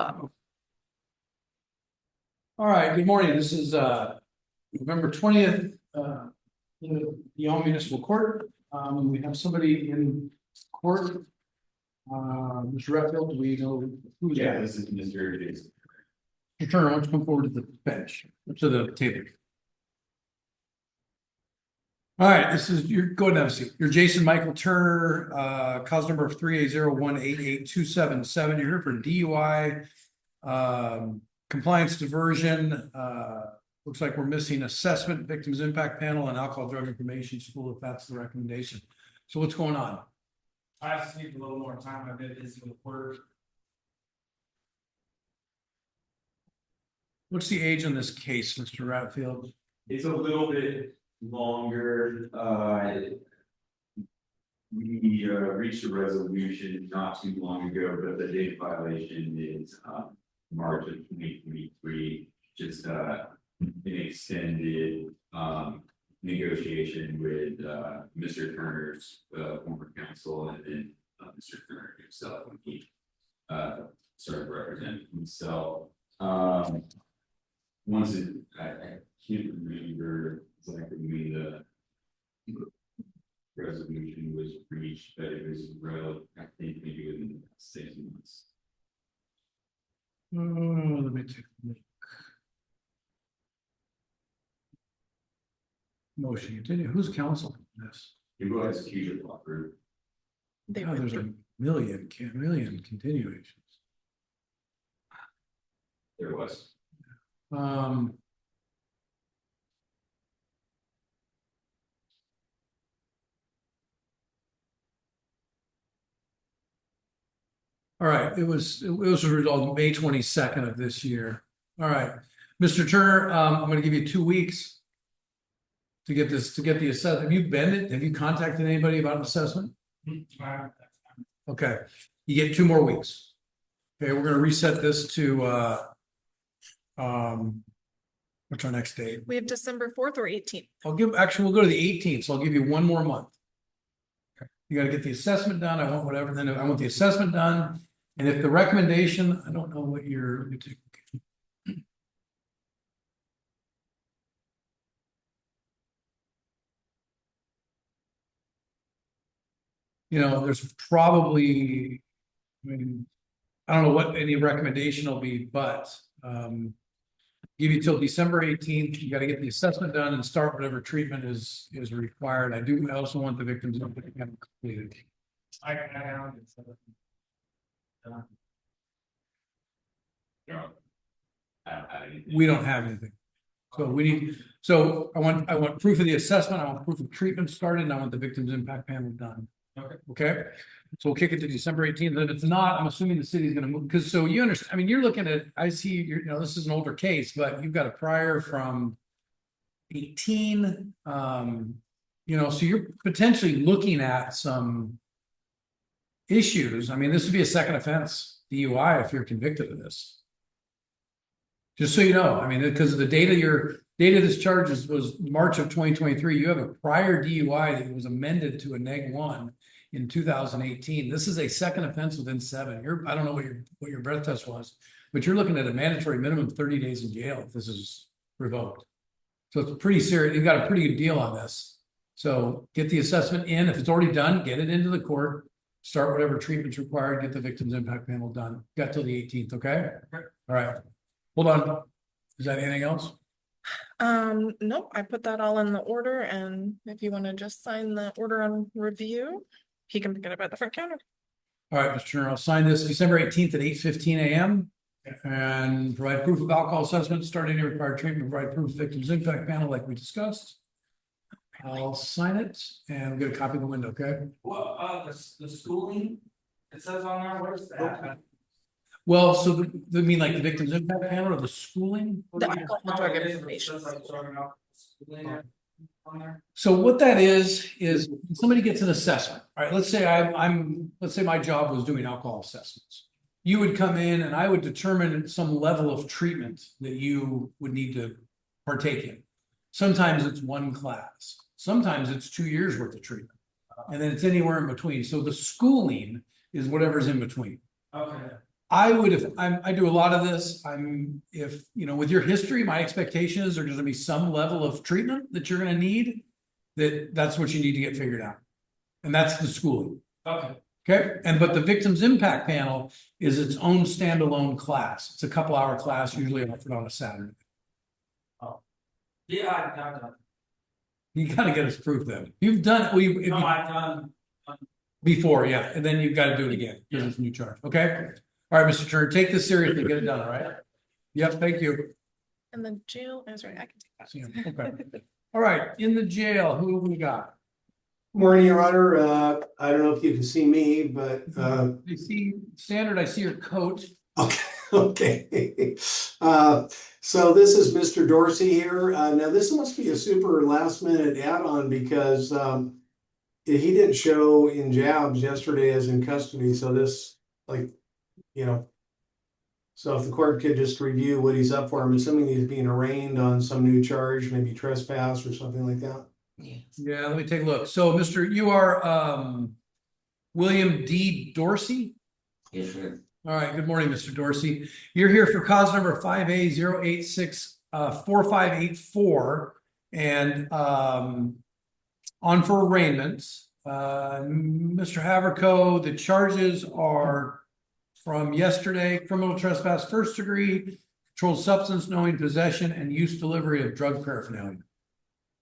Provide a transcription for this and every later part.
All right, good morning. This is November 20th, in the Yelm Municipal Court. We have somebody in court. Mr. Redfield, do we know who's Yeah, that? this is Mr. Jason. Mr. Turner, why don't you come forward to the bench, to the table. All right, this is, go ahead and have a seat. You're Jason Michael Turner, cause number of 380188277. You're here for DUI, compliance diversion. Looks like we're missing assessment, victims impact panel, and alcohol drug information school, if that's the recommendation. So what's going on? I just need a little more time. I've been busy with work. What's the age on this case, Mr. Ratfield? It's a little bit longer. We reached a resolution not too long ago, but the date violation is March of 2023. Just an extended negotiation with Mr. Turner's former counsel, and then Mr. Turner himself when he started representing himself. Once it, I can't remember exactly when the resolution was reached, but it was I think maybe within 6 months. Let me take a look. Motion continue. Who's counsel in this? It was Cuba Law Group. Oh, there's a million continuations. There was. All right, it was resolved May 22nd of this year. All right, Mr. Turner, I'm going to give you 2 weeks to get the assessment. Have you contacted anybody about an assessment? Okay, you get 2 more weeks. Okay, we're going to reset this to what's our next date? We have December 4th or 18th. We'll go to the 18th, so I'll give you 1 more month. Okay. You got to get the assessment done. I want whatever, then I want the assessment done. And if the recommendation, I don't know what let me take. You know, there's probably, I mean, I don't know what any recommendation will be, but give you till December 18th. You got to get the assessment done and start whatever treatment is required. I also want the victims to be completed. We don't have anything. So we need, so I want proof of the assessment, I want proof of treatment started, and I want the victims impact panel done. Okay. So we'll kick it to December 18th. And if it's not, I'm assuming the city's gonna move, because so you understand, I mean, you're looking at, I see you know, this is an older case, but you've got a prior from 18. You know, so you're potentially looking at some issues. I mean, this would be a second offense DUI if you're convicted of this. Just so you know, I mean, because the date of this charge was March of 2023. You have a prior DUI that was amended to a neg 1 in 2018. This is a second offense within 7. I don't know what your breath test was, but you're looking at a mandatory minimum of 30 days in jail if this is revoked. So it's pretty serious. You've got a pretty good deal on this. So get the assessment in. If it's already done, get it into the court. Start whatever treatment's required. Get the victims impact panel done. Got till the 18th. Okay. All right. Hold on. Is that anything else? Nope, I put that all in the order, and if you want to just sign the order on review, he can pick it up at the front counter. All right, Mr. Turner, I'll sign this December 18th at 8:15 a.m. and provide proof of alcohol assessment, start any required treatment, provide proof of victims impact panel like we discussed. I'll sign it and get a copy of the window, okay? Well, the schooling, it says on there, what is that? Well, so the mean like the victims impact panel or the schooling? The alcohol drug information. So what that is somebody gets an assessment. All right, let's say let's say my job was doing alcohol assessments. You would come in and I would determine some level of treatment that you would need to partake in. Sometimes it's 1 class, sometimes it's 2 years worth of treatment, and then it's anywhere in between. So the schooling is whatever's in between. Okay. I would, if I do a lot of this, if, with your history, my expectation is there's gonna be some level of treatment that you're gonna need. That's what you need to get figured out. And that's the schooling. Okay. Okay, but the victims impact panel is its own standalone class. It's a couple hour class, usually offered on a Saturday. Yeah, I've done. You gotta get us proof then. You've done it, if No, you- I've done. before, yeah, and then you've got to do it again, because it's a new charge, okay? All right, Mr. Turner, take this seriously, get it done, all right? Yep, thank you. And the jail is right, I can take that. Okay. All right, in the jail, who have we got? Morning, Your Honor. I don't know if you can see me, but, I see, standard, I see your coat. okay. So this is Mr. Dorsey here. Now this must be a super last minute add-on because, he didn't show in jabs yesterday as in custody, so this, so if the court could just review what he's up for, I'm assuming he's being arraigned on some new charge, maybe trespass or something like that. Yeah, let me take a look. So, you are, William D. Dorsey? Yes, sir. All right, good morning, Mr. Dorsey. You're here for cause number 5A086 4584 and on for arraignment. Mr. Haverco, the charges are from yesterday: criminal trespass first degree, controlled substance knowing possession, and use delivery of drug paraphernalia.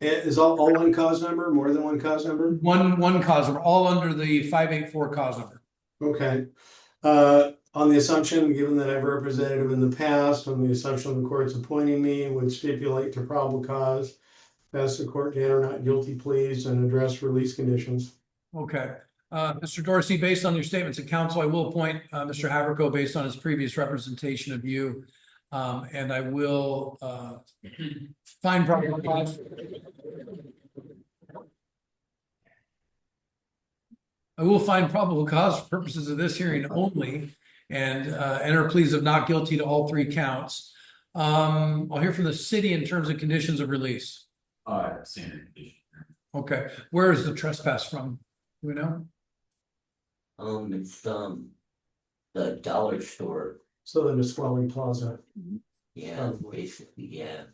Is all one cause number, more than one cause number? One cause number, all under the 584 cause number. Okay. On the assumption, given that I've represented him in the past, on the assumption the court's appointing me, would stipulate to probable cause, pass the court to enter not guilty pleas and address release conditions. Okay. Mr. Dorsey, based on your statements of counsel, I will appoint Mr. Haverco based on his previous representation of you. And I will find probable cause. I will find probable cause for purposes of this hearing only and enter pleas of not guilty to all three counts. I'll hear from the city in terms of conditions of release. Standard condition. Okay, where is the trespass from? Do we know? It's the dollar store. So the Nisqually Plaza. Yeah, basically, yeah.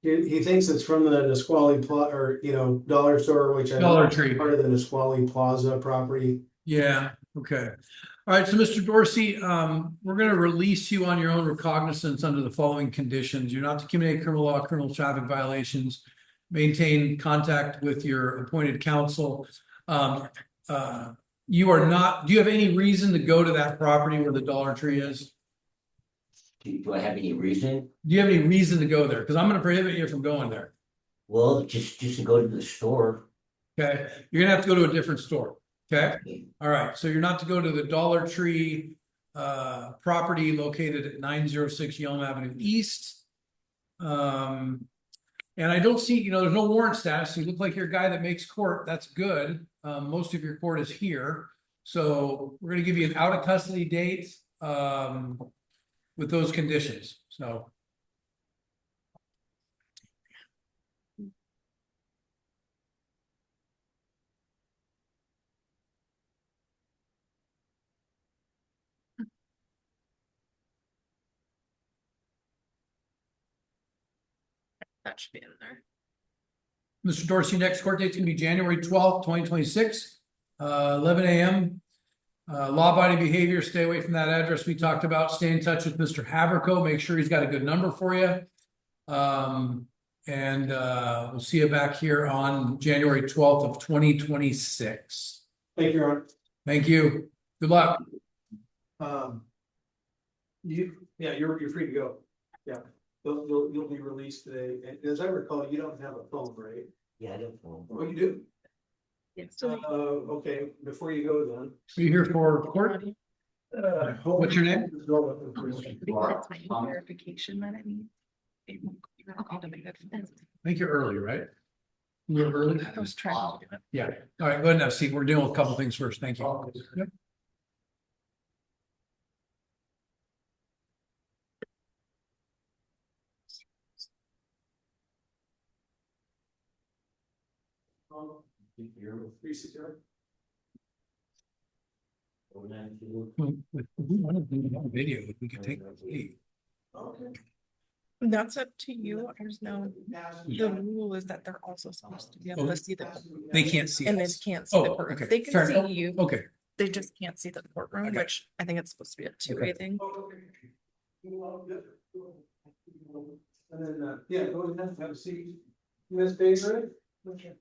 He thinks it's from the Nisqually or, dollar store, which I Dollar know is Tree. part of the Nisqually Plaza property. Yeah, okay. All right, so Mr. Dorsey, we're gonna release you on your own recognizance under the following conditions. You're not to commit criminal law, criminal traffic violations, maintain contact with your appointed counsel. You are not, do you have any reason to go to that property where the Dollar Tree is? Do I have any reason? Do you have any reason to go there? Because I'm gonna prohibit you from going there. Well, just to go to the store. Okay, you're gonna have to go to a different store. Okay, all right, so you're not to go to the Dollar Tree property located at 906 Yelm Avenue East. And I don't see, there's no warrant status. You look like you're a guy that makes court. That's good. Most of your court is here. So we're gonna give you an out of custody date with those conditions, so. That should be in there. Mr. Dorsey, next court date's gonna be January 12th, 2026, 11 a.m. Law-abiding behavior, stay away from that address we talked about. Stay in touch with Mr. Haverco, make sure he's got a good number for you. And we'll see you back here on January 12th of 2026. Thank you, Your Honor. Thank you. Good luck. You're free to go. Yeah, you'll be released today. And as I recall, you don't have a phone, right? Yeah, I don't know. Oh, you do? Yes. Okay, before you go then. Are you here for court? What's your name? That's my verification that I need. I think you're early, right? You're early? I was trying to do it. Yeah. All right, go ahead now. See, we're dealing with a couple things first. Thank you. Yep. If we wanted to do a video, we could take a seat. That's up to you. There's no, the rule is that they're also supposed to be able to see the. They can't see And they us. can't see the Oh, courtroom. okay. They can Fair see enough. you. Okay, They just can't see the courtroom, Okay. which I think it's supposed to be a two-way thing. And then, yeah, go ahead, have a seat. Ms. Baker? Okay.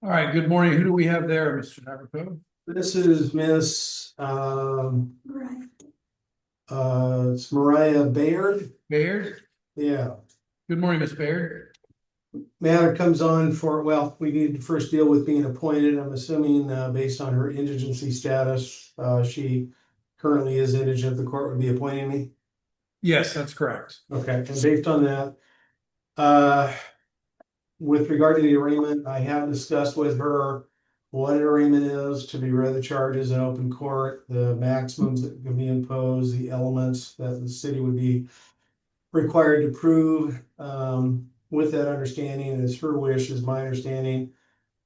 all right, good morning. Who do we have there, Mr. Haverco? This is Miss, it's Mariah Baird. Baird? Yeah. Good morning, Miss Baird. Matter comes on for, well, we need to first deal with being appointed. I'm assuming, based on her indigency status, she currently is indigent. The court would be appointing me. Yes, that's correct. Okay, and based on that, with regard to the arraignment, I have discussed with her what an arraignment is, to be read the charges in open court, the maximums that can be imposed, the elements that the city would be required to prove. With that understanding, it is her wish, is my understanding,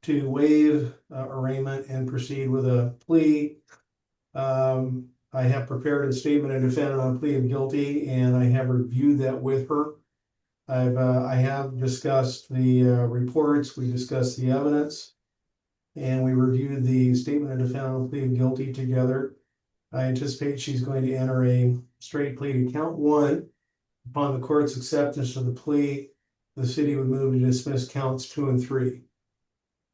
to waive arraignment and proceed with a plea. I have prepared a statement of defendant on plea of guilty, and I have reviewed that with her. I have discussed the reports, we discussed the evidence, and we reviewed the statement of defendant on plea of guilty together. I anticipate she's going to enter a straight plea to count one. Upon the court's acceptance of the plea, the city would move to dismiss counts 2 and 3.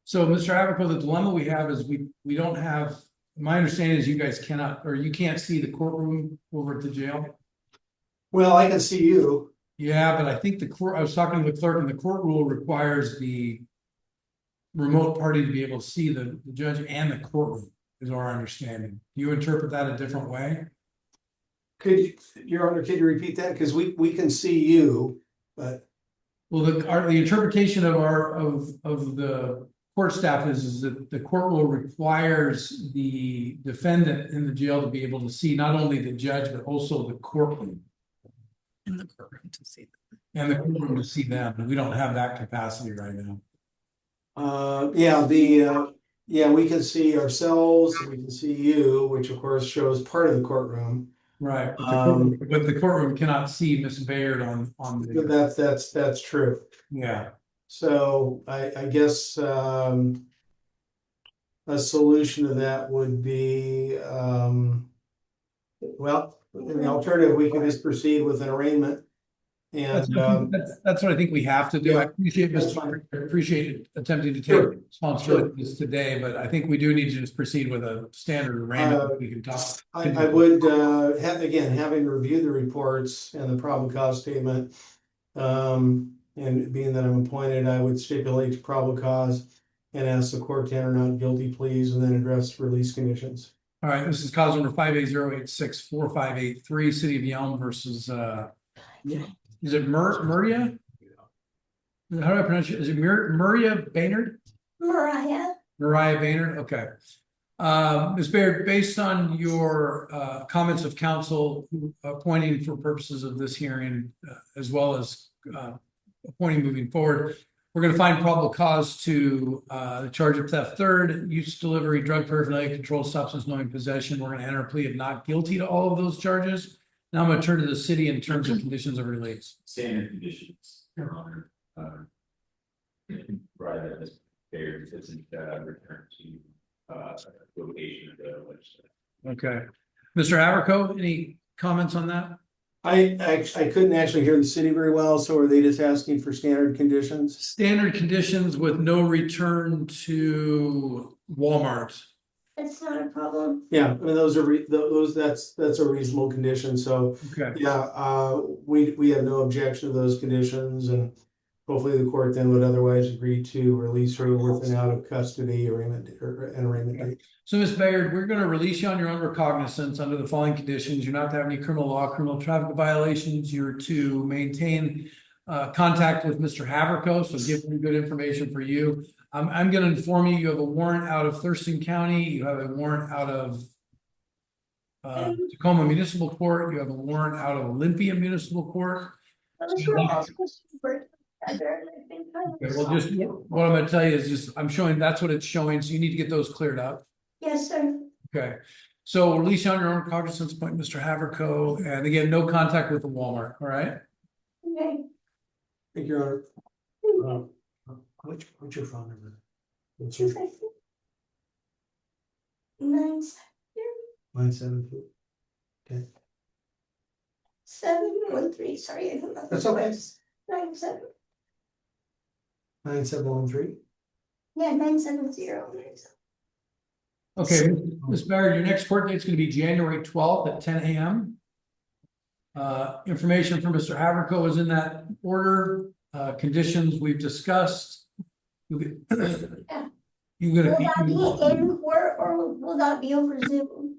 So, Mr. Haverco, the dilemma we have is we don't have, my understanding is you guys cannot, or you can't see the courtroom over at the jail. Well, I can see you. Yeah, but I think the court, I was talking to the clerk, and the court rule requires the remote party to be able to see the judge and the courtroom, is our understanding. Do you interpret that a different way? Your Honor, could you repeat that? Because we can see you, but. Well, the interpretation of the court staff is that the court rule requires the defendant in the jail to be able to see not only the judge, but also the courtroom. In the courtroom to see. And the courtroom to see them, and we don't have that capacity right now. Yeah, we can see ourselves, we can see you, which of course shows part of the courtroom. Right, but the courtroom cannot see Miss Baird on the. That's true. Yeah, So I guess a solution to that would be well, in the alternative, we can just proceed with an arraignment. And that's what I think we have to do. Yeah. I appreciate attempting to take responsibilities today, but I think we do need to just proceed with a standard arraignment. We can talk. I would again, having reviewed the reports and the probable cause statement, and being that I'm appointed, I would stipulate to probable cause and ask the court to enter not guilty pleas and then address release conditions. All right, this is cause number 580864583, City of Yelm versus is it Muria? How do I pronounce it? Is it Muria Baynard? Mariah Baynard, okay. Ms. Baird, based on your comments of counsel appointing for purposes of this hearing, as well as appointing moving forward, we're going to find probable cause to the charge of theft third, use, delivery, drug paraphernalia, controlled substance, knowing possession. We're going to enter a plea of not guilty to all of those charges. Now I'm going to turn to the city in terms of conditions of release. Standard conditions, Your Honor. Right, as Baird doesn't return to location of the legislature. Okay. Mr. Haverco, any comments on that? I couldn't actually hear the city very well, so are they just asking for standard conditions? Standard conditions with no return to Walmart. It's not a problem. Yeah, I mean, those are that's a reasonable condition, so Okay. yeah, we have no objection to those conditions, and hopefully the court then would otherwise agree to release her with an out of custody arraignment or an arraignment date. So, Ms. Bayard, we're going to release you on your own recognizance under the following conditions. You're not to have any criminal law, criminal traffic violations. You're to maintain contact with Mr. Haverco, so give him good information for you. I'm going to inform you, you have a warrant out of Thurston County. You have a warrant out of Tacoma Municipal Court, you have a warrant out of Olympia Municipal Court. Those were all supposed to work together, and I think Okay, well, just, what I'm gonna tell you is just, I'm showing, that's what it's showing, so you need to get those cleared up. Yes, sir. Okay, so release on your own cognizance, appoint Mr. Haverco, and again, no contact with the Walmart, all right? Okay. Thank you, Your Honor. What's your phone number? What's your 972? Okay. 713, sorry, I don't know. That's okay. 97. 9713? Yeah, 970. Okay, Ms. Barrett, your next court date is gonna be January 12th at 10 a.m. Information from Mr. Haverco is in that order, conditions we've discussed. You'll get- You're Will gonna. that be in court or will that be over Zoom?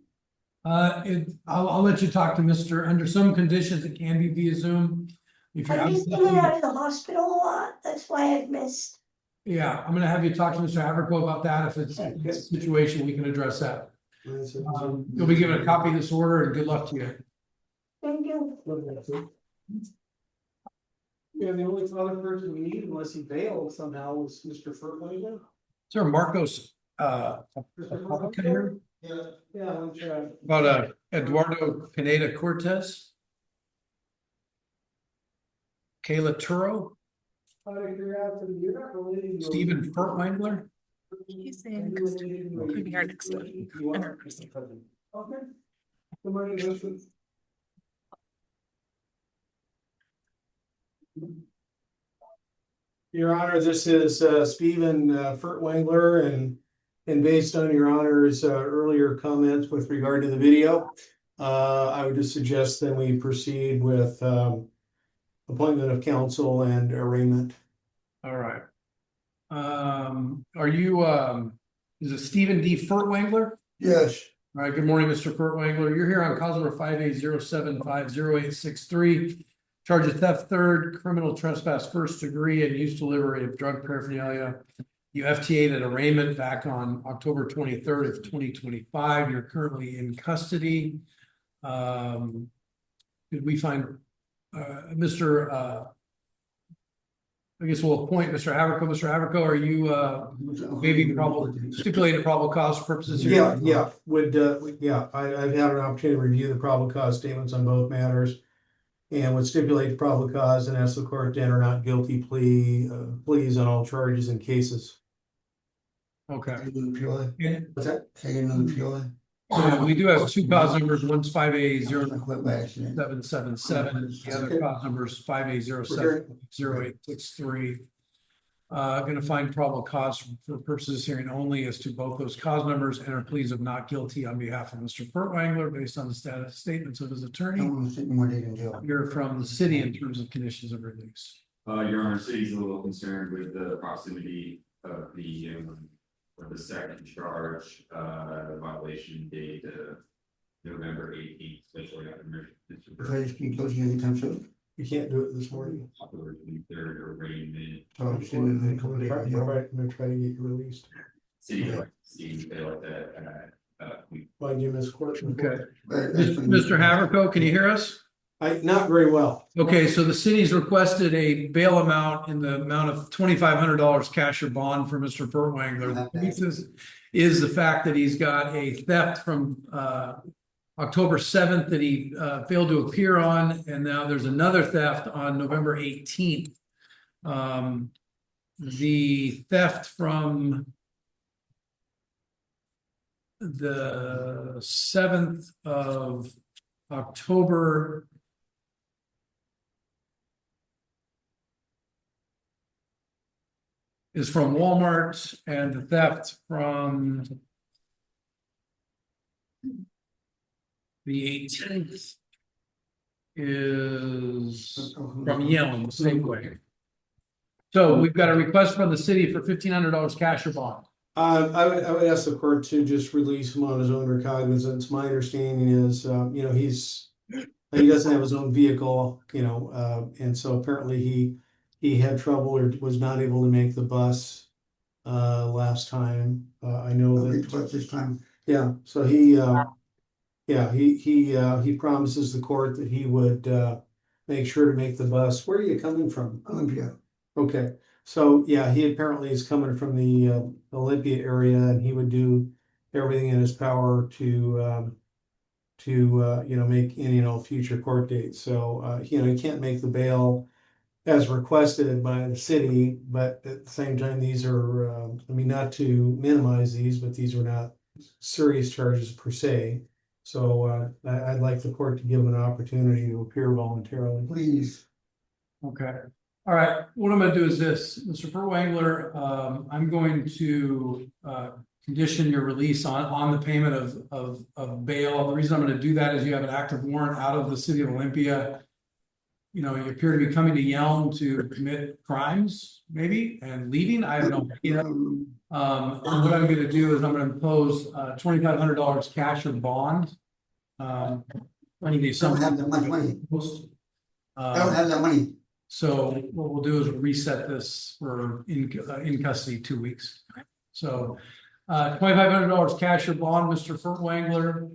I'll let you talk to Mr. Under some conditions, it can be via Zoom. If you're I'm just in and out of the hospital a lot, that's why I've missed. Yeah, I'm gonna have you talk to Mr. Haverco about that. If it's a situation, we can address that. You'll be given a copy of this order and good luck to you. Thank you. Yeah, the only other person we need, unless he bailed somehow, is Mr. Furtwanger. Is there a Marcos, applicant here Yeah, I'm sure. about, Eduardo Pineda Cortez? Kayla Turo, Stephen Furtwängler? He's in custody. Could be our next one. In our custody. Okay. Good morning, Mr. Your Honor, this is Stephen Furtwängler, and based on Your Honor's earlier comments with regard to the video, I would just suggest that we proceed with appointment of counsel and arraignment. All right. Are you, is it Stephen D. Furtwängler? Yes. All right, good morning, Mr. Furtwängler. You're here on cause number 5807500863. Charge of theft third, criminal trespass first degree, and use delivery of drug paraphernalia. You FTA'd an arraignment back on October 23rd of 2025. You're currently in custody. Did we find Mr. I guess we'll appoint Mr. Haverco. Mr. Haverco, are you maybe stipulated probable cause for purposes here? Yeah, I've had an opportunity to review the probable cause statements on both matters. And would stipulate probable cause and ask the court to enter not guilty pleas on all charges and cases. Okay. Yeah. What's that? We do have two cause numbers. One's 580-777. The other cause number is 580-70863. Going to find probable cause for purposes hearing only as to both those cause numbers. Enter pleas of not guilty on behalf of Mr. Furtwängler based on the status statements of his attorney. You're from the city in terms of conditions of release. Your Honor, city's a little concerned with the proximity of the second charge, violation date, November 18th, especially after Mr. You can't do it this morning. October 23rd arraignment. I'm gonna try to get you released. City like seems like that. Why'd you miss court? Okay. Mr. Haverco, can you hear us? Not very well. Okay, so the city's requested a bail amount in the amount of $2,500 cash or bond for Mr. Furtwängler. The basis is the fact that he's got a theft from October 7th that he failed to appear on, and now there's another theft on November 18th. The theft from the 7th of October is from Walmart, and the theft from the 18th is from Yelm, Safeway. So we've got a request from the city for $1,500 cash or bond. I would ask the court to just release him on his own recognizance. My understanding is, he doesn't have his own vehicle, and so apparently he had trouble or was not able to make the bus last time. I know that. This time. Yeah, so he Yeah, he promises the court that he would, make sure to make the bus. Where are you coming from? Olympia. Okay, so yeah, he apparently is coming from the Olympia area and he would do everything in his power to make any and all future court dates. So, he can't make the bail as requested by the city, but at the same time, these are, I mean, not to minimize these, but these are not serious charges per se. So, I'd like the court to give him an opportunity to appear voluntarily. Please. Okay, all right, what I'm gonna do is this, Mr. Furtwängler, I'm going to condition your release on the payment of bail. The reason I'm gonna do that is you have an active warrant out of the city of Olympia. You appear to be coming to Yelm to commit crimes, maybe, and leaving, I have no idea. And what I'm gonna do is I'm gonna impose $2,500 cash or bond. Under the I don't assumption. have that much money. I don't Uh, have that money. so what we'll do is reset this for in custody 2 weeks. So $2,500 cash or bond, Mr. Furtwängler.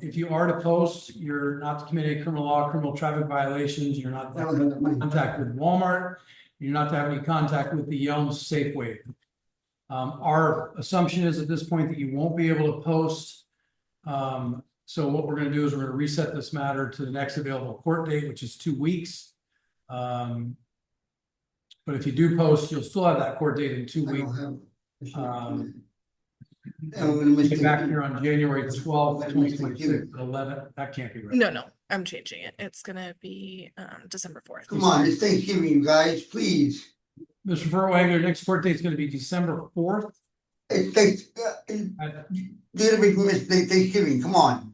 If you are to post, you're not to commit any criminal law, criminal traffic violations, you're not I to don't have that money. contact with Walmart, you're not to have any contact with the Yelm Safeway. Our assumption is at this point that you won't be able to post. So what we're gonna do is we're gonna reset this matter to the next available court date, which is 2 weeks. But if you do post, you'll still have that court date in 2 I weeks. don't have. Um, I'm gonna miss Get back it. here on January 12th, 2026, 11, that can't be right. No, I'm changing it. It's gonna be December 4th. Come on, it's Thanksgiving, you guys, please. Mr. Furtwängler, next court date is gonna be December 4th. It's Thanks, you're gonna make me miss Thanksgiving, come on.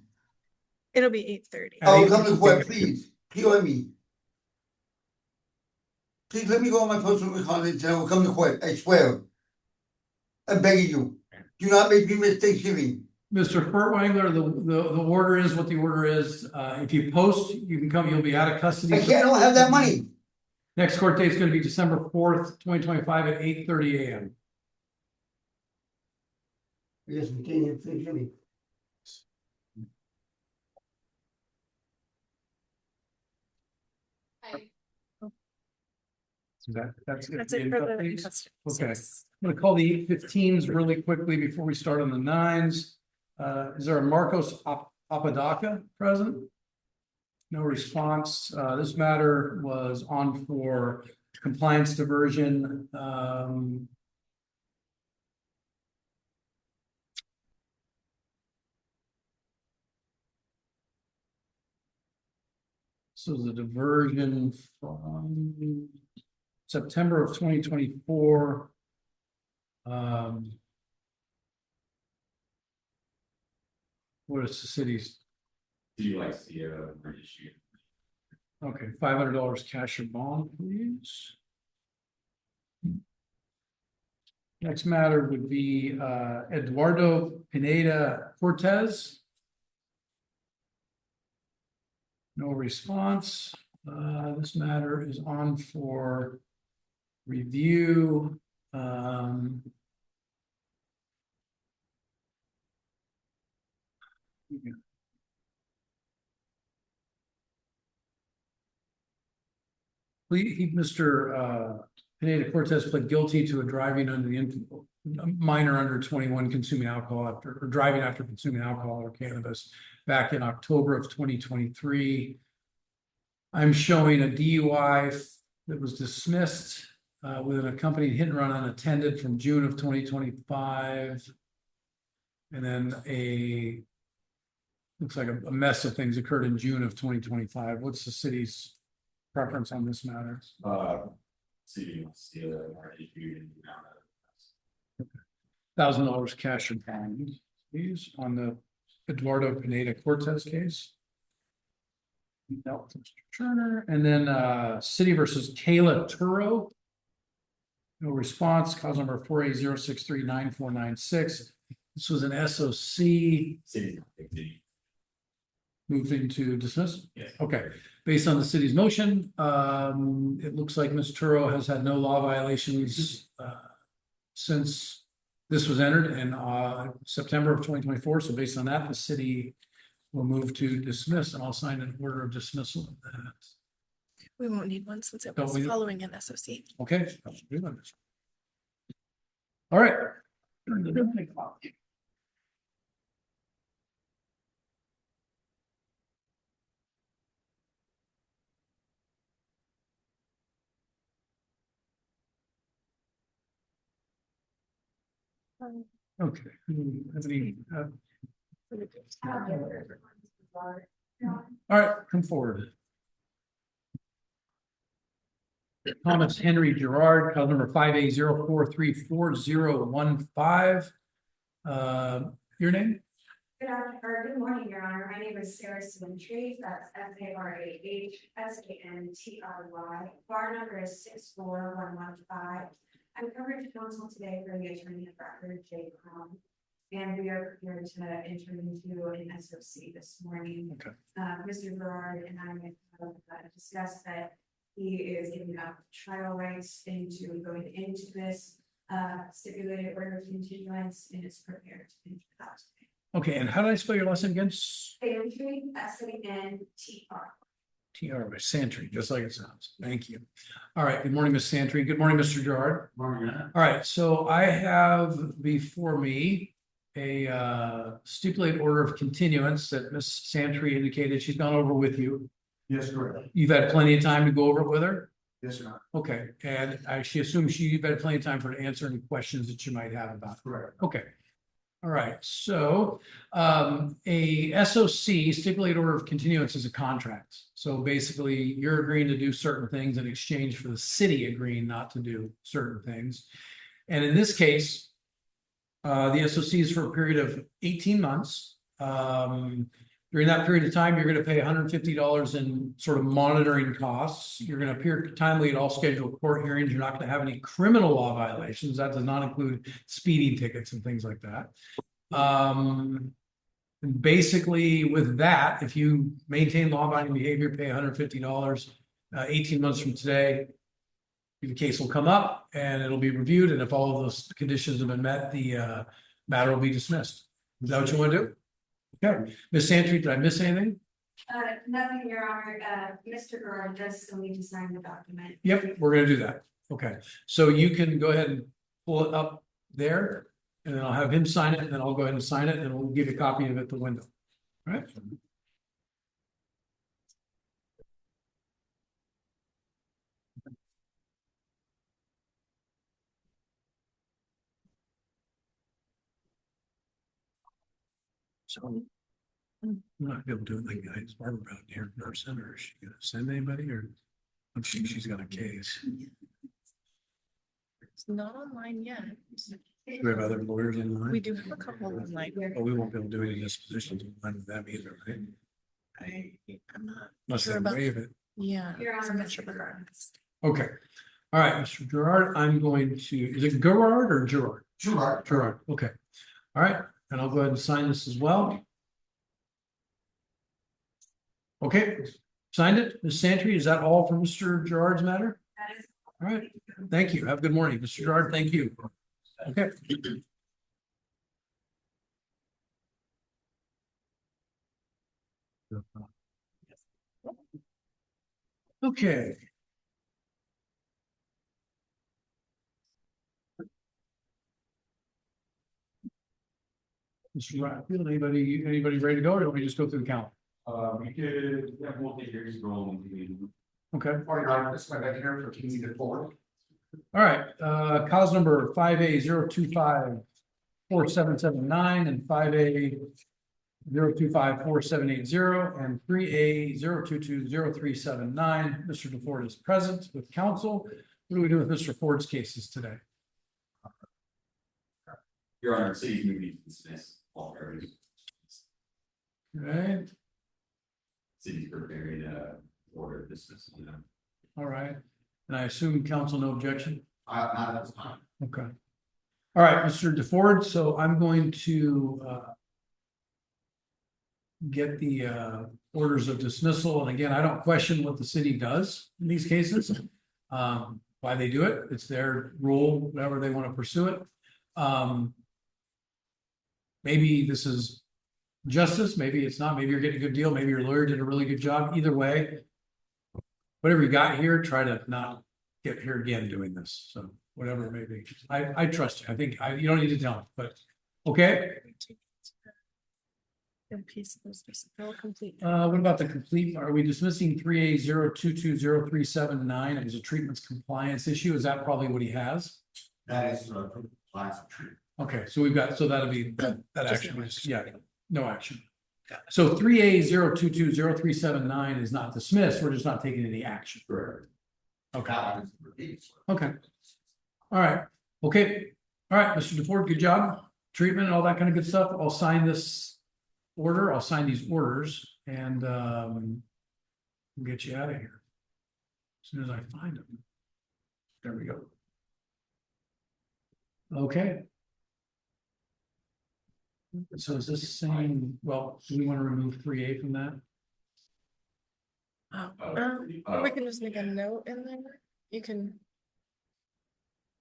It'll be 8:30. Oh, come to court, please. PO me. Please let me go on my personal college and I will come to court, I swear. I'm begging you. Do not make me miss Thanksgiving. Mr. Furtwängler, the order is what the order is. If you post, you can come, you'll be out of custody. I don't have that money. Next court date is gonna be December 4th, 2025 at 8:30 AM. Yes, we can't have Thanksgiving. That's That's it for the custody. Okay. I'm gonna call the 8:15s really quickly before we start on the 9s. Is there a Marcos Apodaca present? No response. This matter was on for compliance diversion. So the diversion from September of 2024. What is the city's? Do you like to see a issue? Okay, $500 cash or bond, please. Next matter would be Eduardo Pineda Cortez. No response. This matter is on for review. Mr. Pineda Cortez pled guilty to a driving under the minor under 21 consuming alcohol or driving after consuming alcohol or cannabis back in October of 2023. I'm showing a DUI that was dismissed with an accompanied hit and run unattended from June of 2025. And then looks like a mess of things occurred in June of 2025. What's the city's preference on this matter? City wants to are issued in the amount of $1,000 cash or bond, please, on the Eduardo Pineda Cortez case. Dealt with Mr. Turner, and then City versus Kayla Turo. No response, cause number 480639496. This was an SOC. city's not big city. Moving to dismiss? Yes. Okay, based on the city's motion, it looks like Ms. Turo has had no law violations since this was entered in September of 2024. So based on that, the city we'll move to dismiss and I'll sign an order of dismissal of that. We won't need one since it Don't was we- following an SOC. Okay. All right. Okay. Have any, all right, come forward. Thomas Henry Gerard, cause number 5A04340015. Your name? Good morning, Your Honor. My name is Sarah Sintry. That's SARAHSANTRY. Bar number is 64115. I'm covering counsel today for the attorney of record, Jay Crum. And we are here to enter into an SOC this morning. Okay. Mr. Gerard and I have discussed that he is giving up trial rights into going into this stipulated order of continuance and is prepared to enter that today. Okay, and how did I spell your last name again? Santry, SANTR. TR by Santry, just like it sounds. Thank you. All right, good morning, Ms. Santry. Good morning, Mr. Gerard. Morning. All right, so I have before me a stipulated order of continuance that Ms. Santry indicated she's gone over with you. Yes, correct. You've had plenty of time to go over it with her? Yes, Your Honor. Okay, and she assumes you've had plenty of time for her to answer any questions that you might have about it. Correct. Okay. All right, so a SOC, stipulated order of continuance, is a contract. So basically, you're agreeing to do certain things in exchange for the city agreeing not to do certain things. And in this case, the SOC is for a period of 18 months. During that period of time, you're going to pay $150 in sort of monitoring costs. You're going to appear timely at all scheduled court hearings. You're not going to have any criminal law violations. That does not include speeding tickets and things like that. And basically, with that, if you maintain law-abiding behavior, pay $150, 18 months from today, the case will come up and it'll be reviewed. And if all of those conditions have been met, the matter will be dismissed. Is that what you want to do? Okay, Ms. Santry, did I miss anything? Nothing, Your Honor. Mr. Gerard does still need to sign the document. Yep, we're gonna do that. Okay, so you can go ahead and pull it up there. And then I'll have him sign it, and then I'll go ahead and sign it, and we'll give you a copy of it at the window. All right? So I'm not gonna be able to do it like guys, Barbara out here, nurse center, is she gonna send anybody, or I'm sure she's got a case. It's not online yet. Do we have other lawyers in line? We do have a couple online. But we won't be able to do any dispositions in line with them either, right? I'm not Unless sure they about, waive it. yeah. Your I'm Honor, not sure Mr. about Gerard. that. Okay. All right, Mr. Gerard, I'm going to, is it Gerard or Gerard? Gerard. Gerard, okay. All right, and I'll go ahead and sign this as well. Okay, signed it. Ms. Santry, is that all for Mr. Gerard's matter? That is. All right, thank you. Have a good morning, Mr. Gerard. Thank you. Okay. Okay. Mr. Ratfield, anybody ready to go, or do we just go through the count? We could have multi-years rolling. Okay. All right, this is my veterinary for King to forward. All right, cause number 5A0254779 and 5A0254780 and 3A0220379. Mr. DeFord is present with counsel. What do we do with Mr. Ford's cases today? Your Honor, city's moving to dismiss all areas. All right, City's preparing order of dismissal. all right. And I assume counsel no objection? Not at this time. Okay. All right, Mr. DeFord, so I'm going to get the orders of dismissal. And again, I don't question what the city does in these cases. Why they do it, it's their rule, whatever they want to pursue it. Maybe this is justice, maybe it's not, maybe you're getting a good deal, maybe your lawyer did a really good job, either way. Whatever you got here, try to not get here again doing this, so whatever it may be, I trust you, I think, you don't need to tell me, but, okay. Your piece was just all complete. What about the complete, are we dismissing 3A022037 as a treatments compliance issue, is that probably what he has? That is class of tree. Okay, so we've got, so that'll be, that Just action, no we just, action. yeah, no action. So 3A022037 is not dismissed, we're just not taking any action. Correct. Okay. Okay. All right, okay, all right, Mr. DeFord, good job, treatment and all that kind of good stuff, I'll sign this order, I'll sign these orders and we'll get you out of here. As soon as I find them. There we go. Okay. So is this saying, well, do we want to remove 3A from that? Or we can just make a note in there. You can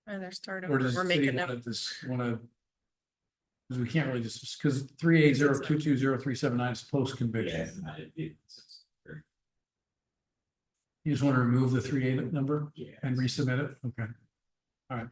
either start Or over does or the make city a note. want this, because we can't really just, because 3A022037 is post Yeah, conviction. it's not, You just want to remove the 3A number yeah. and resubmit it? Okay. All right.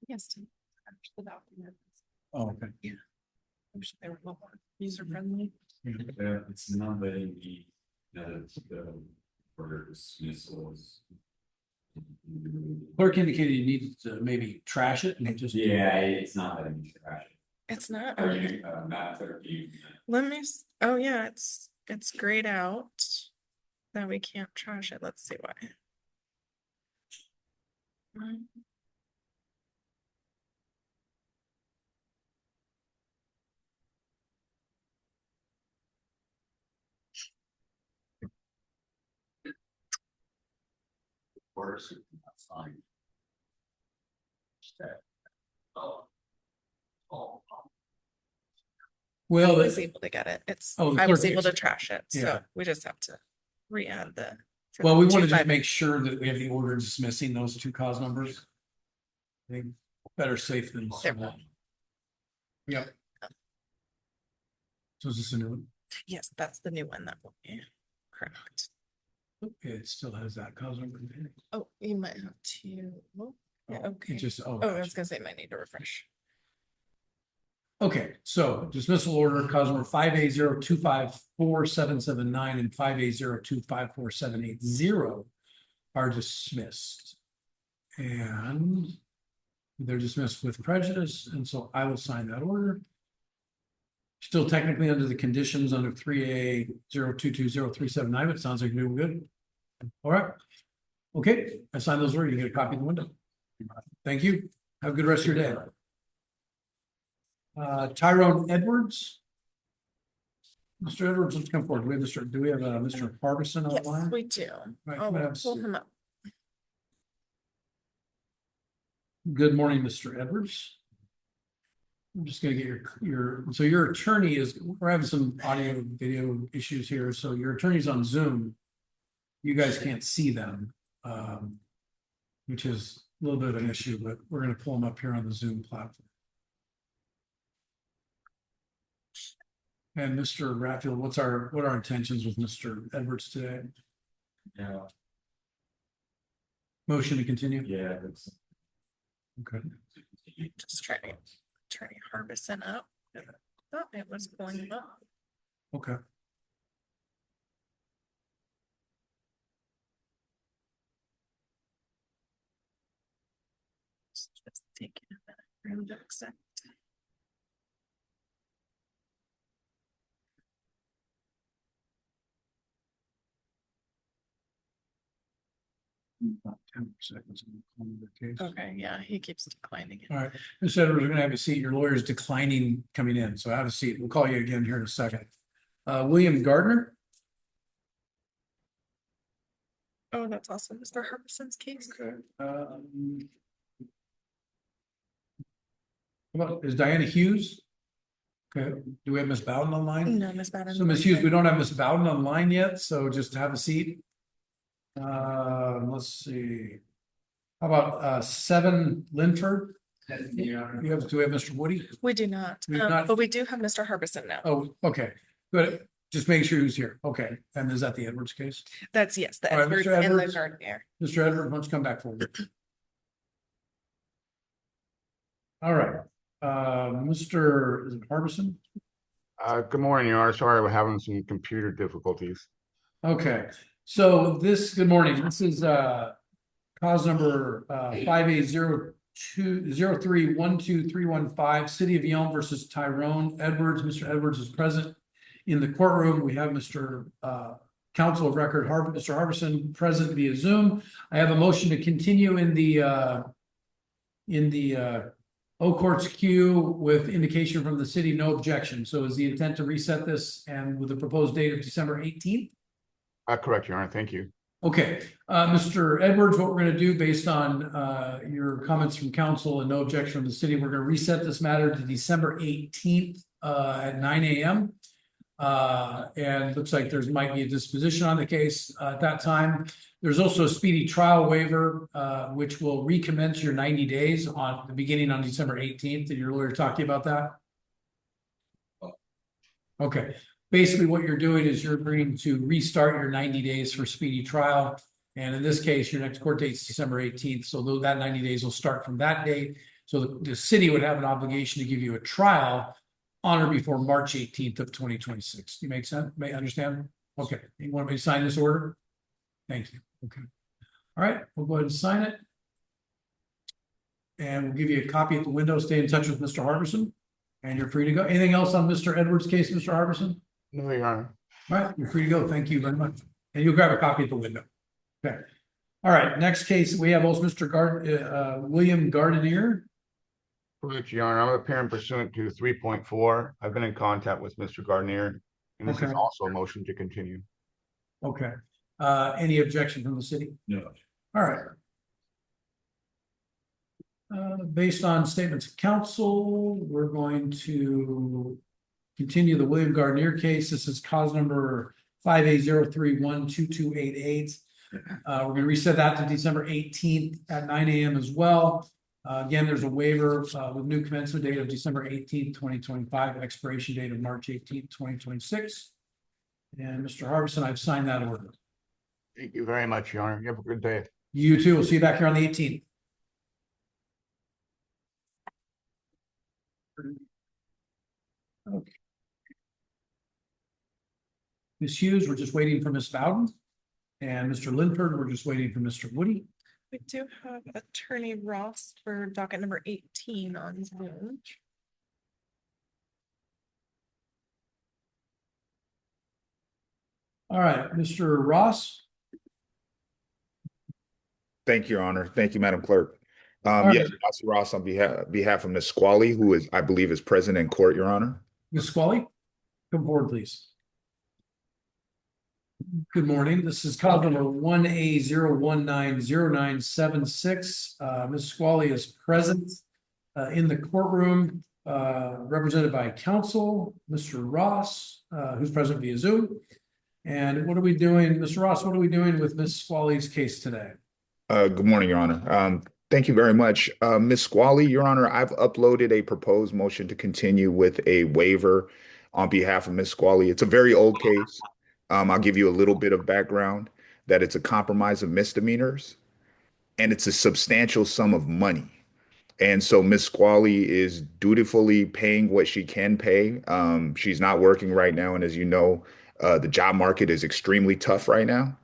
Yes. To attach the document. Oh, okay. I'm sure they were a little more user friendly. It's not letting me, the order dismissals. Clerk indicated you needed to maybe trash it and just. Yeah, it's not letting me trash it. It's not. Or, Okay. not 13. Let me, oh yeah, it's grayed out. That we can't trash it. Let's see why. Orders, that's fine. Well, I was able to get it. Oh, the I was clerk able to gets it. trash it, Yeah. so we just have to re-add the. for well, we want to just 25. make sure that we have the order dismissing those two cause numbers. I think better safe than There. sorry. Yep. So is this a new one? Yes, that's the new one that will be correct. It still has that cause number. in it. Oh, you might have to, oh, yeah, Oh, okay. It just, Oh, I was gonna say might need to refresh. Okay, so dismissal order, cause number 5A02547779 and 5A025478 are dismissed. And they're dismissed with prejudice, and so I will sign that order. Still technically under the conditions under 3A022037, but it sounds like we're doing good. All right. Okay, I signed those orders. You get a copy in the window. Thank you. Have a good rest of your day. Tyrone Edwards. Mr. Edwards, let's come forward. Do we have Mr. Harbison Yes, online? we do. Right, I'll what else? pull him up. Good morning, Mr. Edwards. I'm just gonna get so your attorney is, we're having some audio video issues here, so your attorney's on Zoom. You guys can't see them, which is a little bit of an issue, but we're gonna pull them up here on the Zoom platform. And Mr. Ratfield, what are our intentions with Mr. Edwards today? Yeah, Motion to continue? yeah, that's. Okay. Just trying to turn Harbison up. I thought it was pulling him up. Okay. It's just taking a minute for him to accept. About 10%. Okay, yeah, he keeps declining it. All right, Mr. Edwards, we're gonna have a seat. Your lawyer's declining coming in, so have a seat. We'll call you again here in a second. William Gardner? Oh, that's also Mr. Harbison's case. Okay. How about, is Diana Hughes? Okay, do we have Miss Bowden online? No, Miss Bowden. So Miss Hughes, we don't have Miss Bowden online yet, so just have a seat. Let's see. How about Seven Linford? You have, do we have Mr. Woody? We do not, We do not? but we do have Mr. Harbison now. Oh, okay, good. Just make sure who's here. Okay, and is that the Edwards case? That's, yes, the All right, Edwards Mr. and the Edwards. Gardner. Mr. Edwards, why don't you come back forward? All right, Mr. is it Harbison? Good morning, Your Honor. Sorry, we're having some computer difficulties. Okay, so this, good morning, this is cause number 580203123115, City of Yelm versus Tyrone Edwards. Mr. Edwards is present in the courtroom. We have Mr. Counsel of Record Mr. Harbison present via Zoom. I have a motion to continue in the O Court's queue with indication from the city, no objection. So is the intent to reset this and with the proposed date of December 18th? Correct, Your Honor. Thank you. Okay, Mr. Edwards, what we're gonna do based on your comments from council and no objection from the city, we're gonna reset this matter to December 18th at 9 a.m. And looks like there's might be a disposition on the case at that time. There's also a speedy trial waiver, which will recommence your 90 days on the beginning on December 18th. Did your lawyer talk to you about that? Okay, basically what you're doing is you're agreeing to restart your 90 days for speedy trial. And in this case, your next court date is December 18th. So that 90 days will start from that date. So the city would have an obligation to give you a trial on or before March 18th of 2026. Do you make sense? May understand? Okay, you want me to sign this order? Thank you. Okay. All right, we'll go ahead and sign it. And we'll give you a copy at the window. Stay in touch with Mr. Harbison. And you're free to go. Anything else on Mr. Edwards' case, Mr. Harbison? No, Your Honor. All right, you're free to go. Thank you very much. And you'll grab a copy at the window. Okay. All right, next case we have also Mr. William Gardenier. Correct, Your Honor. I'm appearing pursuant to 3.4. I've been in contact with Mr. Gardner, and this is Okay. also a motion to continue. Okay. Any objection from the city? No. All right. Based on statements of counsel, we're going to continue the William Gardner case. This is cause number 5803122888. We're going to reset that to December 18th at 9 a.m. as well. Again, there's a waiver with new commencement date of December 18th, 2025, expiration date of March 18th, 2026. And Mr. Harbison, I've signed that order. Thank you very much, Your Honor. You have a good day. You too. We'll see you back here on the 18th. Okay. Ms. Hughes, we're just waiting for Ms. Bowden. And Mr. Linford, we're just waiting for Mr. Woody. We do have Attorney Ross for docket number 18 on Zoom. All right, Mr. Ross. Thank you, Your Honor. Thank you, Madam Clerk. right. Yes, Ross Ross on behalf of Ms. Squally, who is, I believe, is present in court, Your Honor. Ms. Squally, come forward, please. Good morning. This is call number 1A0190976. Ms. Squally is present in the courtroom, represented by counsel, Mr. Ross, who's present via Zoom. And what are we doing, Mr. Ross, what are we doing with Ms. Squally's case today? Good morning, Your Honor. Thank you very much. Ms. Squally, Your Honor, I've uploaded a proposed motion to continue with a waiver on behalf of Ms. Squally. It's a very old case. I'll give you a little bit of background that it's a compromise of misdemeanors and it's a substantial sum of money. And so Ms. Squally is dutifully paying what she can pay. She's not working right now. And as you know, the job market is extremely tough right now.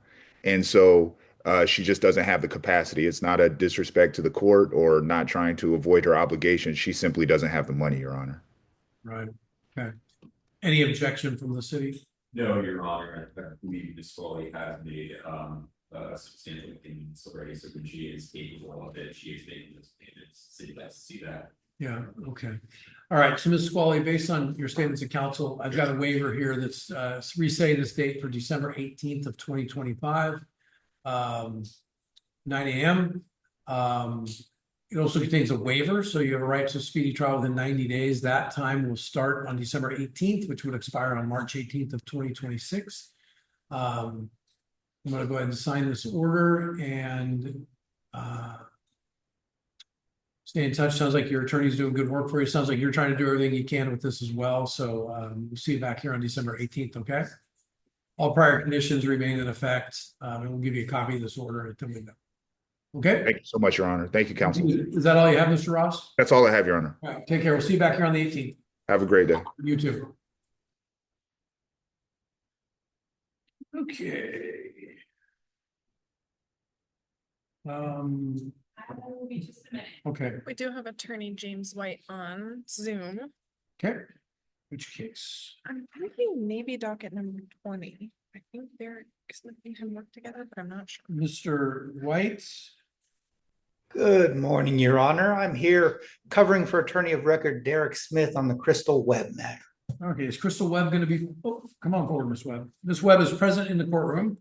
And so she just doesn't have the capacity. It's not a disrespect to the court or not trying to avoid her obligations. She simply doesn't have the money, Your Honor. Right. Okay. Any objection from the city? No, Your Honor, I believe Ms. Foley has made substantial payments already, so when she is capable of it, she is making those payments, city likes to see that. Yeah, okay. All right, so Ms. Squally, based on your statements of council, I've got a waiver here that's resetting this date for December 18th of 2025. 9 AM. It also contains a waiver, so you have a right to speedy trial within 90 days. That time will start on December 18th, which would expire on March 18th of 2026. I'm gonna go ahead and sign this order and stay in touch. Sounds like your attorney's doing good work for you. Sounds like you're trying to do everything you can with this as well. So we'll see you back here on December 18th, okay? All prior conditions remain in effect. And we'll give you a copy of this order at the window. Okay? Thank you so much, Your Honor. Thank you, counsel. Is that all you have, Mr. Ross? That's all I have, Your Honor. All right, take care. We'll see you back here on the 18th. Have a great day. You too. Okay. Will be just a minute. Okay, We do have Attorney James White on Zoom. okay. Which case? I'm thinking maybe docket number 20. I think they're expecting him work together, but I'm not sure. Mr. White? Good morning, Your Honor. I'm here covering for attorney of record Derek Smith on the Crystal Webb matter. Okay, is Crystal Webb going to be, oh, come on forward, Ms. Webb. Ms. Webb is present in the courtroom.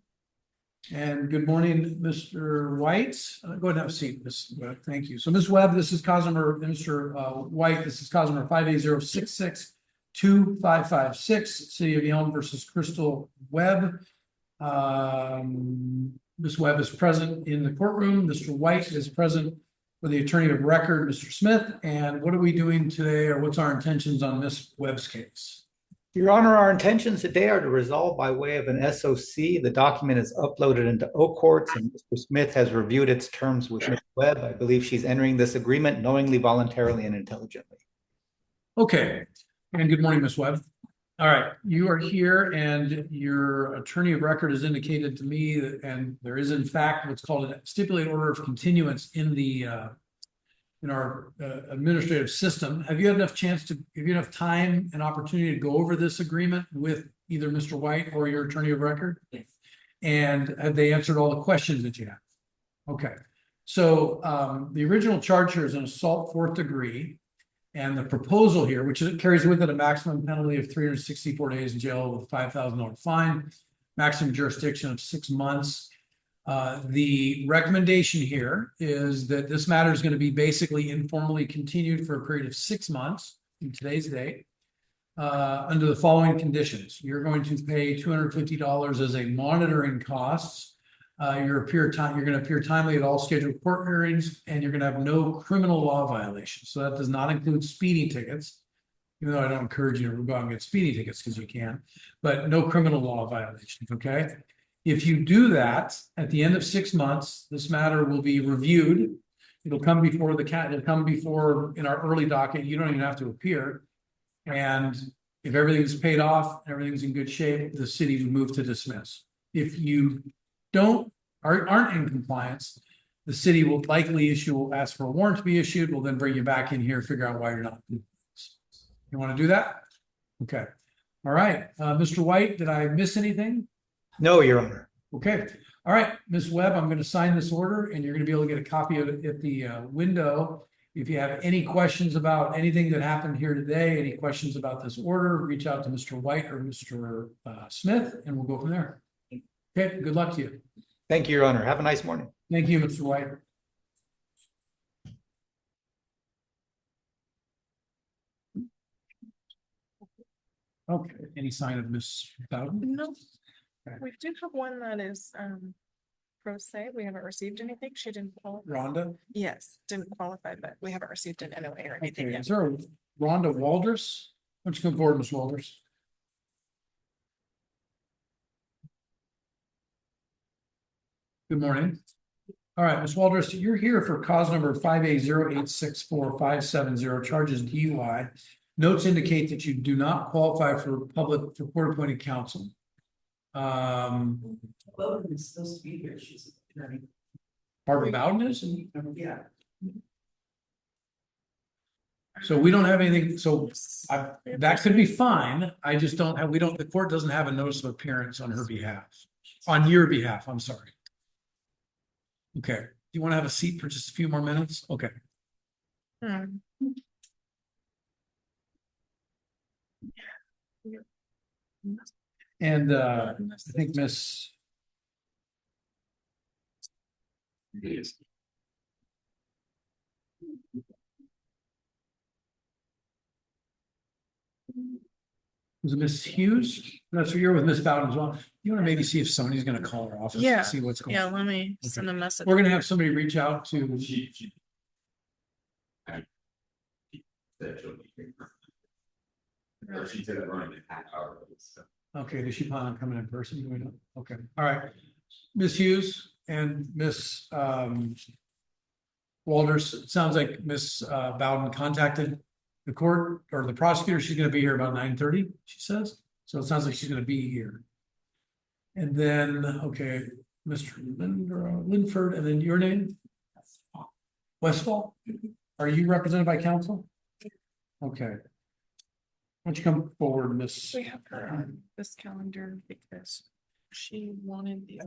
And good morning, Mr. White. Go ahead and have a seat, Ms. Webb. Thank you. So Ms. Webb, this is cause number, Mr. White, this is cause number 580662556, City of Yelm versus Crystal Webb. Ms. Webb is present in the courtroom. Mr. White is present for the attorney of record, Mr. Smith. And what are we doing today, or what's our intentions on Ms. Webb's case? Your Honor, our intentions today are to resolve by way of an SOC. The document is uploaded into O courts and Mr. Smith has reviewed its terms with Ms. Webb. I believe she's entering this agreement knowingly, voluntarily, and intelligently. Okay, and good morning, Ms. Webb. All right, you are here and your attorney of record has indicated to me that, and there is in fact what's called a stipulated order of continuance in the in our administrative system. Have you had enough time and opportunity to go over this agreement with either Mr. White or your attorney of record? Yes. And have they answered all the questions that you have? Okay, so the original charge here is an assault 4th degree. And the proposal here, which carries with it a maximum penalty of 364 days in jail with a $5,000 fine, maximum jurisdiction of 6 months. The recommendation here is that this matter is going to be basically informally continued for a period of 6 months in today's date under the following conditions. You're going to pay $250 as a monitoring costs. You're going to appear timely at all scheduled court hearings, and you're going to have no criminal law violations. So that does not include speeding tickets, even though I don't encourage you to go out and get speeding tickets because you can, but no criminal law violations. Okay. If you do that at the end of 6 months, this matter will be reviewed. It'll come before it'll come before in our early docket. You don't even have to appear. And if everything's paid off, everything's in good shape, the city would move to dismiss. If you aren't in compliance, the city will likely ask for a warrant to be issued. We'll then bring you back in here, figure out why you're not doing this. You want to do that? Okay. All right. Mr. White, did I miss anything? No, Your Honor. Okay. All right, Ms. Webb, I'm going to sign this order and you're going to be able to get a copy of it at the window. If you have any questions about anything that happened here today, any questions about this order, reach out to Mr. White or Mr. Smith, and we'll go from there. Okay, good luck to you. Thank you, Your Honor. Have a nice morning. Thank you, Mr. White. Okay, any sign of Miss Bowden? No, Okay. we do have one that is pro se. We haven't received anything. She didn't qualify. Rhonda? Yes, didn't qualify, but we haven't received an NOA or anything Okay, yet. is there a Rhonda Walders? Why don't you come forward, Ms. Walders? Good morning. All right, Ms. Walders, you're here for cause number 580864570, charges DUI. Notes indicate that you do not qualify for court-appointed counsel. Bowden is supposed to be here, she's an attorney. Barbara Bowden is? Yeah. So we don't have anything, so that could be fine. I just don't have, the court doesn't have a notice of appearance on her behalf. On your behalf, I'm sorry. Okay, do you want to have a seat for just a few more minutes? Okay. Hmm. And I think Miss. Was it Miss Hughes? That's what you're with Miss Bowden as well. You want to maybe see if somebody's going to call her office Yeah. and see what's going Yeah, on. let me send a message. We're going to have somebody reach out to. That she'll be here. Or she said it running a half hour, so. Okay, does she plan on coming in person? Do we know? Okay, all right. Miss Hughes and Miss Walters, it sounds like Miss Bowden contacted the court or the prosecutor. She's gonna be here about 9:30, she says. So it sounds like she's gonna be here. And then, okay, Mr. Linford, and then your name? Westfall? Are you represented by counsel? Okay. Why don't you come forward, Miss? We have her on this calendar because she wanted the.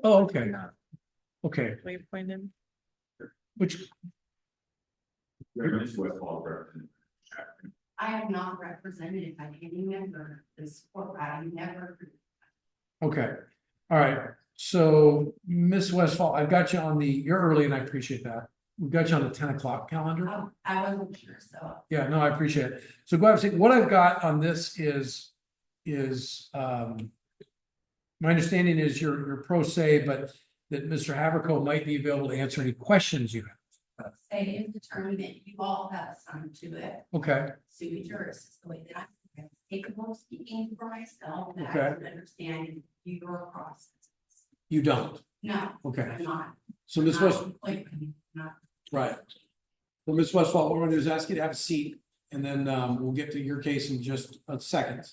Oh, okay. Not Okay, we appointed. which, Miss Westfall represented. I have not represented by any member of this court, I never. okay, all right. So Miss Westfall, I've got you on the, you're early and I appreciate that. We've got you on the 10 o'clock calendar. Oh, I wasn't sure, so. Yeah, no, I appreciate it. So go ahead and say, what I've got on this is, my understanding is you're pro se, but that Mr. Haverco might be available to answer any questions you have. Say is determined that you all have assigned to it. Okay, Sui juris is the way that I'm capable of speaking for myself, that Okay. I can understand your process. you don't. No, Okay, I'm not. so Miss West, Not. right. Well, Miss Westfall, what we're gonna do is ask you to have a seat and then we'll get to your case in just a second.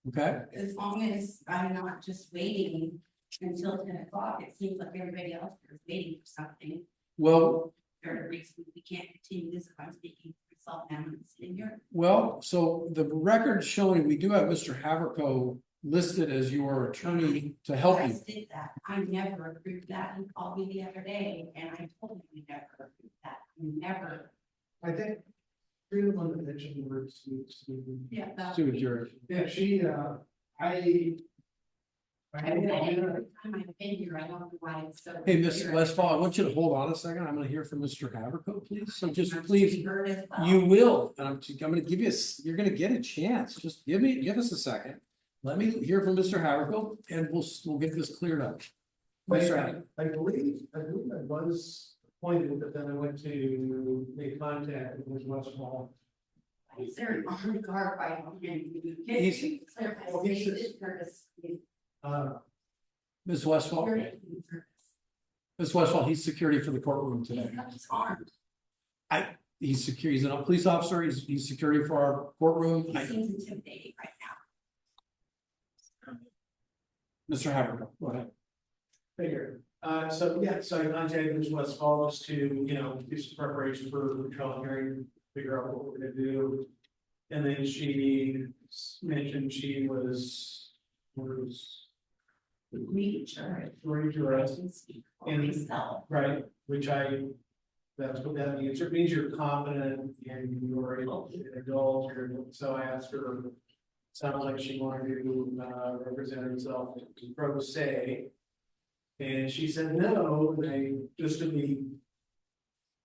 Okay, As long as I'm not just waiting until 10 o'clock, it seems like everybody else is waiting for something. well, There's a reason we can't continue this if I'm speaking for myself now and sitting here. well, so the record showing we do have Mr. Haverco listed as your attorney to help I you. did that. I never approved that. He called me the other day and I told him we never approved that. We never. I think. Three of them mentioned the word Yeah. that- Sue, Jared. Yeah, she, Every time I've been here, I don't know why it's so. Hey, Miss weird. Westfall, I want you to hold on a second. I'm gonna hear from Mr. Haverco, please. So just I'm please, heard as well. you will, and I'm gonna give you, you're gonna get a chance. Just give us a second. Let me hear from Mr. Haverco and we'll get this cleared up. Mr. Haverco. I believe I was appointed, but then I went to make contact with Ms. Westfall. Why is there an armed guard right on him? He's- Ms. Westfall, Ms. Westfall, he's security for the courtroom today. He's armed. He's secure, he's a police officer, he's security for our courtroom. He seems intimidating right now. Mr. Haverco, go ahead. Figure. So I contacted Ms. Westfall just to, do some preparation for the trial hearing, figure out what we're gonna do. And then she mentioned she was Reassured. reassured, Speak for himself. right, that's what that means. It means you're confident and you're able to indulge, so I asked her. Sounds like she wanted to represent herself in pro se. And she said no, just to be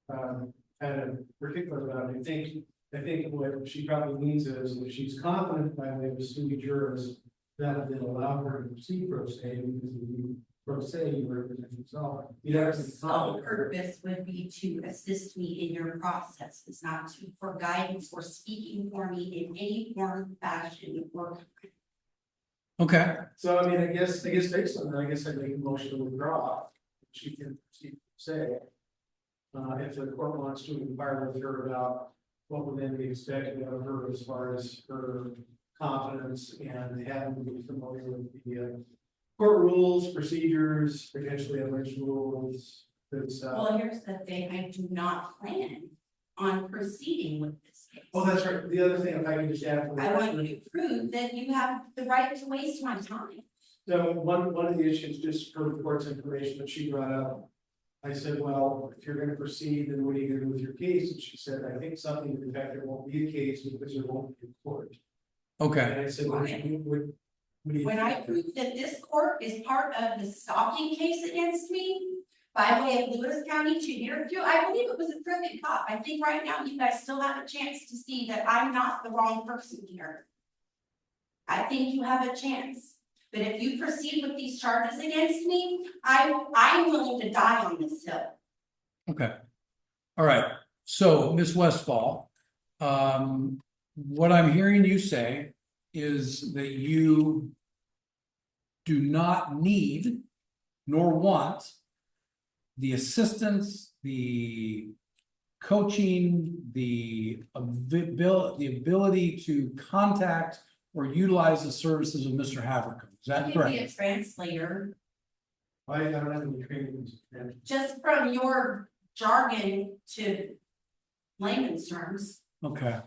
kind of particular about it, I think what she probably means is if she's confident by way of sui juris, that would then allow her to proceed pro se, because if you pro se, you represent yourself. Your sole purpose would be to assist me in your process. It's not to, for guidance or speaking for me in any form, fashion, or. Okay, So I mean, I guess based on that, I guess I'd make a motion to withdraw. She can proceed pro se. If the court wants to inquire with her about what would then be expected of her as far as her confidence and having to be familiar with the court rules, procedures, potentially alleged rules. Well, here's the thing, I do not plan on proceeding with this case. Oh, that's right. The other thing, if I can just add. I want you to prove that you have the right to waste my time. So one of the issues, just for the court's information that she brought up. I said, well, if you're gonna proceed, then what are you gonna do with your case? And she said, I think something to the fact there won't be a case because there won't be a court. Okay, And I said, what do you When I think? prove that this court is part of the stalking case against me by way of Lewis County to your view, I believe it was a crooked cop. I think right now you guys still have a chance to see that I'm not the wrong person here. I think you have a chance. But if you proceed with these charges against me, I'm willing to die on this hill. okay. All right, so Ms. Westfall, what I'm hearing you say is that you do not need nor want the assistance, the coaching, the ability to contact or utilize the services of Mr. Haverko. Is that You can be a correct? translator, I don't have any training. just from your jargon to layman's terms. Okay.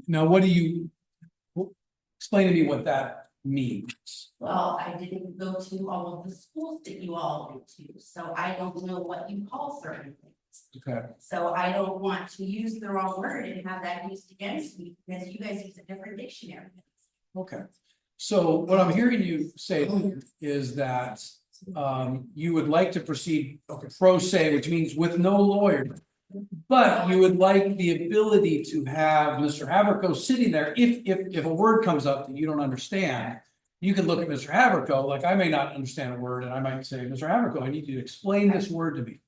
Now what do you, explain to me what that means? Well, I didn't go to all of the schools that you all went to, so I don't know what you call certain things. Okay, So I don't want to use the wrong word and have that used against me, because you guys use a different dictionary. okay. So what I'm hearing you say is that you would like to proceed pro se, which means with no lawyer. But you would like the ability to have Mr. Haverko sitting there, if a word comes up that you don't understand. You can look at Mr. Haverko, like I may not understand a word, and I might say, Mr. Haverko, I need you to explain this word to me.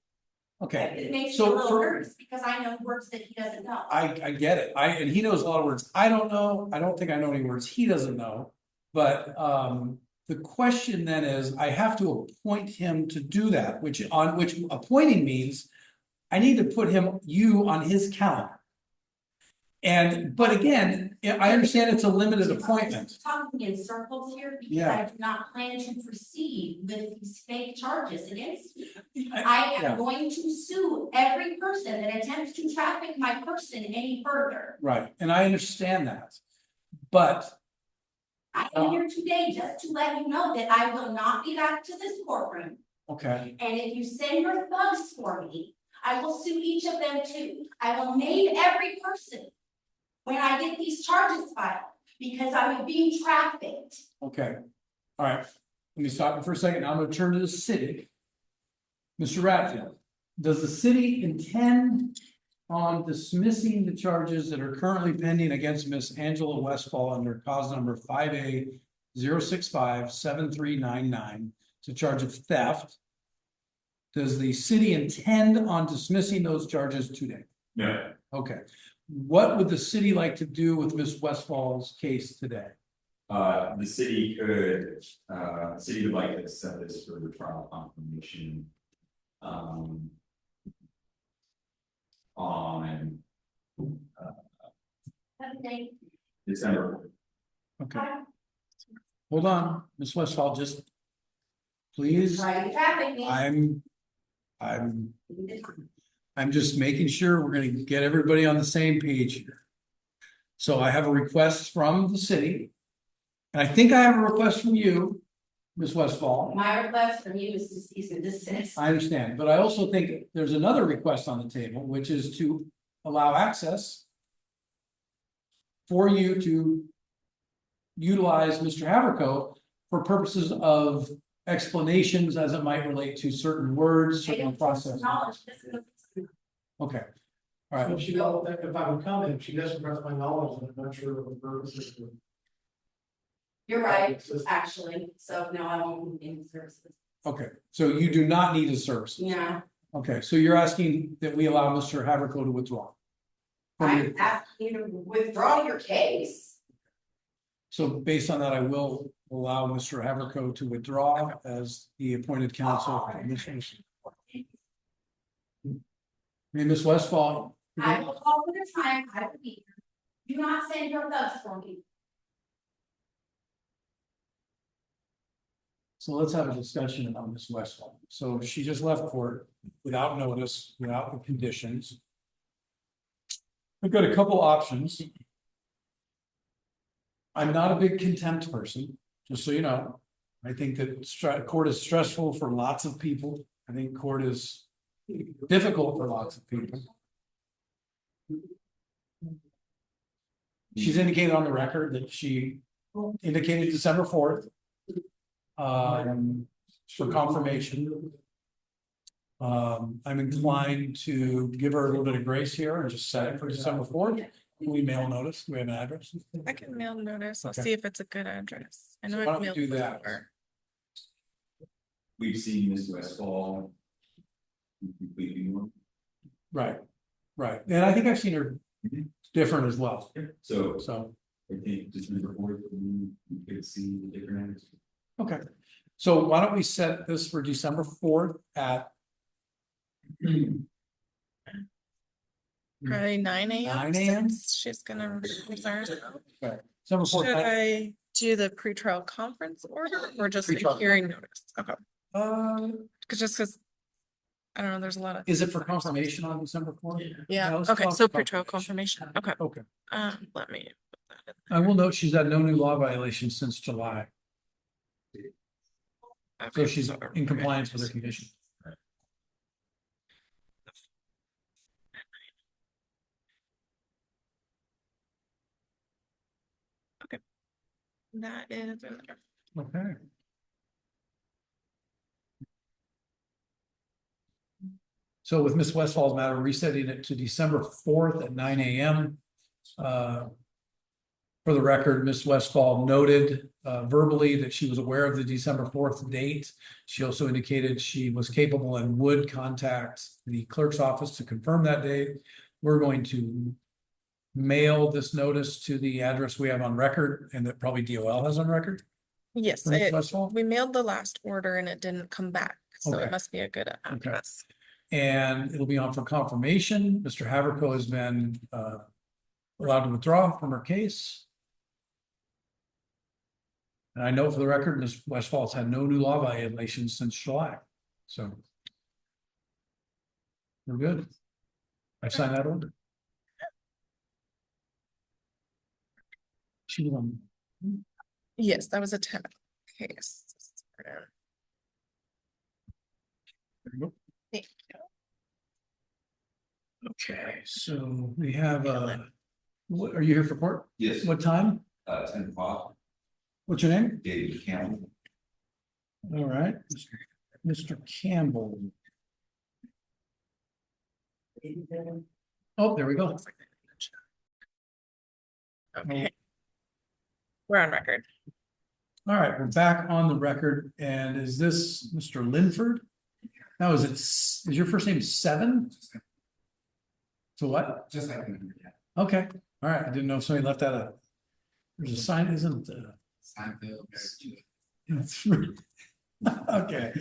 Okay, It makes me So a little for- nervous because I know words that he doesn't know. I get it. And he knows a lot of words I don't know. I don't think I know any words he doesn't know. But the question then is, I have to appoint him to do that, which appointing means I need to put you on his calendar. But again, I understand it's a limited appointment. Talking in circles here because Yeah. I do not plan to proceed with these fake charges against me. I- I yeah. am going to sue every person that attempts to traffic my person any further. Right, and I understand that. But I am here today just to let you know that I will not be back to this courtroom. okay, And if you send your thugs for me, I will sue each of them too. I will name every person when I get these charges filed, because I was being trafficked. okay. All right, let me stop you for a second. Now I'm gonna turn to the city. Mr. Ratfield, does the city intend on dismissing the charges that are currently pending against Miss Angela Westfall under cause number 5A0657399 to charge of theft? Does the city intend on dismissing those charges today? No, Okay, what would the city like to do with Miss Westfall's case today? the city would like to set this for the trial confirmation. On Okay. December. Okay, hold on, Miss Westfall, just please, Try to traffic me. I'm just making sure we're gonna get everybody on the same page here. So I have a request from the city. And I think I have a request from you, Ms. Westfall. My request from you is to cease and desist. I understand, but I also think there's another request on the table, which is to allow access for you to utilize Mr. Haverko for purposes of explanations as it might relate to certain words, I certain don't processes. acknowledge this. Okay. All right. If she don't, if I would come and if she doesn't trust my knowledge, I'm not sure what the purpose is. You're right, actually, so no, I won't be in services. Okay, so you do not need his services. No, Okay, so you're asking that we allow Mr. Haverko to withdraw. I'm asking you to withdraw your case. So based on that, I will allow Mr. Haverko to withdraw as the appointed counsel for the mission. Hey, Ms. Westfall. I will call for the time, I will be here. Do not send your thugs for me. So let's have a discussion on Ms. Westfall. So she just left court without notice, without the conditions. We've got a couple options. I'm not a big contempt person, just so you know. I think that court is stressful for lots of people. I think court is difficult for lots of people. She's indicated on the record that she indicated December 4th. For confirmation. I'm inclined to give her a little bit of grace here and just set it for December 4th. We mail notice, we have an address. I can mail notice. I'll Okay. see if it's a good address. I know Why I've don't we mailed do that? before. We've seen Ms. Westfall. Completely more. Right, and I think I've seen her different as well, So so, I think December 4th, we could see the different. okay. So why don't we set this for December 4th at Probably 9 a.m. 9 a.m.? since she's gonna resign. December 4th? Should I do the pretrial conference order or just a Pretrial. hearing notice? Okay, Cause I don't know, there's a lot of. is it for confirmation on December 4th? Yeah, let's okay, talk so about pretrial confirmation, okay, Okay, let me. put that I will note she's had no new law violations since July, in. so Okay, she's in compliance with her condition. That is in there. Okay. So with Ms. Westfall's matter, resetting it to December 4th at 9 a.m. For the record, Ms. Westfall noted verbally that she was aware of the December 4th date. She also indicated she was capable and would contact the clerk's office to confirm that date. We're going to mail this notice to the address we have on record and that probably DOL has on record. Yes, for Ms. Westfall. we mailed the last order and it didn't come back, so Okay. it must be a good address. And it'll be on for confirmation. Mr. Haverco has been allowed to withdraw from her case. And I know for the record, Ms. Westfall's had no new law violations since July, so. We're good. I've signed that order. She was on. Yes, that was a 10 case. There you go. Thank you. Okay, so we have what, are you here for court? Yes. What time? 10 o'clock. What's your name? David Campbell. All right, Mr. Campbell. Oh, there we go. Okay. We're on record. All right, we're back on the record, and is this Mr. Linford? Now, is your first name Seven? So what? Just like. Okay, all right, I didn't know if somebody left that out. There's a sign, isn't Seinfeld. that's okay.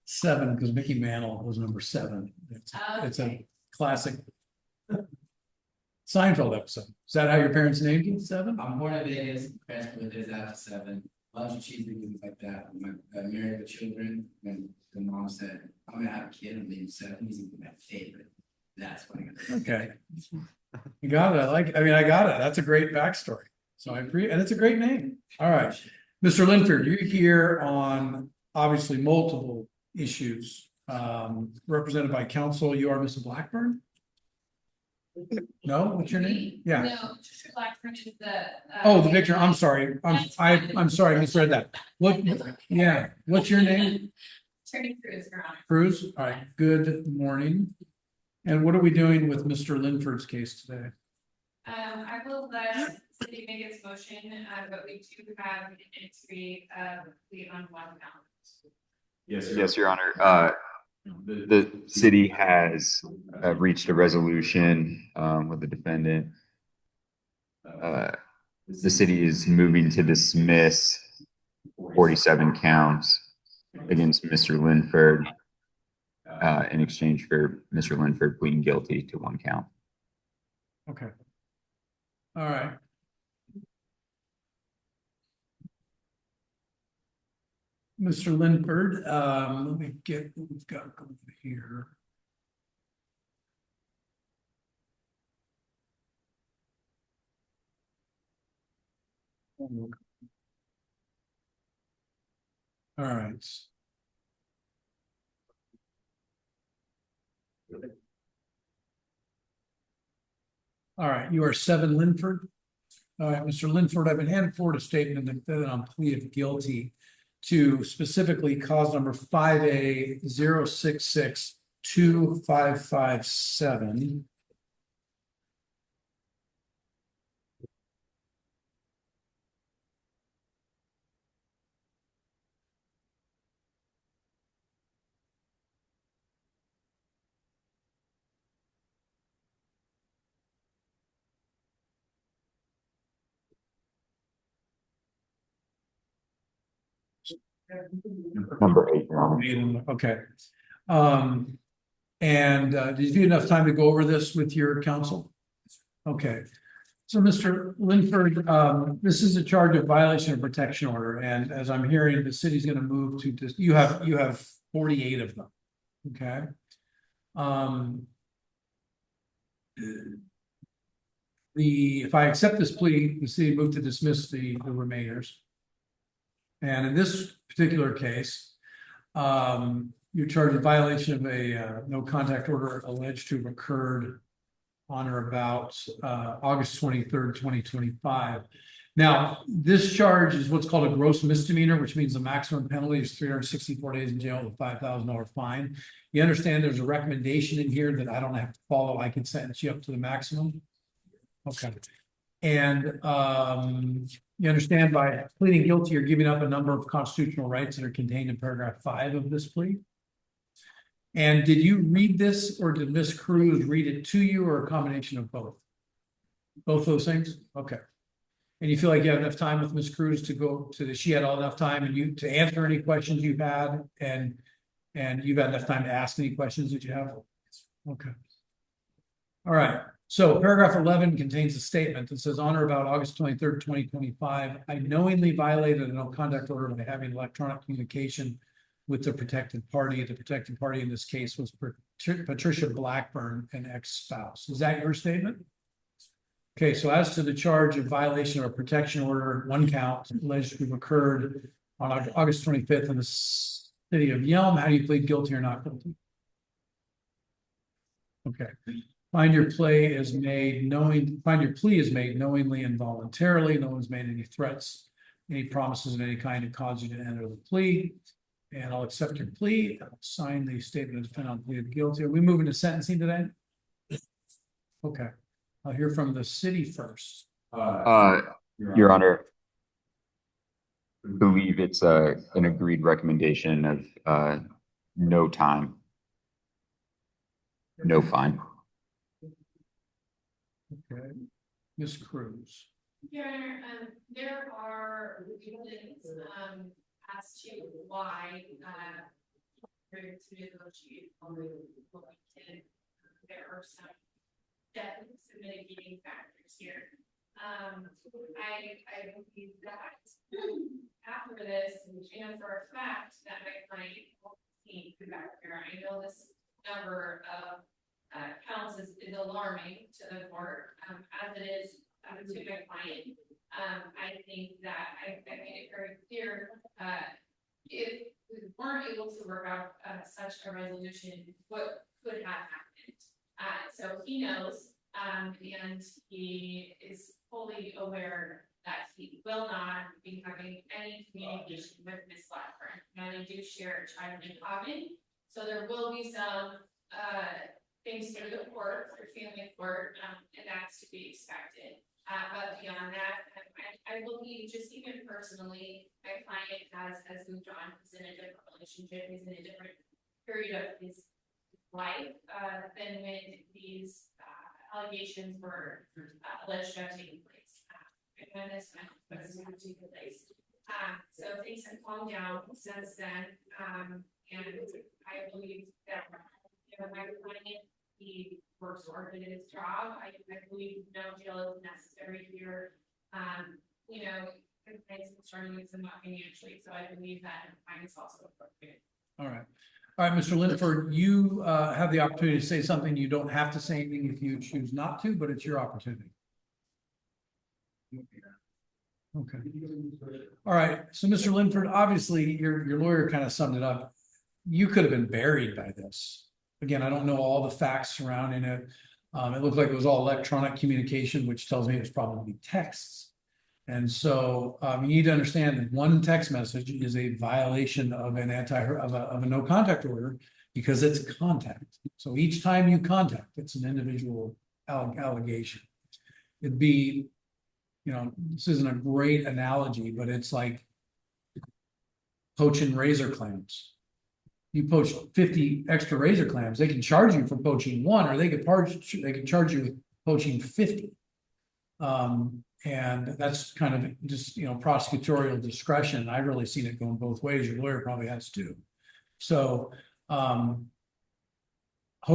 7, because Mickey Mantle was number 7. It's a classic Seinfeld episode. Is that how your parents named you? 7? I'm born in Vegas, parents were there after 7. Lunch and cheese and things like that. When I married with children, when the mom said, I'm gonna have a kid, I'm named 7, he's gonna be my favorite. That's what I got. Okay. You got it. I got it. That's a great backstory. So I agree, and it's a great name. All right. Mr. Linford, you're here on obviously multiple issues, represented by counsel. You are Mr. Blackburn? No, what's your name? Yeah. No, Trisha Blackburn is the. Oh, the Victor, I'm sorry. I'm sorry, I misread that. What, yeah, what's your name? Attorney Cruz, Your Honor. Cruz? All right, good morning. And what are we doing with Mr. Linford's case today? I will let the city make its motion, but we do have an entry of the on one count. Yes, Your Honor. The city has reached a resolution with the defendant. The city is moving to dismiss 47 counts against Mr. Linford in exchange for Mr. Linford pleading guilty to 1 count. Okay. All right. Mr. Linford, let me get what we've got over here. All right. All right, you are 7 Linford. All right, Mr. Linford, I've been handed forward a statement that on plea of guilty to specifically cause number 5A06625557. Number 8, Your Honor. Okay. And did you have enough time to go over this with your counsel? Okay. So, Mr. Linford, this is a charge of violation of protection order, and as I'm hearing, the city's gonna move to this, you have 48 of them, okay? If I accept this plea, the city moved to dismiss the remainers. And in this particular case, you're charged with violation of a no contact order alleged to have occurred on or about August 23rd, 2025. Now, this charge is what's called a gross misdemeanor, which means the maximum penalty is 364 days in jail with a $5,000 fine. You understand there's a recommendation in here that I don't have to follow. I can sentence you up to the maximum. Okay. And you understand by pleading guilty, you're giving up a number of constitutional rights that are contained in paragraph 5 of this plea. And did you read this, or did Ms. Cruz read it to you, or a combination of both? Both those things? Okay. And you feel like you have enough time with Ms. Cruz to go to she had all enough time and you to answer any questions you've had, and you've had enough time to ask any questions that you have? Okay. All right. So paragraph 11 contains a statement that says, on or about August 23rd, 2025, I knowingly violated a no conduct order by having electronic communication with the protected party. The protected party in this case was Patricia Blackburn, an ex-spouse. Is that your statement? Okay, so as to the charge of violation of a protection order, 1 count alleged to have occurred on August 25th in the city of Yelm, how do you plead guilty or not guilty? Okay. Find your plea is made knowingly and voluntarily. No one's made any threats, any promises of any kind that cause you to enter the plea. And I'll accept your plea. I'll sign the statement of defendant on plea of guilty. Are we moving to sentencing today? Okay. I'll hear from the city first. Your Honor, I believe it's an agreed recommendation of no time, no fine. Okay. Ms. Cruz. Your Honor, there are reasons as to why to negotiate there are some definite mitigating factors here. I believe that after this, I know for a fact that my client will see back here. I know this number of counts is alarming to the court, as it is to my client. I think that I made it very clear, if we weren't able to work out such a resolution, what could have happened. So he knows, and he is fully aware that he will not be having any communication with Ms. Blackburn. Now they do share a child in common, so there will be some things through the court, through family court, and that's to be expected. But beyond that, I believe just even personally, my client has moved on. He's in a different relationship. He's in a different period of his life than when these allegations were alleged to have taken place. And when this was taking place. So things have calmed down since then. And I believe that my client, he works hard at his job. I believe no jail is necessary here. You know, it's starting with some financially, so I believe that fine is also appropriate. All right. All right, Mr. Linford, you have the opportunity to say something. You don't have to say anything if you choose not to, but it's your opportunity. Okay. All right, so Mr. Linford, obviously, your lawyer kind of summed it up. You could have been buried by this. Again, I don't know all the facts surrounding it. It looked like it was all electronic communication, which tells me it was probably texts. And so, you need to understand that one text message is a violation of an of a no contact order because it's contact. So each time you contact, it's an individual allegation. It'd be, this isn't a great analogy, but it's like poaching razor clams. You poach 50 extra razor clams, they can charge you for poaching one, or they could charge you with poaching 50. And that's kind of just, prosecutorial discretion. I've really seen it going both ways. Your lawyer probably has too. So, hope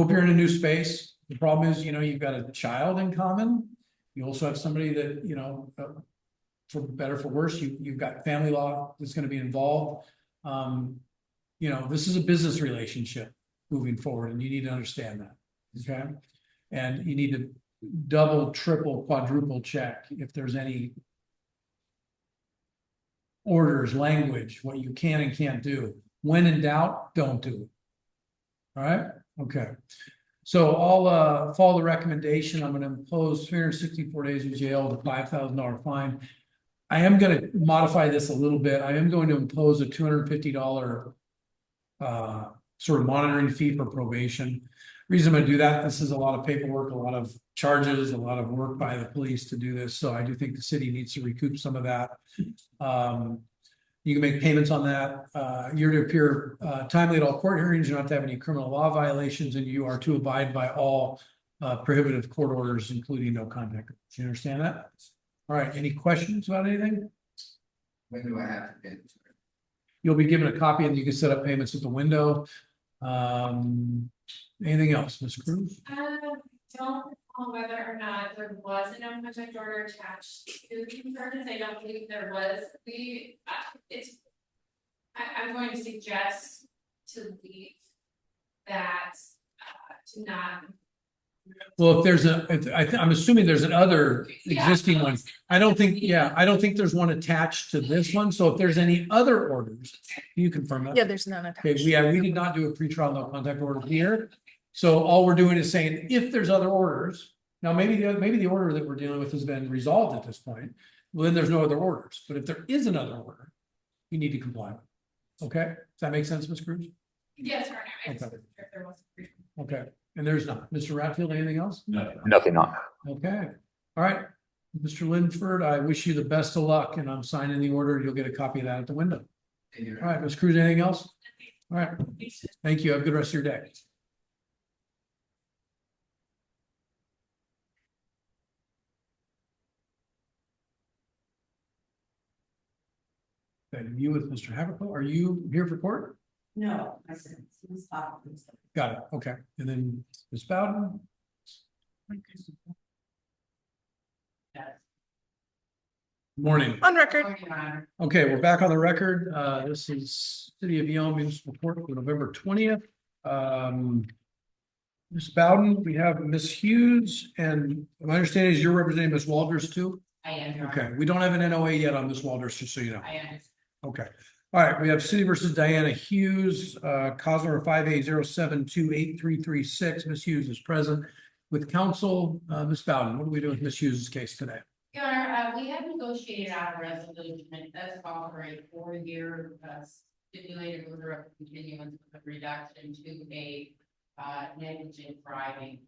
you're in a new space. The problem is, you've got a child in common. You also have somebody that, for better, for worse, you've got family law that's going to be involved. This is a business relationship moving forward, and you need to understand that. Okay. And you need to double, triple, quadruple check if there's any orders, language, what you can and can't do. When in doubt, don't do it. All right. Okay. So I'll follow the recommendation. I'm going to impose 364 days in jail with a $5,000 fine. I am going to modify this a little bit. I am going to impose a $250 sort of monitoring fee for probation. Reason I'm going to do that, this is a lot of paperwork, a lot of charges, a lot of work by the police to do this. So I do think the city needs to recoup some of that. You can make payments on that. You're to appear timely at all court hearings. You don't have to have any criminal law violations, and you are to abide by all prohibitive court orders, including no contact. Do you understand that? All right. Any questions about anything? When do I have to pay? You'll be given a copy, and you can set up payments at the window. Anything else, Ms. Cruz? Don't recall whether or not there was a no contact order attached to the charges. I don't believe there was. I'm going to suggest to leave that to not. Well, if there's I'm assuming there's another existing one. I don't think there's one attached to this one. So if there's any other orders, can you confirm that? Yeah, there's none attached. Okay, we did not do a pretrial no contact order here. So all we're doing is saying if there's other orders, now maybe the order that we're dealing with has been resolved at this point. Well, then there's no other orders. But if there is another order, you need to comply with. Okay, does that make sense, Ms. Cruz? Yes, right. I just Okay. if there was a Okay, and there's not. Mr. Ratfield, anything else? No. Nothing on. Okay, all right. Mr. Linford, I wish you the best of luck, and I'm signing the order. You'll get a copy of that at the window. All right, Ms. Cruz, anything else? All right, thank you. Have a good rest of your day. Okay, you with Mr. Haverhill, are you here for court? No, I said, it's not. Got it, okay. And then Ms. Bowden? Morning. On record. Okay, we're back on the record. This is City of Yelm Municipal Court for November 20th. Ms. Bowden, we have Ms. Hughes, and my understanding is you're representing Ms. Walters too? I am. Your Okay, Honor. we don't have an NOA yet on Ms. Walters, just so you know. I am. Okay, all right, we have City versus Diana Hughes, cause number 5807283336. Ms. Hughes is present with counsel. Ms. Bowden, what are we doing with Ms. Hughes' case today? Your Honor, we have negotiated out a resolution that's called for a 4-year stipulated order of continuance of reduction to a negligent driving.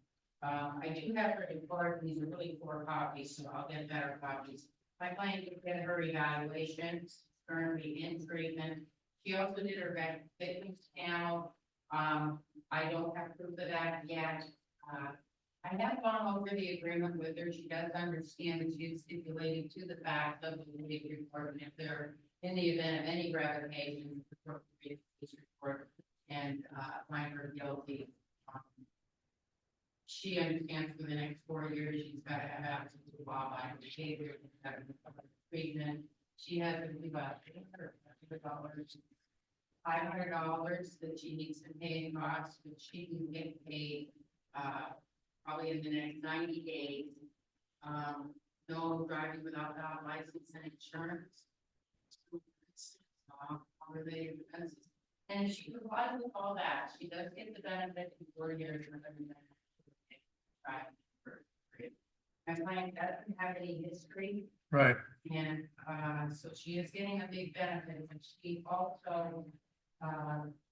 I do have her report. These are really 4 copies, so I'll get better copies. My client did get her evaluation, currently in treatment. She also did her victims panel. I don't have proof of that yet. I have gone over the agreement with her. She does understand that she is stipulated to the fact of the legal report, and if they're in the event of any revocation, the court will read this report and find her guilty. She understands for the next 4 years she's got to have access to law-abiding behavior, treatment. She has about $500 that she needs to pay in costs, but she can get paid probably in the next 90 days. no driving without valid license and insurance. Related offenses. And if she complies with all that, she does get the benefit of 4 years of living there. Right. My client doesn't have any history, Right. and so she is getting a big benefit, and she also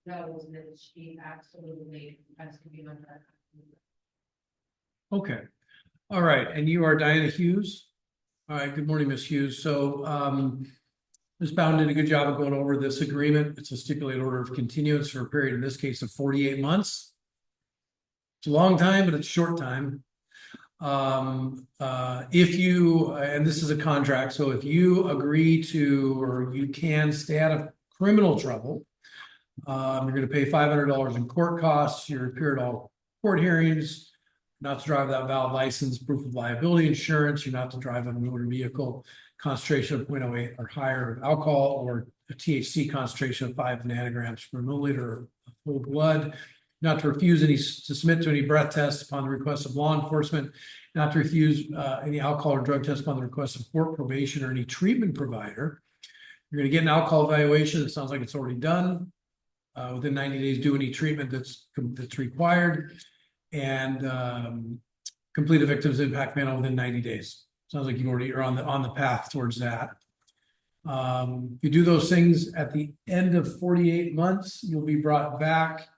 knows that she absolutely has to be with her. Okay. All right. And you are Diana Hughes? All right. Good morning, Ms. Hughes. So, Ms. Bowden did a good job of going over this agreement. It's a stipulated order of continuance for a period, in this case, of 48 months. It's a long time, but it's a short time. If you, and this is a contract, so if you agree to, or you can stay out of criminal trouble, you're going to pay $500 in court costs. You're appear at all court hearings, not to drive without valid license, proof of liability insurance. You're not to drive on a motor vehicle, concentration of 0.08 or higher of alcohol, or a THC concentration of 5 nanograms per milliliter of whole blood. Not to refuse to submit to any breath tests upon the request of law enforcement, not to refuse any alcohol or drug test upon the request of court, probation, or any treatment provider. You're going to get an alcohol evaluation. It sounds like it's already done. Within 90 days, do any treatment that's required, and complete a victim's impact manual within 90 days. Sounds like you're on the path towards that. You do those things at the end of 48 months, you'll be brought back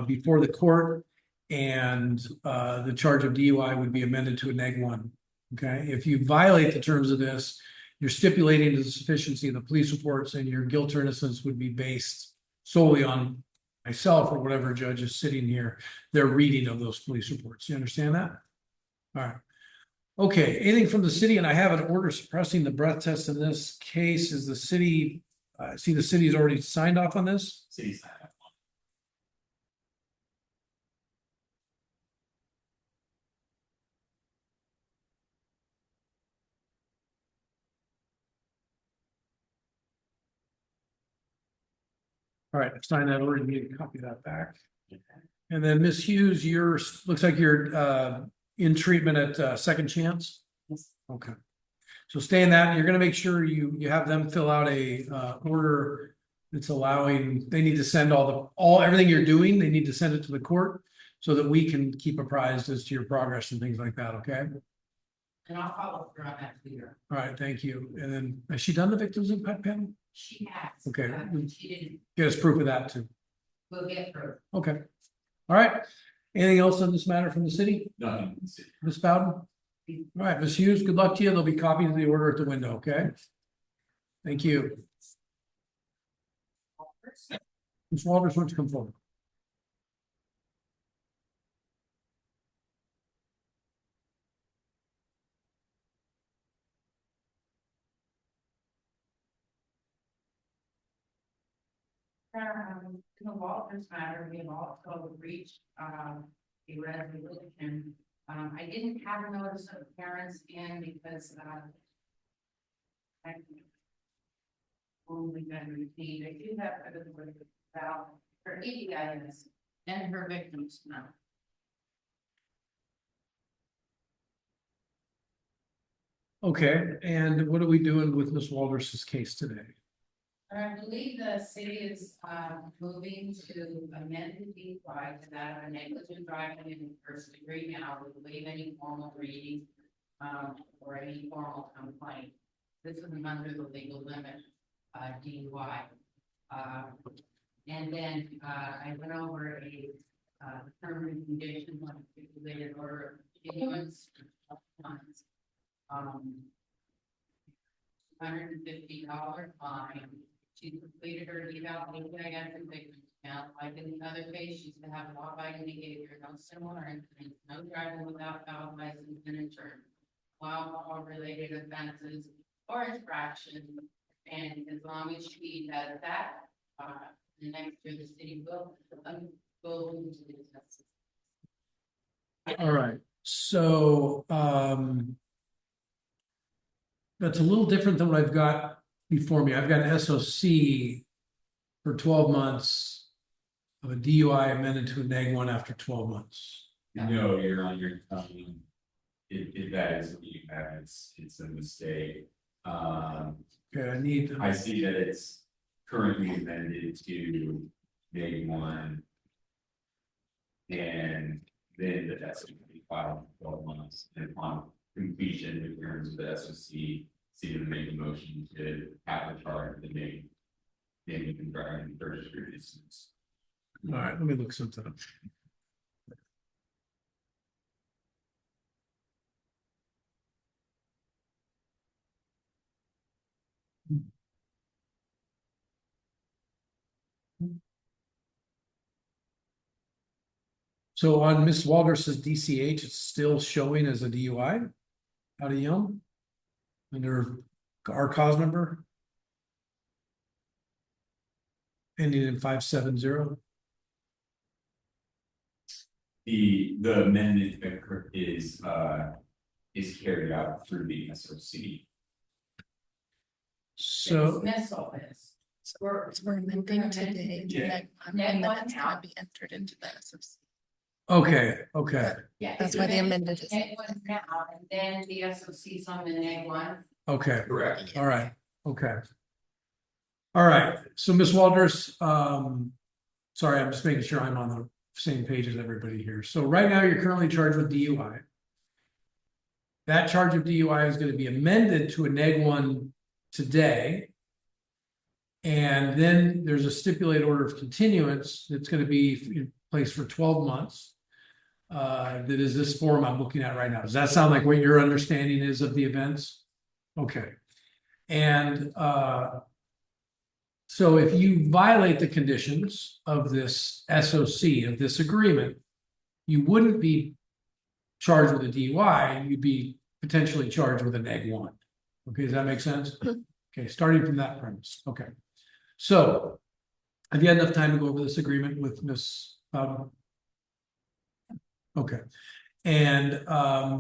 before the court, and the charge of DUI would be amended to a -1. Okay, if you violate the terms of this, you're stipulating to the sufficiency of the police reports, and your guilt or innocence would be based solely on myself or whatever judge is sitting here, their reading of those police reports. You understand that? All right. Okay, anything from the city? And I have an order suppressing the breath test in this case. Is the city, see the city's already signed off on this? City signed up. All right, I've signed that order. You need to copy that back. And then Ms. Hughes, looks like you're in treatment at Second Chance? Yes. Okay. So stay in that. You're gonna make sure you have them fill out a order that's allowing, they need to send everything you're doing, they need to send it to the court so that we can keep apprised as to your progress and things like that, okay? And I'll follow through on that later. All right, thank you. And then, has she done the victims impact panel? She has. Okay. She didn't, Get us proof of that too. we'll get through. Okay. All right. Anything else on this matter from the city? Nothing. Ms. Bowden? All right, Ms. Hughes, good luck to you. There'll be copies of the order at the window, okay? Thank you. Ms. Walters, why don't you come forward? In the Walters matter, we have also reached a resolution. I didn't have a notice of parents in because I only been received. I do have evidence about her EDIS and her victims now. Okay, and what are we doing with Ms. Walters' case today? I believe the city is moving to amend the DUI to that of a negligent driving in the first degree now, with waive any formal reading or any formal complaint. This is under the legal limit DUI. And then I went over a term and conditions on a stipulated order of continuance for 12 months. $150 fine. She completed her eval, EIS and victims count. Like in the other case, she's to have law-abiding behavior, no similar incidents, no driving without valid license and insurance, alcohol-related offenses or infractions. And as long as she does that, the next year the city will lose the justice. All right, so that's a little different than what I've got before me. I've got an SOC for 12 months of a DUI amended to a -1 after 12 months. No, you're on your, if that is what you have, it's a mistake. Okay, I need, I see that it's currently amended to May 1. And then that's going to be filed in 12 months, and upon completion, in terms of the SOC, see to make a motion to have the charge the name and driving first degree distance. all right, let me look something up. So on Miss Walders's DCH, it's still showing as a DUI out of Yelm? Under our cause number? Ending in 570. The amendment is carried out through the SOC. So, Dismissal is. We're amending today. Yeah. And then it's gonna be entered into the SOC. okay, okay, Yeah. That's why the amended is. It was now, and then the SOC's on the neg one. okay, Correct. all right, okay. All right, so Miss Walters, sorry, I'm just making sure I'm on the same page as everybody here. So right now, you're currently charged with DUI. That charge of DUI is gonna be amended to a neg 1 today. And then there's a stipulated order of continuance that's gonna be in place for 12 months. That is this form I'm looking at right now. Does that sound like what your understanding is of the events? Okay. And so if you violate the conditions of this SOC, of this agreement, you wouldn't be charged with a DUI, you'd be potentially charged with a neg 1. Okay, does that make sense? Okay, starting from that premise. Okay. So have you had enough time to go over this agreement with Ms. Okay. And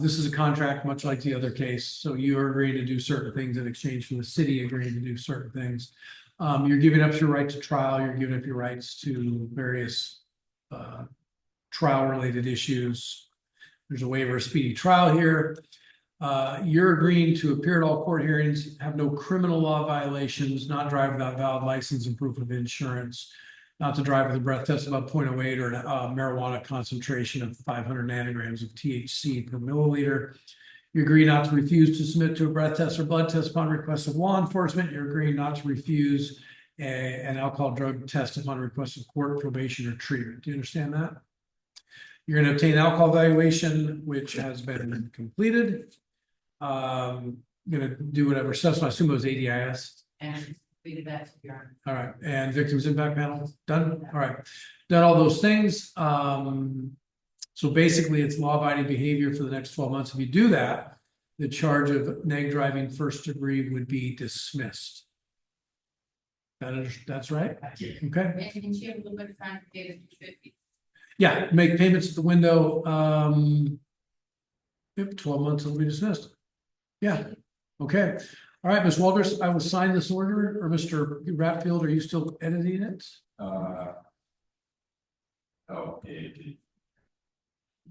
this is a contract much like the other case. So you're agreeing to do certain things in exchange for the city agreeing to do certain things. You're giving up your right to trial, you're giving up your rights to various trial-related issues. There's a waiver of speedy trial here. You're agreeing to appear at all court hearings, have no criminal law violations, not drive without valid license and proof of insurance, not to drive with a breath test above 0.08 or a marijuana concentration of 500 nanograms of THC per milliliter. You agree not to refuse to submit to a breath test or blood test upon request of law enforcement. You're agreeing not to refuse an alcohol drug test upon request of court, probation, or treatment. Do you understand that? You're going to obtain alcohol evaluation, which has been completed. Going to do whatever stuff. So I assume it was ADIS. And we that. All right, and victims impact panel, done, all right, done all those things. So basically it's law abiding behavior for the next 12 months. If you do that, the charge of neg driving first degree would be dismissed. That's right? Okay, And she have a little bit of time to get it to 50. yeah, make payments at the window, yep, 12 months it'll be dismissed. Yeah, okay. All right, Ms. Walters, I will sign this order, or Mr. Ratfield, are you still editing it?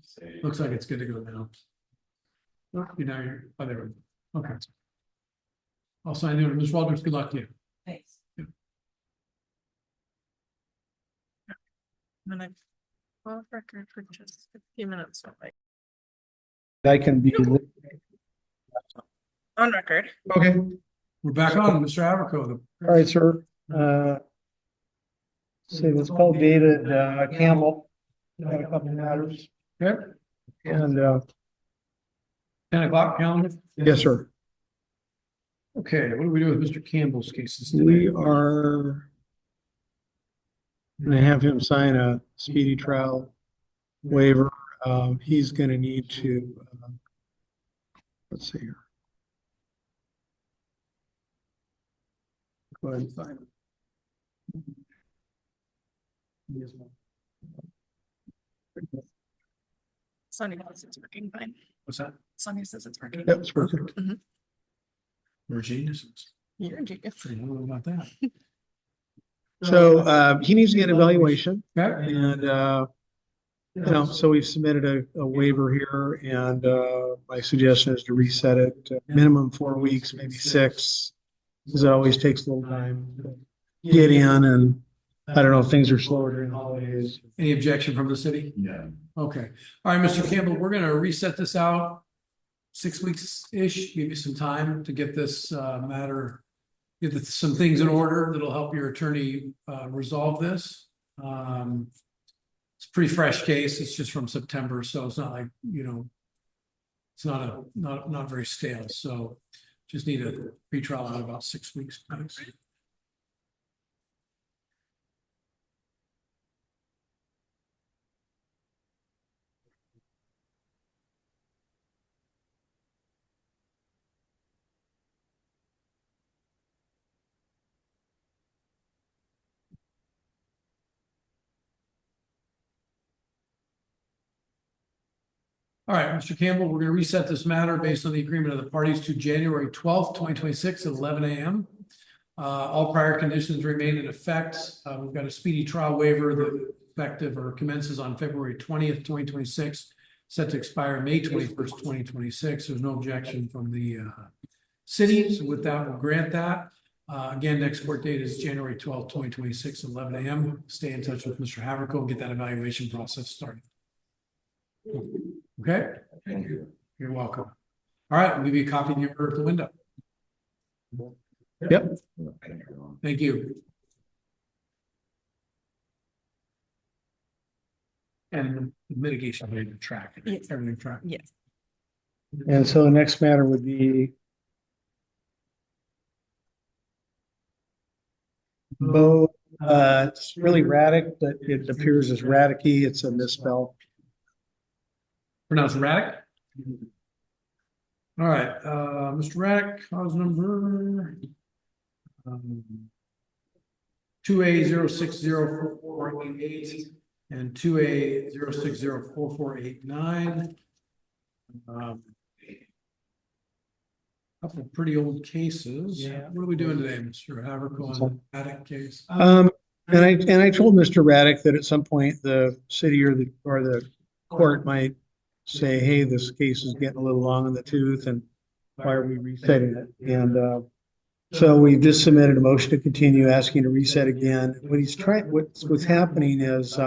Say. Looks like it's good to go now. You know, oh, there we go. Okay. I'll sign the order. Ms. Walters, good luck to you. Thanks. And I've off record for just a few minutes. So like I can be. on record. Okay, We're back on, Mr. Averco. all right, sir. See, let's call David Campbell. Got a couple matters. Okay, And 10 o'clock calendar? yes, sir. Okay, what do we do with Mr. Campbell's cases We today? are gonna have him sign a speedy trial waiver. He's gonna need to, let's see here. Go ahead and sign it. Sonia says it's working fine. What's that? Sonia says it's working. Yep, it's perfect. Mhm. We're geniuses. You're a genius. I don't know about that. So he needs to get an evaluation Okay, and so we've submitted a waiver here, and my suggestion is to reset it to minimum 4 weeks, maybe 6, because it always takes a little time to get in, and I don't know if things are slower during the holidays. Any objection from the city? No. Okay. All right, Mr. Campbell, we're gonna reset this out 6 weeks-ish, give you some time to get this matter, some things in order that'll help your attorney resolve this. It's a pretty fresh case. It's just from September, so it's not like, it's not very stale. So just need a pretrial out about 6 weeks. Thanks. All right, Mr. Campbell, we're going to reset this matter based on the agreement of the parties to January 12th, 2026 at 11 a.m. All prior conditions remain in effect. We've got a speedy trial waiver that effective or commences on February 20th, 2026, set to expire May 21st, 2026. There's no objection from the city. So with that, we'll grant that. Again, next court date is January 12th, 2026 at 11 a.m. Stay in touch with Mr. Haverko and get that evaluation process started. Okay? Thank you. You're welcome. All right, we'll give you a copy of your order at the window. Yep. Thank you. And the mitigation rate of track, Yes. everything track. Yes. And so the next matter would be Bo, it's really Raddick, but it appears as Raddicky. It's a misspell. Pronounced Raddick? All right, Mr. Raddick, cause number 2A060448 and 2A06044489. Couple of pretty old cases. Yeah. What are we doing today, Mr. Haverko, on the Raddick case? And I told Mr. Raddick that at some point the city or the court might say, hey, this case is getting a little long in the tooth, and why are we resetting it? And so we just submitted a motion to continue, asking to reset again. What's happening is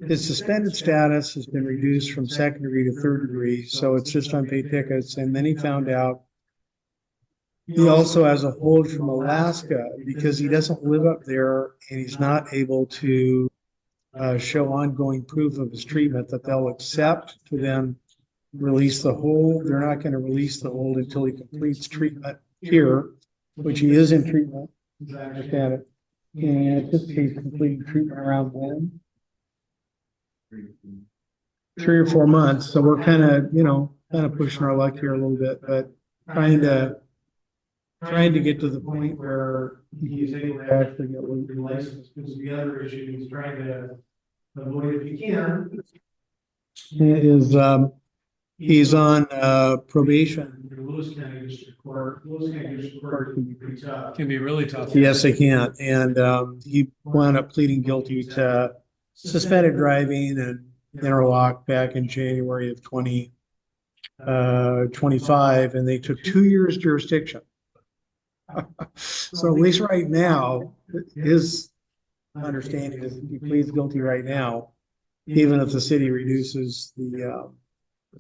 his suspended status has been reduced from second degree to third degree, so it's just unpaid tickets. And then he found out he also has a hold from Alaska because he doesn't live up there, and he's not able to show ongoing proof of his treatment that they'll accept to then release the hold. They're not going to release the hold until he completes treatment here, which he is in treatment, as I understand it. And anticipates completing treatment around when? 3 or 4 months. So we're kind of pushing our luck here a little bit, but trying to get to the point where he's able to actually get licensed. Because the other issue he's trying to avoid, if he can, is he's on probation in Lewis County District Court. Lewis County District Court can be pretty tough. Can be really tough. Yes, they can. And he wound up pleading guilty to suspended driving and interlock back in January of 2025, and they took 2 years jurisdiction. So at least right now, his understanding is if he pleads guilty right now, even if the city reduces the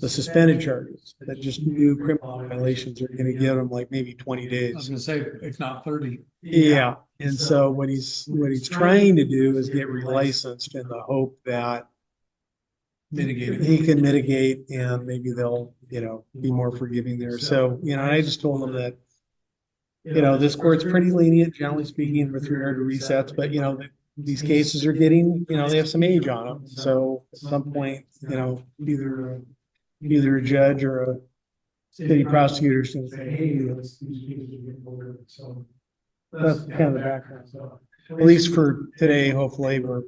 suspended charges, that just new criminal violations are going to give him like maybe 20 I was days. gonna say, if not 30. Yeah. And so what he's trying to do is get relicensed in the hope that Mitigated. he can mitigate and maybe they'll, be more forgiving there. So, I just told him that, this court's pretty lenient, generally speaking, with regard to resets, but these cases are getting, they have some age on them. So at some point, either a judge or a city prosecutor is going to say, hey, these cases are getting older. So that's kind of the background. So at least for today, hopefully we're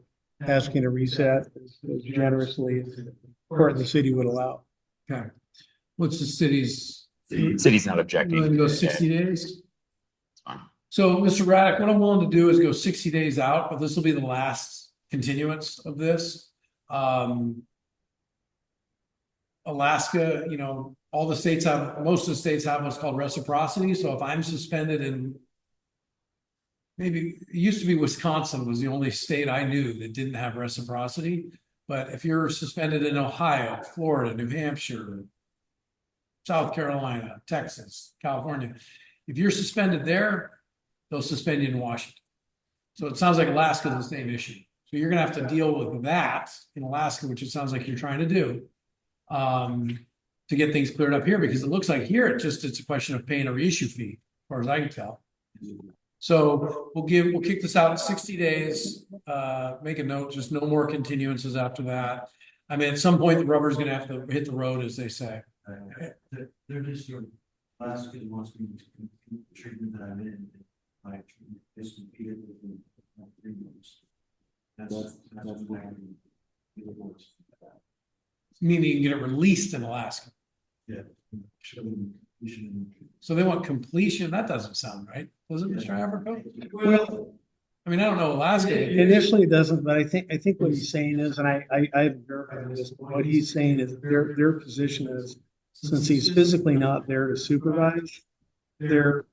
asking to reset as generously as the court and the city would allow. Okay. What's the city's? City's not objecting. You want to go 60 days? It's fine. So, Mr. Raddick, what I'm willing to do is go 60 days out, but this will be the last continuance of this. Alaska, you know, all the states have, most of the states have what's called reciprocity. So if I'm suspended in maybe it used to be Wisconsin was the only state I knew that didn't have reciprocity. But if you're suspended in Ohio, Florida, New Hampshire, South Carolina, Texas, California, if you're suspended there, they'll suspend you in Washington. So it sounds like Alaska is the same issue. So you're gonna have to deal with that in Alaska, which it sounds like you're trying to do. To get things cleared up here, because it looks like here it's a question of paying a reissue fee, as far as I can tell. So we'll kick this out in 60 days, make a note, just no more continuances after that. I mean, at some point, the rubber's gonna have to hit the road, as they say. They're just your Alaska wants me to complete the treatment that I'm in. My treatment is completed within 3 months. That's what I mean. Meaning you can get it released in Alaska. Yeah. So they want completion. That doesn't sound right, does it, Mr. Haverko? Well, I mean, I don't know Alaska. initially it doesn't, but I think what he's saying is, and I haven't verified this, but what he's saying is their position is, since he's physically not there to supervise, they're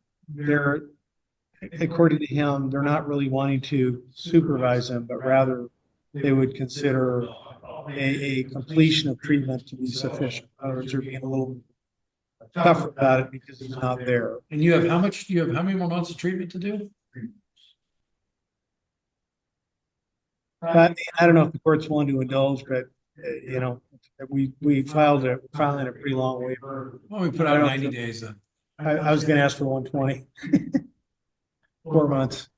according to him, they're not really wanting to supervise him, but rather they would consider a completion of treatment to be sufficient. In other words, they're being a little tougher about it because he's not there. And you have how much? You have how many more months of treatment to do? I don't know if the court's willing to indulge, but you know, we filing a pretty long waiver. Well, we put out 90 days then. I was going to ask for 120. 4 months.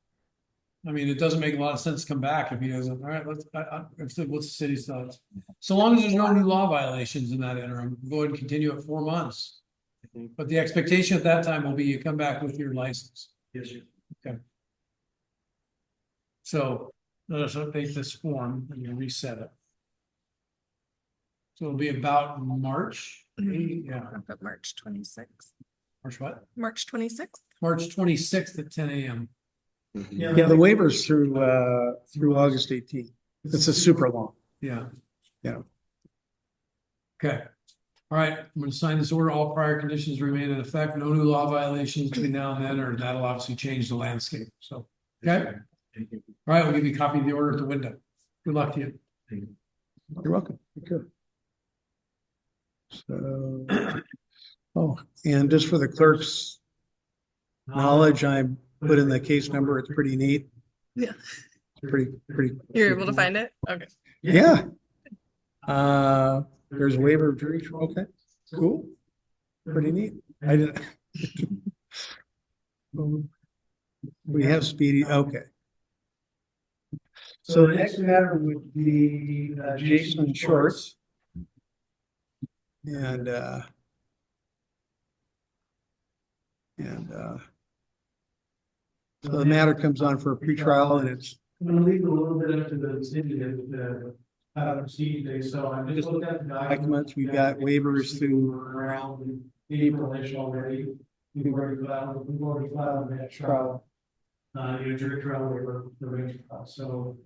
I mean, it doesn't make a lot of sense to come back if he doesn't. All right, what's the city's thoughts? So long as there's no new law violations in that interim, go ahead and continue at 4 months. But the expectation at that time will be you come back with your license. Yes, sir. Okay. So let us update this form and you reset it. So it'll be about March. Yeah. But March 26th. March what? March 26th. March 26th at 10 a.m. Yeah, the waiver's through August 18th. It's a super long. Yeah. Yeah. Okay. All right, I'm gonna sign this order. All prior conditions remain in effect. No new law violations between now and then, or that'll obviously change the landscape. So, okay. All right, we'll give you a copy of the order at the window. Good luck to you. You're welcome. Good. So, oh, and just for the clerk's knowledge, I put in the case number. It's pretty neat. Yeah. It's pretty. You're able to find it? Okay. Yeah. There's a waiver of jury. Okay, cool. Pretty neat. I didn't. We have Speedy. Okay. So the next matter would be Jason Shorts. And so the matter comes on for a pretrial, and it's. I'm gonna leave it a little bit up to the city to proceed today. So I just looked at the Documents, we've got waivers through around April-ish already. We've already filed that trial. Jury trial waiver, the range trial. So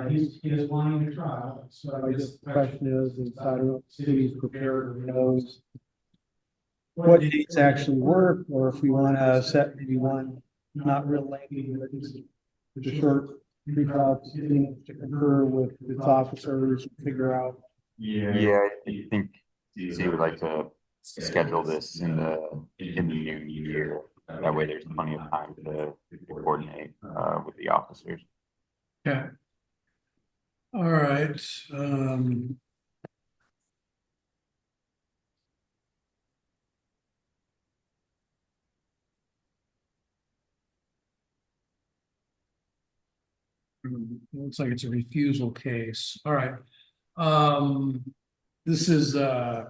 he is wanting a trial. So I guess the question is I don't know if the city's prepared or knows what dates actually work, or if we want to set maybe one not real lengthy, but just a short pretrial proceeding to concur with its officers and figure out. Yeah, I think he would like to schedule this in the new year. That way there's plenty of time to coordinate with the officers. Okay. All right. Looks like it's a refusal case. All right. This is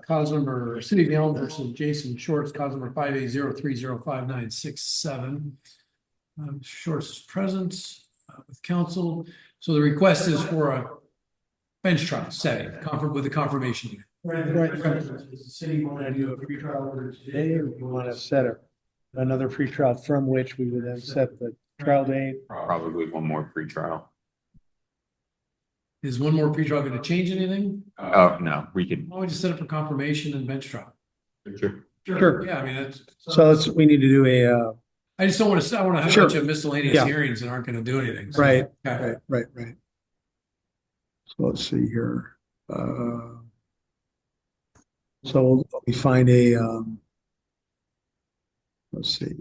cause number City of Yelm versus Jason Shorts, cause number 580305967. Shorts is present with counsel. So the request is for a bench trial setting, with a confirmation unit. Right. Does the city want to do a pretrial order today, or do you want to set another pretrial from which we would then set the trial date? Probably one more pre-trial. Is one more pretrial gonna change anything? Oh, no, we could, Why don't we just set up for confirmation and bench trial? sure. Sure. Yeah, I mean, that's. So we need to do a, I just don't wanna, I wanna have a Sure. bunch of miscellaneous Yeah. hearings that aren't gonna do anything. So, right, okay. right. So let's see here. So we find a, let's see.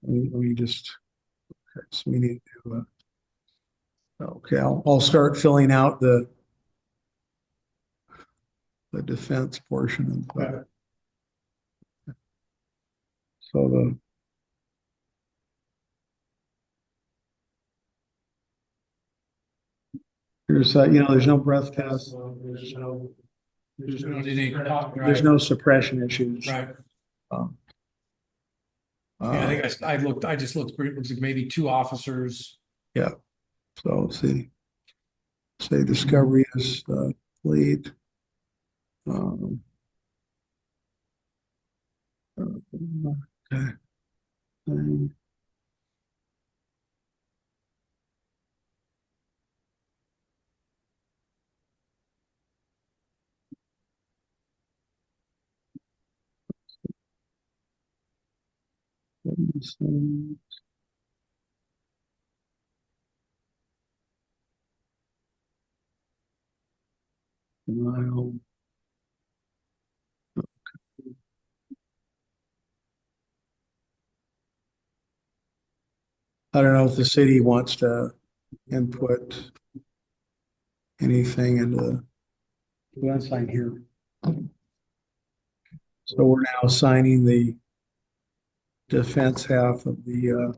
We just, okay, so we need to, okay, I'll start filling out the defense portion of that. So there's, there's no breath test. There's no suppression issues. Right. Um, Yeah, I think I looked, I just looked, it looks like maybe 2 officers. Yeah, so let's see. Say discovery is complete. Okay. Denial. I don't know if the city wants to input anything into. We're gonna sign here. So we're now signing the defense half of the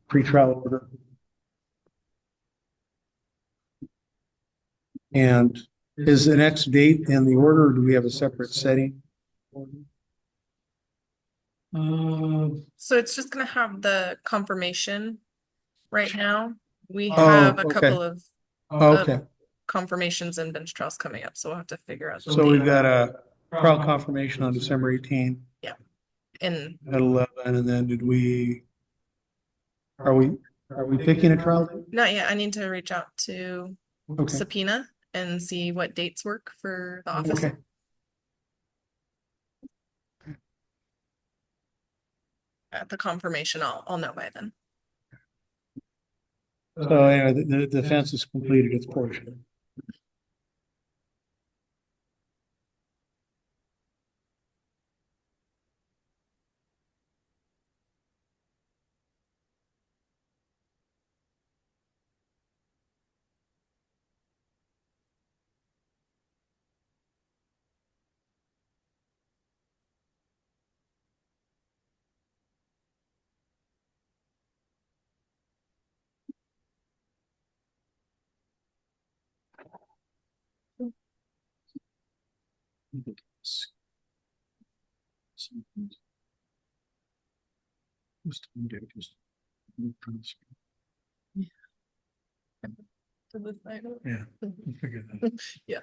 pretrial order. And is the next date in the order, or do we have a separate setting? So it's just gonna have the confirmation right now. We Oh, have a okay. couple of Okay, confirmations and bench trials coming up, so we'll have to figure out. the so we've date. got a trial confirmation on December 18th And at 11, and then are we picking a trial date? not yet, I need to reach out to Okay, Subpoena and see what dates work for the office. okay. At the confirmation, I'll know by then. So anyway, the defense has completed its portion. Yeah, we'll figure that out. Yeah.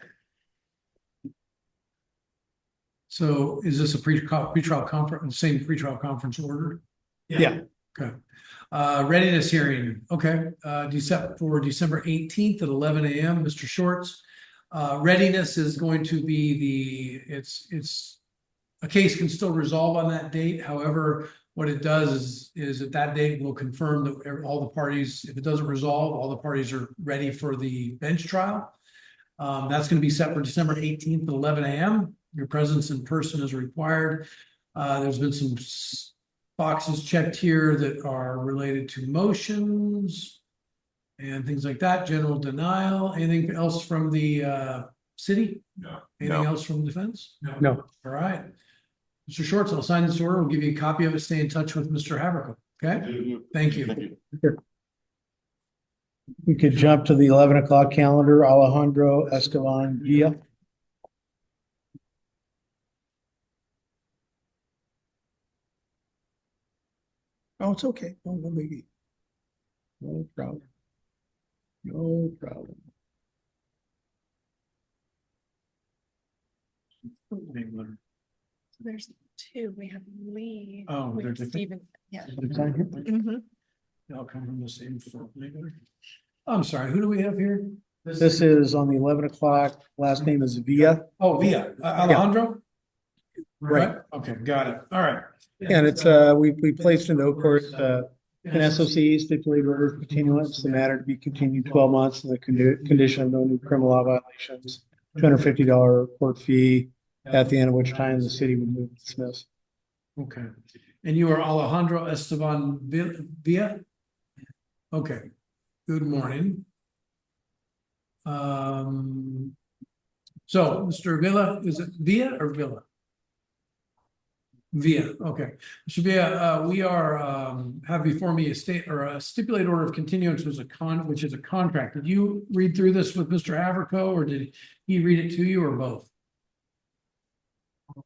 So is this a pretrial conference, same pretrial conference order? Yeah. Okay. Readiness hearing, okay, December 18th at 11 a.m., Mr. Shorts. Readiness is going to be it's a case can still resolve on that date. However, what it does is at that date will confirm that all the parties, if it doesn't resolve, all the parties are ready for the bench trial. That's going to be set for December 18th at 11 a.m. Your presence in person is required. There's been some boxes checked here that are related to motions and things like that, general denial. Anything else from the city? No. Anything else from defense? No. All right. Mr. Shorts, I'll sign this order. We'll give you a copy of it. Stay in touch with Mr. Havergal. Okay? Thank you. We could jump to the 11 o'clock calendar, Alejandro Esteban Villa. Oh, it's okay. No biggie. No problem. No problem. There's 2. We have Lee. Oh, we they're have different? Stephen. Yeah. Sign here. Mhm. They all come from the same firm. I'm sorry, who do we have here? This is on the 11 o'clock. Last name is Villa. Oh, Via, Alejandro? Right. Okay, got it. All right. And it's, we placed in the court, an SOC stipulated order of continuance, the matter to be continued 12 months, and the condition of no new criminal law violations, $250 court fee, at the end of which time the city would move to dismiss. Okay. And you are Alejandro Esteban Villa? Okay, good morning. So, Mr. Villa, is it Villa or Villa? Villa, okay. Mr. Villa, we are, have before me a stipulated order of continuance which is a contract. Did you read through this with Mr. Haverco, or did he read it to you, or both?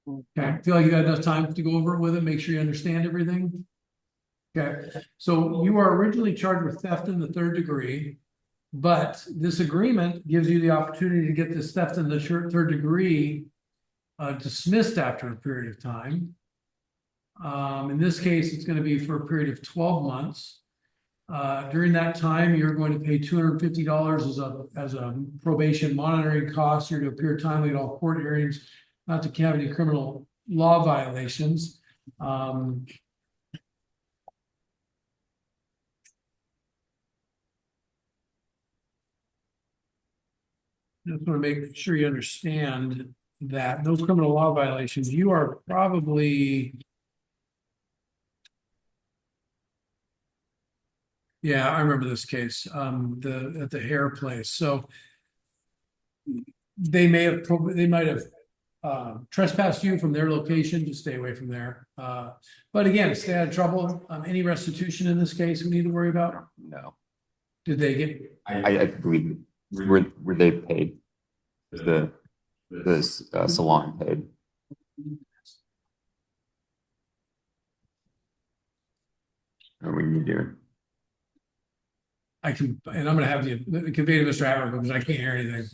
Okay, I feel like you got enough time to go over it with him, make sure you understand everything. Okay, so you are originally charged with theft in the 3rd degree, but this agreement gives you the opportunity to get this theft in the 3rd degree dismissed after a period of time. In this case, it's going to be for a period of 12 months. During that time, you're going to pay $250 as a probation monitoring cost. You're to appear timely at all court hearings, not to have any criminal law violations. Just want to make sure you understand that those criminal law violations, you are probably. Yeah, I remember this case, at the hair place. So they might have trespassed you from their location. Just stay away from there. But again, stay out of trouble. Any restitution in this case we need to worry about? No, Did they get? I believe, were they paid? The salon paid? Or what are you doing? I can, and I'm gonna have you convey to Mr. Haverford because I can't hear anything.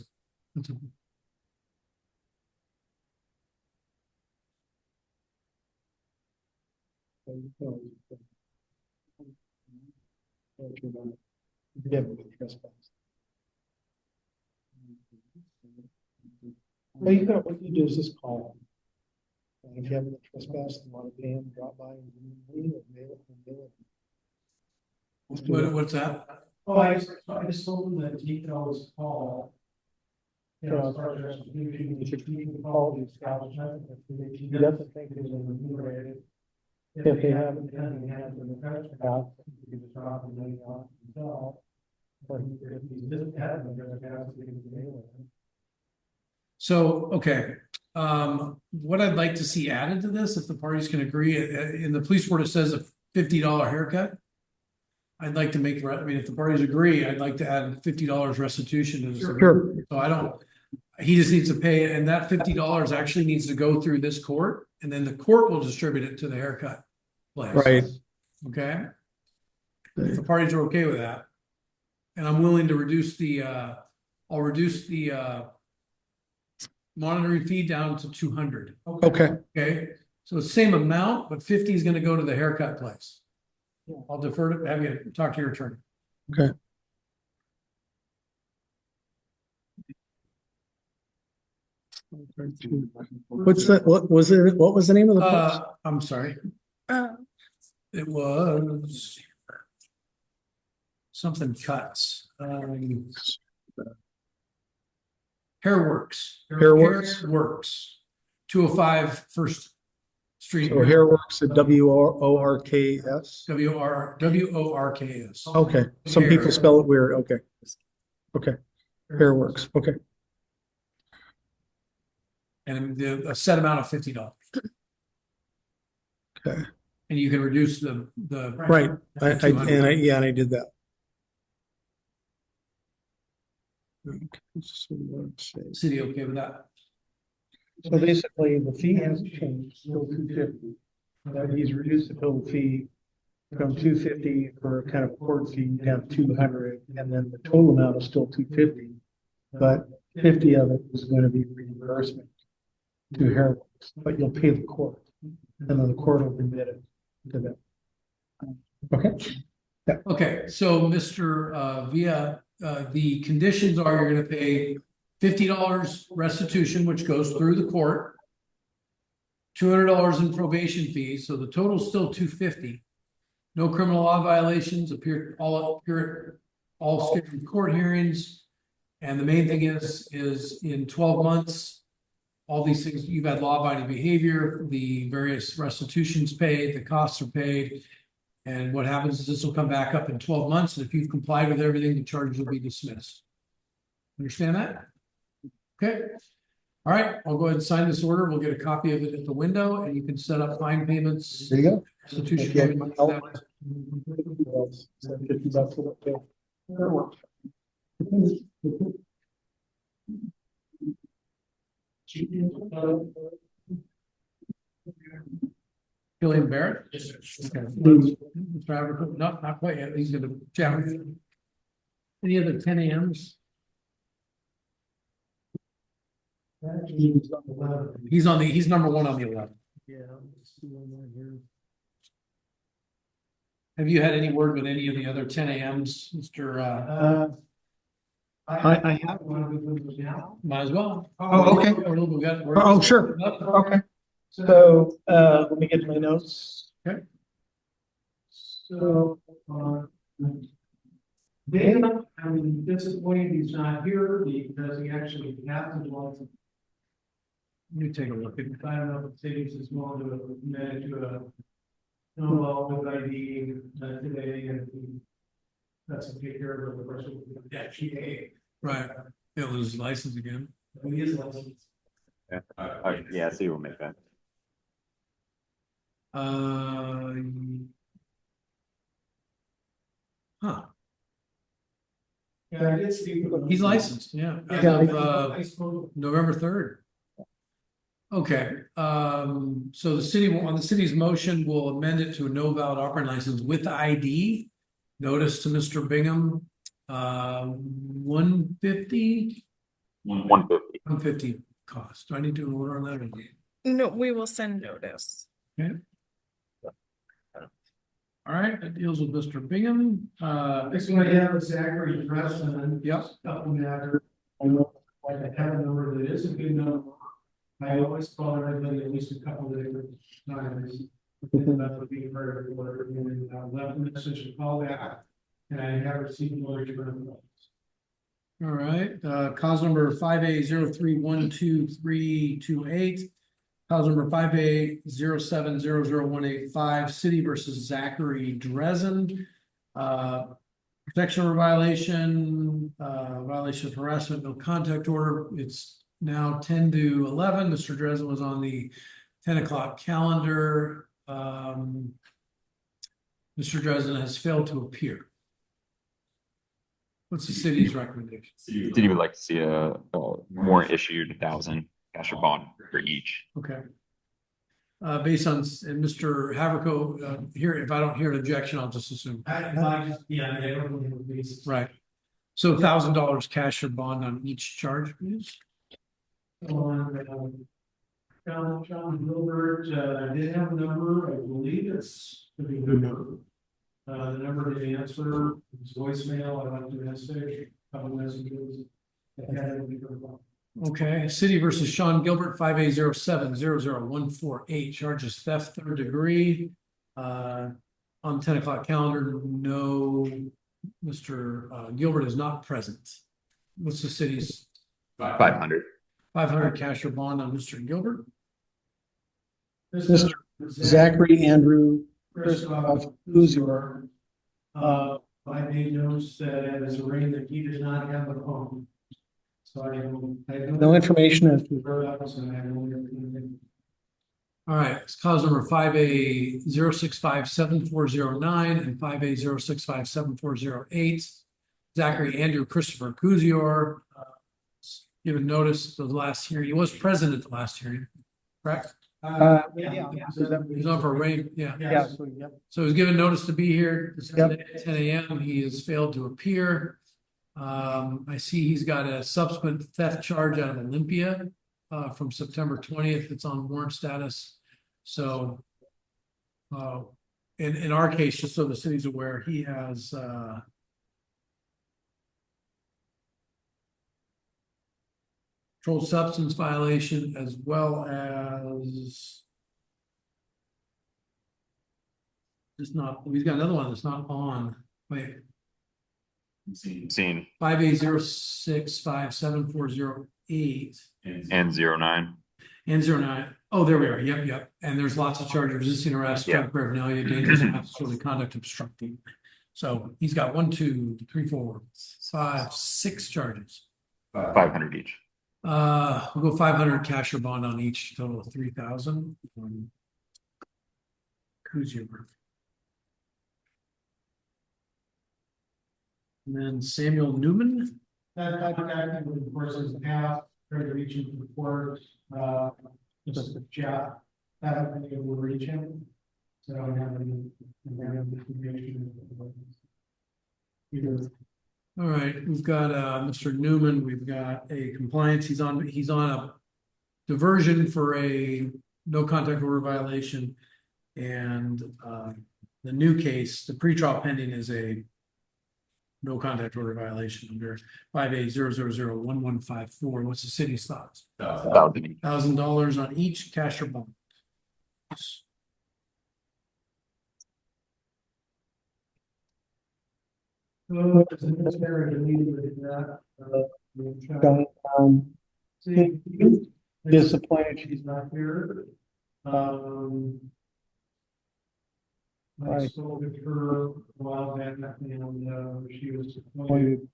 Well, you got, what you do is just call them. And if you have a trespass and want to pay them, drop by and leave it, mail it. What's that? Oh, I just told him that he could always call. You know, as far as you can call the establishment, if he doesn't think there's a remunerated. If they haven't done, he has an trespass, you can just drop the money off himself. But if he just hasn't, there's a gas, he can mail it. So, okay, what I'd like to see added to this, if the parties can agree, in the police report, it says a $50 haircut. I'd like to make, I mean, if the parties agree, I'd like to add $50 restitution to this. Sure. So he just needs to pay it, and that $50 actually needs to go through this court, and then the court will distribute it to the haircut place. Right. Okay? If the parties are okay with that. And I'm willing to reduce I'll reduce the monitoring fee down to 200. Okay. Okay, so the same amount, but 50 is gonna go to the haircut place. I'll defer to, have you talk to your attorney. Okay. What's that? What was it? What was the name of the place? I'm sorry. Uh, It was something cuts. Hairworks. Hairworks. 205 First Street. So Hairworks at WORKS. WORKS. Okay, some people spell it weird. Okay. Okay. Hairworks. Okay. And a set amount of $50. Okay. And you can reduce the. Right. I did that. Okay, so let's see. City okay with that? So basically, the fee hasn't changed, still $250. That he's reduced the total fee from $250 for kind of court fee down to $200, and then the total amount is still $250. But 50 of it is going to be reimbursement to Hairworks, but you'll pay the court, and then the court will remit it to them. Okay. Okay, so Mr. Via, the conditions are you're gonna pay $50 restitution, which goes through the court. $200 in probation fees, so the total's still $250. No criminal law violations, all scheduled court hearings. And the main thing is in 12 months, all these things, you've had law-abiding behavior, the various restitutions paid, the costs are paid. And what happens is this will come back up in 12 months, and if you've complied with everything, the charges will be dismissed. Understand that? Okay. All right, I'll go ahead and sign this order. We'll get a copy of it at the window, and you can set up fine payments. There you go. Restitution Okay. payment like that. Gillian Barrett? Okay. Mr. Havercook, not quite yet. He's gonna chat with you. Any other 10 a.m.s? He's number one on the 11. Yeah. Have you had any word with any of the other 10 a.m.s, Mr. I have one now. Might as well. Oh, okay. Oh, sure. Okay. So, let me get my notes. Okay. So, Dana, I'm disappointed he's not here because he actually has lots of. Let me take a look at it. I don't know if cities is more to manage to no, with ID today and that's a take care of the person with the FGA. Right. He'll lose his license again. He is licensed. Yeah, so you will make that. Huh. Yeah, I did speak with him. He's licensed, yeah, as Yeah, of I spoke. November 3rd. Okay, so the city, on the city's motion, will amend it to a no valid operating license with ID. Notice to Mr. Bingham, 150? 150. 150 cost. Do I need to do an order on that? No, we will send notice. Okay. All right, that deals with Mr. Bingham. Next one I have is Zachary Dresden. Yep. Up in there. I know, like I have a number that is a good number. I always call everybody at least a couple of different times. That would be part of whatever, and left a message to call back. And I have received no return calls. All right, cause number 5A03123328. Cause number 5A0700185, City versus Zachary Dresden. Protection order violation, violation of harassment, no contact order. It's now 10 to 11. Mr. Dresden was on the 10 o'clock calendar. Mr. Dresden has failed to appear. What's the city's recommendation? City would like to see a warrant issued 1,000 cash or bond for each. Okay. Based on, and Mr. Haverco, here, if I don't hear an objection, I'll just assume. Yeah, they don't really have a basis. Right. So $1,000 cash or bond on each charge, please. On, John Gilbert, I did have a number, I believe it's a pretty good number. The number to answer, his voicemail, I left a message, couple messages. I had it in the phone. Okay, City versus Sean Gilbert, 5A0700148, charges theft third degree. On 10 o'clock calendar, no, Mr. Gilbert is not present. What's the city's? 500. 500 cash or bond on Mr. Gilbert. Mr. Zachary Andrew Christoph Uzior. I made notes that it was arranged that he does not have a phone. So I don't. No information as to where that was, and I don't know. All right, it's cause number 5A0657409 and 5A0657408. Zachary Andrew Christopher Kuzior, given notice of the last hearing. He was present at the last hearing, correct? Yeah. He's on for rain, yeah. Yeah. So he's given notice to be here this Yep. Sunday at 10 a.m. He has failed to appear. I see he's got a subsequent theft charge out of Olympia from September 20th. It's on warrant status. So in our case, just so the city's aware, he has, controlled substance violation as well as it's not, he's got another one that's not on, wait, Seen 580657408 and 09. and 09. Oh, there we are. Yep. And there's lots of charges: resisting arrest, Yeah. drug paraphernalia, dangerous and disorderly conduct, obstructing. So he's got 1, 2, 3, 4, 5, 6 charges. 500 each. We'll go 500 cash or bond on each, total of 3,000. Who's your? And then Samuel Newman. That contacted with the person's path, tried to reach him for court, just a chat, haven't been able to reach him. So I don't have any information. Either. All right, we've got Mr. Newman, we've got a compliance, he's on a diversion for a no contact order violation. And the new case, the pretrial pending is a no contact order violation under 580001154. What's the city's thoughts? $1,000 on each, cash or bond. Disappointed she's not here. I spoke with her a while back and she was disappointed.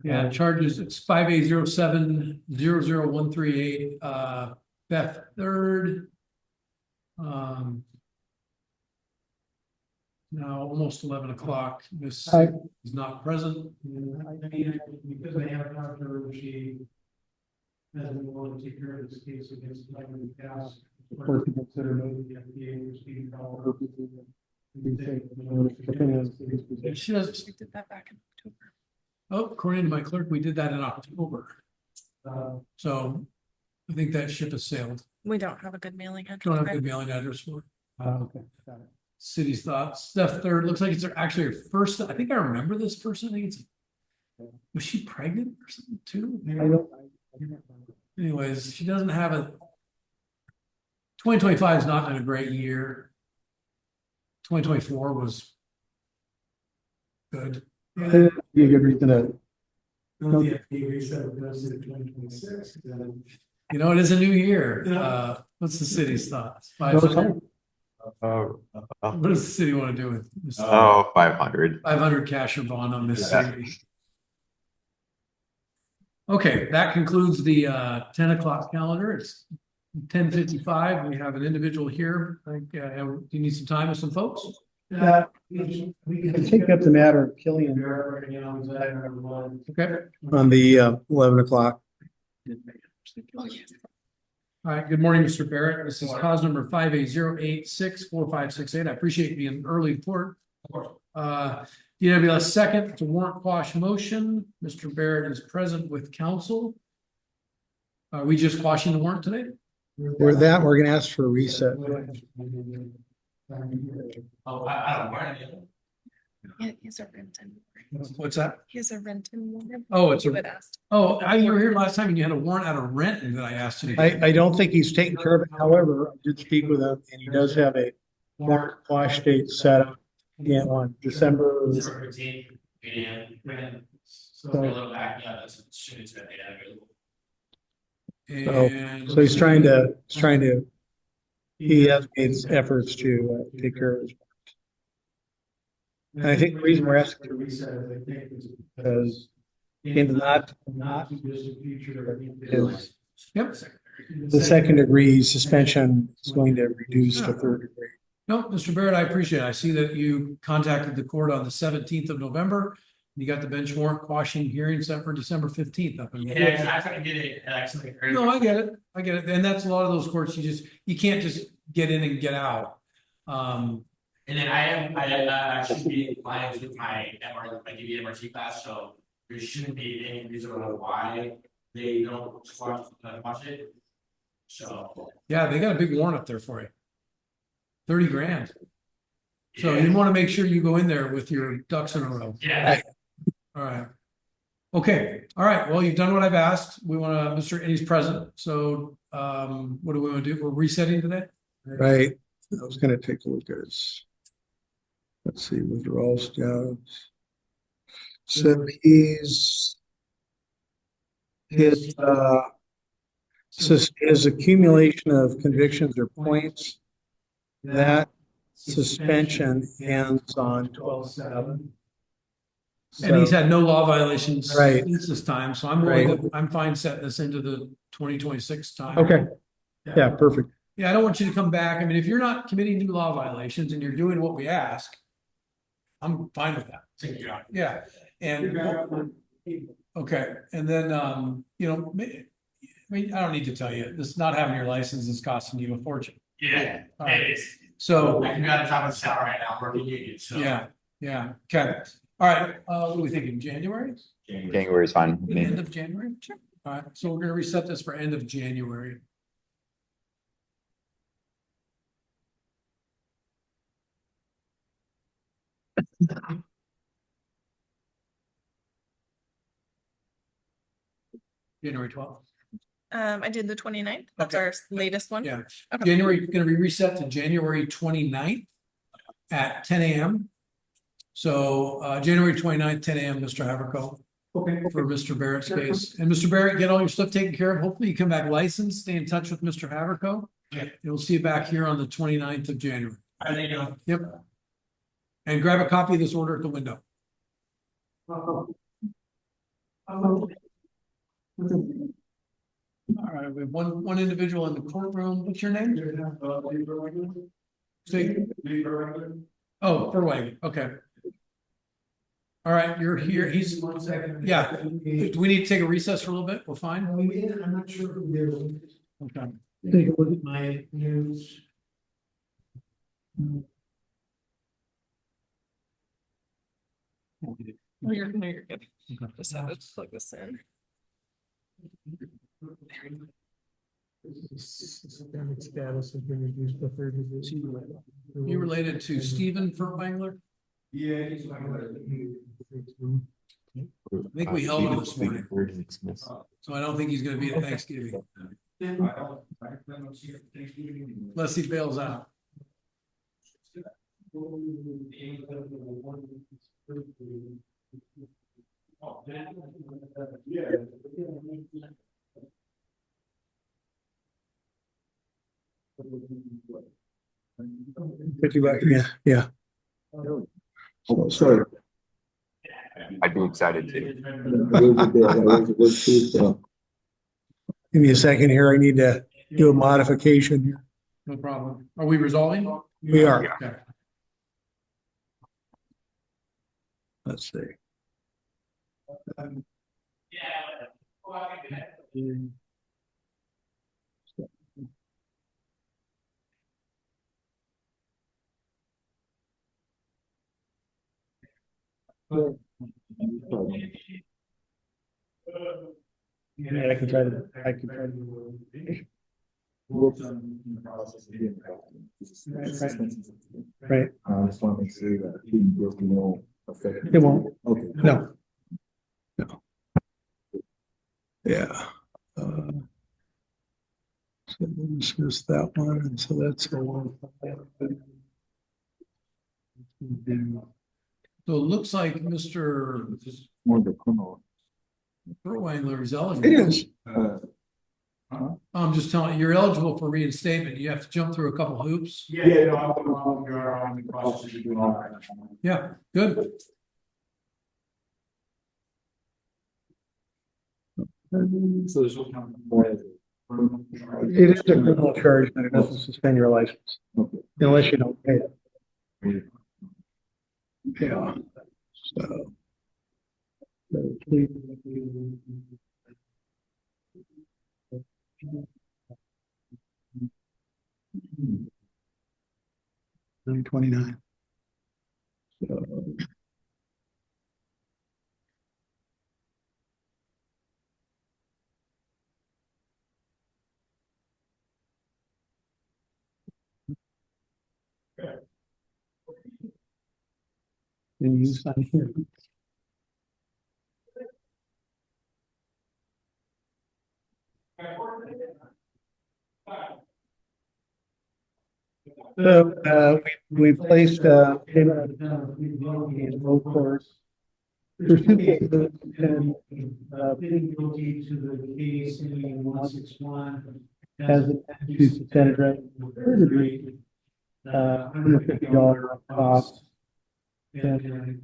Yeah, charges, it's 580700138, Beth Third. Now almost 11 o'clock. Miss is not present. Because I have talked to her, she hasn't been willing to take care of this case against the past. Of course, to consider maybe the FDA receiving all purposes. She does. We did that back in October. Oh, according to my clerk, we did that in October. So I think that ship has sailed. We don't have a good mailing address. Don't have a good mailing address for it. Okay, got it. City's thoughts. Steph Third, looks like it's actually her first. I think I remember this person. I think it's, was she pregnant or something too? Anyways, she doesn't have a 2025 has not been a great year. 2024 was good. Be a good reason to. You know, it is a new year. What's the city's thoughts? 500? What does the city want to do with this? 500. 500 cash or bond on this city. Okay, that concludes the 10 o'clock calendar. It's 10:55. We have an individual here. I think, do you need some time with some folks? Yeah, we can take up the matter of Killian. Okay. On the 11 o'clock. Oh, yes. All right, good morning, Mr. Barrett. This is cause number 580864568. I appreciate you being early for it. DWS second to warrant quash motion. Mr. Barrett is present with counsel. Are we just quashing the warrant today? We're gonna ask for a reset. Yeah, he's a Renton. What's that? He's a Renton. Oh, it's You a, had asked. oh, you were here last time and you had a warrant out of Renton that I asked you to get. I don't think he's taken care of it. However, I did speak with him and he does have a warrant quash date set up. Yeah, on December. And So he's trying to, he has made efforts to take care of his. And I think the reason we're asking to reset is I think is because in not is yep. the second degree suspension is going to reduce to third degree. No, Mr. Barrett, I appreciate it. I see that you contacted the court on the 17th of November. You got the bench warrant quashing hearing set for December 15th up in. Yeah, I couldn't get it actually. No, I get it. I get it. And that's a lot of those courts, you can't just get in and get out. And then I should be in compliance with my DB MRT class, so there shouldn't be any reason why they don't watch it. So. Yeah, they got a big warrant up there for you. 30 grand. So you want to make sure you go in there with your ducks in a row. Yeah. All right. Okay, all right, well, you've done what I've asked. We want to, and he's present, so what do we want to do? We're resetting today? Right, I was gonna take a look at his. Let's see, withdrawals, jobs. So his accumulation of convictions or points, that suspension ends on 12/7. And he's had no law violations Right. since this time, so I'm willing Right. to, I'm fine setting this into the 2026 time. Okay, yeah, perfect. Yeah, I don't want you to come back. I mean, if you're not committing new law violations and you're doing what we ask, I'm fine with that. Yeah, and okay, and then you know, I mean, I don't need to tell you, this not having your license is costing you a fortune. Yeah, All right. it is. So I can be on the top of the salary right now, working union, so. yeah, okay. All right, what are we thinking, January? January is fine with me. End of January? Sure. All right, so we're gonna reset this for end of January. January 12th. I did the 29th. That's Okay. our latest one. Yeah, Okay. January, gonna be reset to January 29th at 10 a.m. So January 29th, 10 a.m., Mr. Haverko. Okay. For Mr. Barrett's case. And Mr. Barrett, get all your stuff taken care of. Hopefully you come back licensed, stay in touch with Mr. Haverko. Yeah. And we'll see you back here on the 29th of January. How they doing? Yep. And grab a copy of this order at the window. All right, we have one individual in the courtroom. What's your name? State. Oh, Furwagon, okay. All right, you're here. He's, yeah. Do we need to take a recess for a little bit? We're fine? I'm not sure who there is. Okay. Take a look at my news. Oh, you're good. Just have to plug this in. Systemic status has been reduced by 30 days. You related to Stephen Furwangler? Yeah, he's my. I think we held him this morning. So I don't think he's gonna be at Thanksgiving. Unless he bails out. Put you back, yeah. So, sorry. I'd be excited to. Give me a second here. I need to do a modification here. No problem. Are we resolving? We are. Okay. Let's see. Yeah, I can try to. Right. I just want to make sure that he won't affect. It won't. Okay. No. No. Yeah. So we'll dismiss that one, and so that's the one. So it looks like Mr. More the criminal. Furwangler is eligible. It is. I'm just telling you, you're eligible for reinstatement. You have to jump through a couple hoops. Yeah, you're on the process of doing all right. Yeah, good. So there's more. It is a criminal charge, but it doesn't suspend your license unless you don't pay it. Yeah. So. $9.29. So. Then you sign here. So, we placed, in both courts. There's two cases, and, pleading guilty to the case in 161 has the to suspended right in the third degree, $150 cost. And,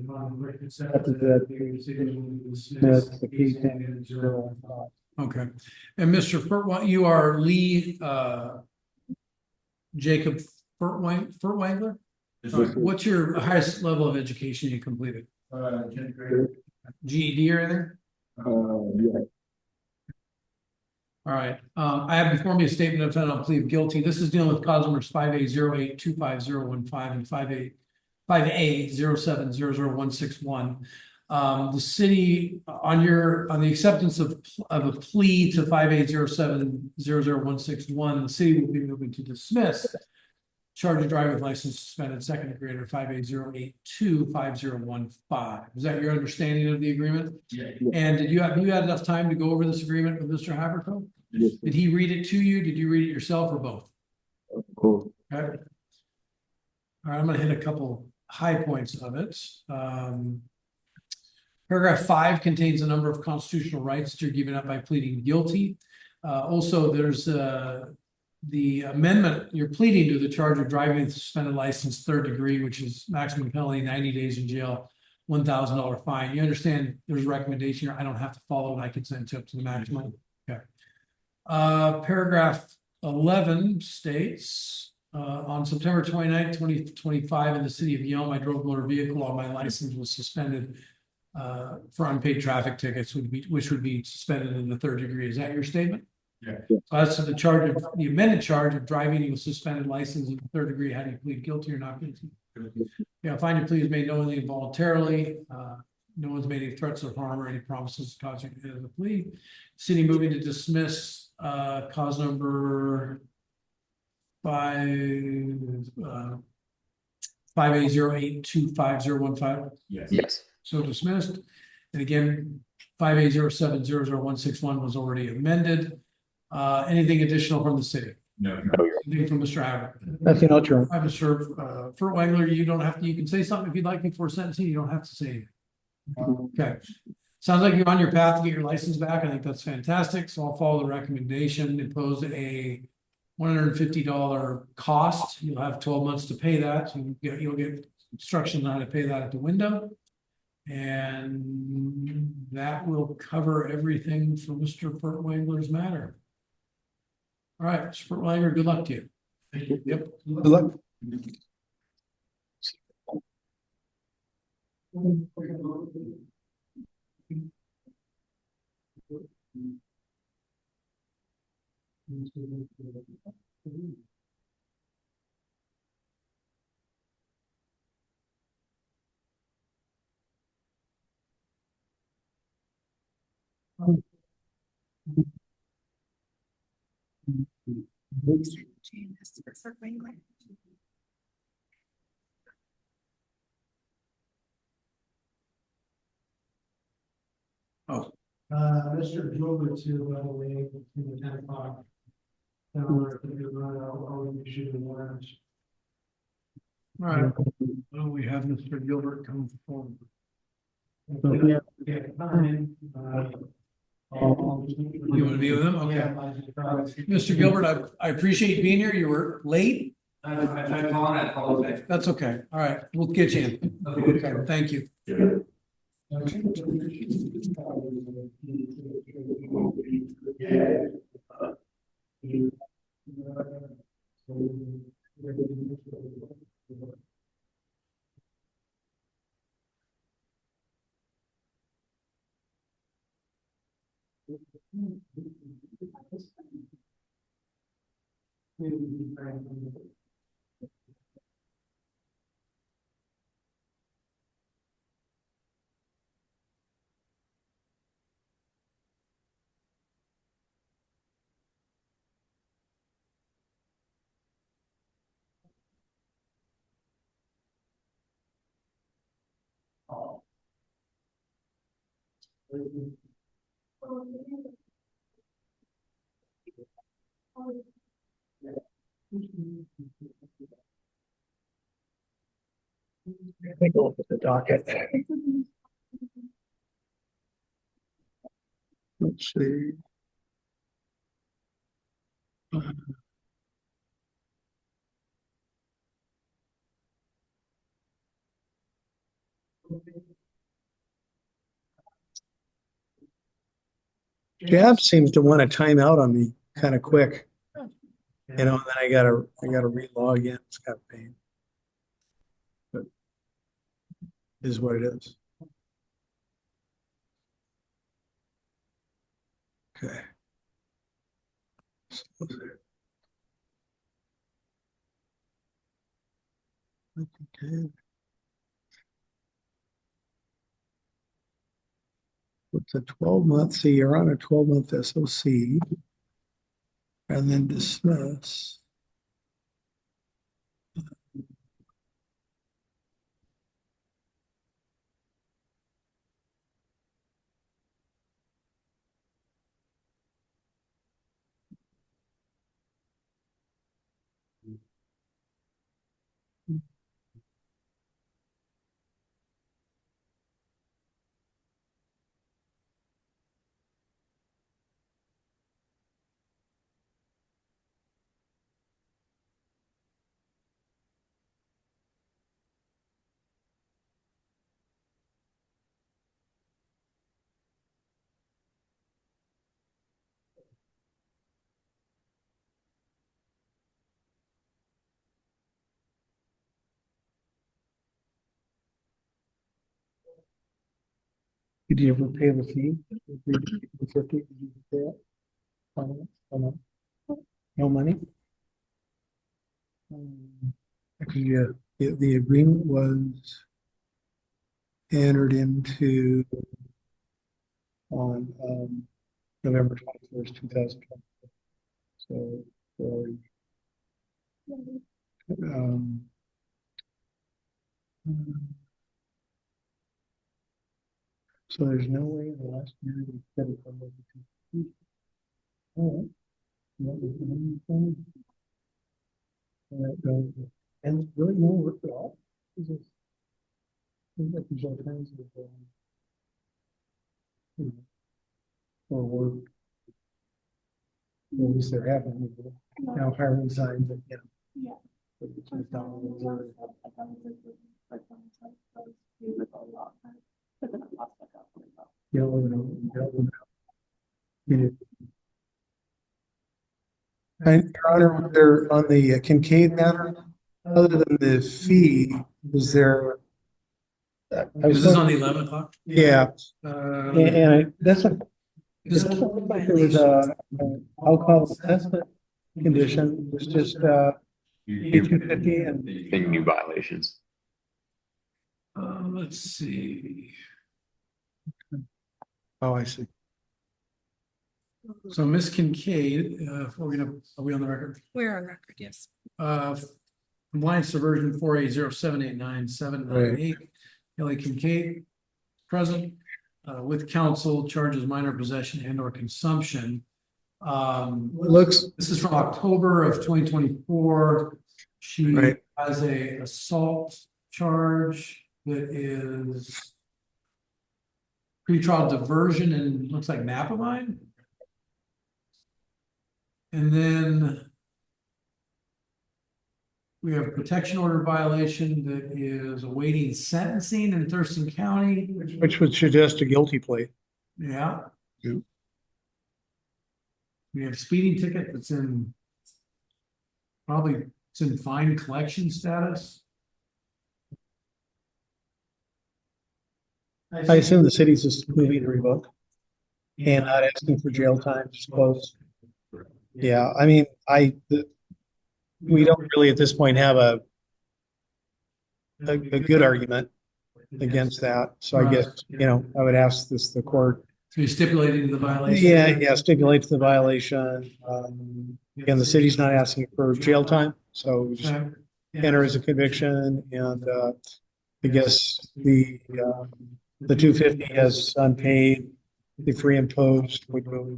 accepted that the case ended zero cost. Okay. And Mr. Furtwang, you are Lee, Jacob Furtwangler? All right. What's your highest level of education you completed? GED or anything? Yeah. All right, I have before me a statement of intent on plea of guilty. This is dealing with cause numbers 5A08-25015 and 5A07000161. The city on the acceptance of a plea to 5A07000161, the city will be moving to dismiss charge of driving with license suspended second degree under 5A0825015. Is that your understanding of the agreement? Yeah. And have you had enough time to go over this agreement with Mr. Haverco? Yes. Did he read it to you? Did you read it yourself or both? Cool. Okay. All right, I'm gonna hit a couple high points of it. Paragraph 5 contains a number of constitutional rights that you're giving up by pleading guilty. Also, there's the amendment, you're pleading to the charge of driving with suspended license third degree, which is maximum penalty, 90 days in jail, $1,000 fine. You understand there's a recommendation here. I don't have to follow it. I can send it up to the maximum. Okay. Paragraph 11 states, on September 29th, 2025 in the city of Yelm, I drove a motor vehicle while my license was suspended for unpaid traffic tickets, which would be suspended in the third degree. Is that your statement? Yeah. So as to the amended charge of driving with suspended license in the third degree, how do you plead guilty or not guilty? Yeah, find your plea is made knowingly and voluntarily. No one's made any threats of harm or any promises causing the plea. City moving to dismiss cause number 5A08-25015. Yes. So dismissed. And again, 5A07000161 was already amended. Anything additional from the city? No. Anything from Mr. Abbott? Nothing else, Your Honor. Hi, Mr. Furtwangler, you don't have to, you can say something if you'd like before sentencing, you don't have to say anything. Okay. Sounds like you're on your path to get your license back. I think that's fantastic. So I'll follow the recommendation, impose a $150 cost. You'll have 12 months to pay that. So you'll get instructions on how to pay that at the window. And that will cover everything for Mr. Furtwangler's matter. All right, Mr. Furtwangler, good luck to you. Yep. Good luck. Oh. Mr. Gilbert to, by the way, between the 10 o'clock. Hour, I'll issue the warrants. All right. Well, we have Mr. Gilbert come forward. Yeah, fine. You want to be with him? Okay. Mr. Gilbert, I appreciate being here. You were late. I apologize. That's okay. All right, we'll get you in. Okay, thank you. Take a look at the docket. Let's see. Jab seems to want to time out on me kind of quick. You know, and then I gotta re-log in. It's got pain. But it is what it is. Okay. Okay. It's a 12-month, see, you're on a 12-month SOC. And then dismiss. Did you ever pay the fee? 50? Did you pay it? No, no money? Actually, yeah, the agreement was entered into on November 21st, 2020. So, um, so there's no way in the last year to get it from over. All right. What was the name of the thing? And really no work at all. It's just- seems like there's all kinds of you know, or work. At least they're happening. Now hiring signs that, you know. Yeah. but it's just down on the road. You know, you know. And Your Honor, there on the Kincaid matter, other than the fee, is there? Is this on the 11 o'clock? Yeah, Uh, that's a, This- it doesn't look like there was a alcohol assessment condition, it's just, E250 and. Big new violations. let's see. Oh, I see. So Miss Kincaid, are we on the record? We're on record, yes. Compliance to version 480799798. Kelly Kincaid, present, with counsel, charges minor possession and or consumption. This is from October of 2024. She Right. has a assault charge that is pretrial diversion and looks like napamine. And then we have a protection order violation that is awaiting sentencing in Thurston County. Which would suggest a guilty plea. Yeah. Yep. We have speeding ticket that's in it's in fine collection status. I assume the city's just moving to revoke and not asking for jail time, I suppose. Yeah, I mean, we don't really at this point have a good argument against that. So I guess, I would ask the court. So you're stipulating the violation? Yeah, stipulates the violation. Again, the city's not asking for jail time, so we just enter as a conviction and I guess the 250 as unpaid if reimposed, we go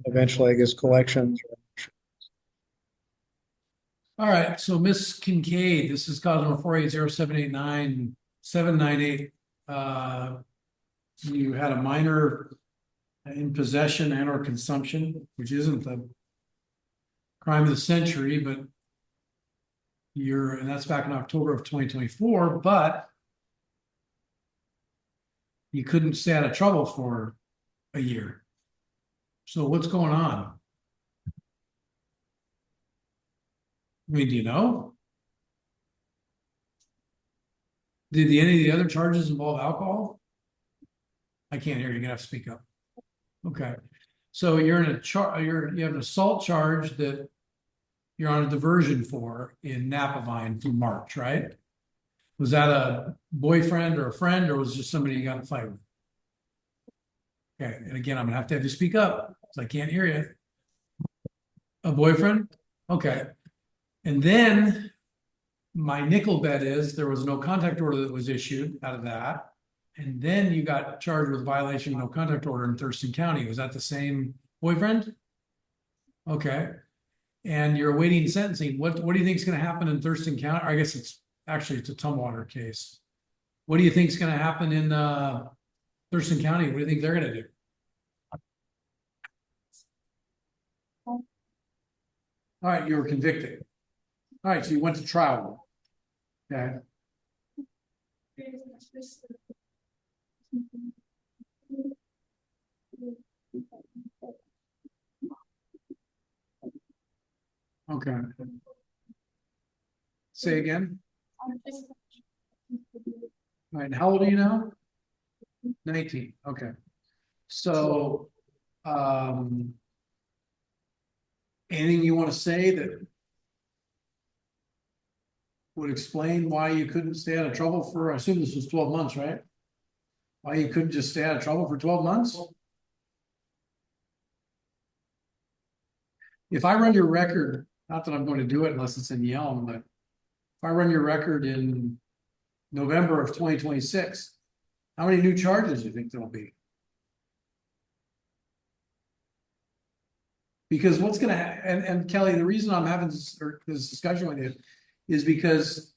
eventually, I guess, collections. All right, so Miss Kincaid, this is cause number 480-789-798. You had a minor in possession and or consumption, which isn't the crime of the century, but and that's back in October of 2024, but you couldn't stay out of trouble for a year. So what's going on? I mean, do you know? Did any of the other charges involve alcohol? I can't hear you. You're gonna have to speak up. Okay. So you're in you have an assault charge that you're on a diversion for in Napavine through March, right? Was that a boyfriend or a friend, or was it just somebody you got in a fight with? Okay, and again, I'm gonna have to you speak up because I can't hear you. A boyfriend? Okay. And then my nickel bet is there was no contact order that was issued out of that. And then you got charged with violation of no contact order in Thurston County. Was that the same boyfriend? Okay. And you're awaiting sentencing. What do you think is going to happen in Thurston County? I guess it's a Tumwater case. What do you think is going to happen in Thurston County? What do you think they're going to do? All right, you were convicted. All right, so you went to trial. Okay. Okay. Say again. All right, how old are you now? 19. Okay. So, anything you want to say that would explain why you couldn't stay out of trouble for, I assume this was 12 months, right? Why you couldn't just stay out of trouble for 12 months? If I run your record, not that I'm going to do it unless it's in Yelm, but if I run your record in November of 2026, how many new charges do you think there'll be? Because what's going to happen, and Kelly, the reason I'm having this discussion with you is because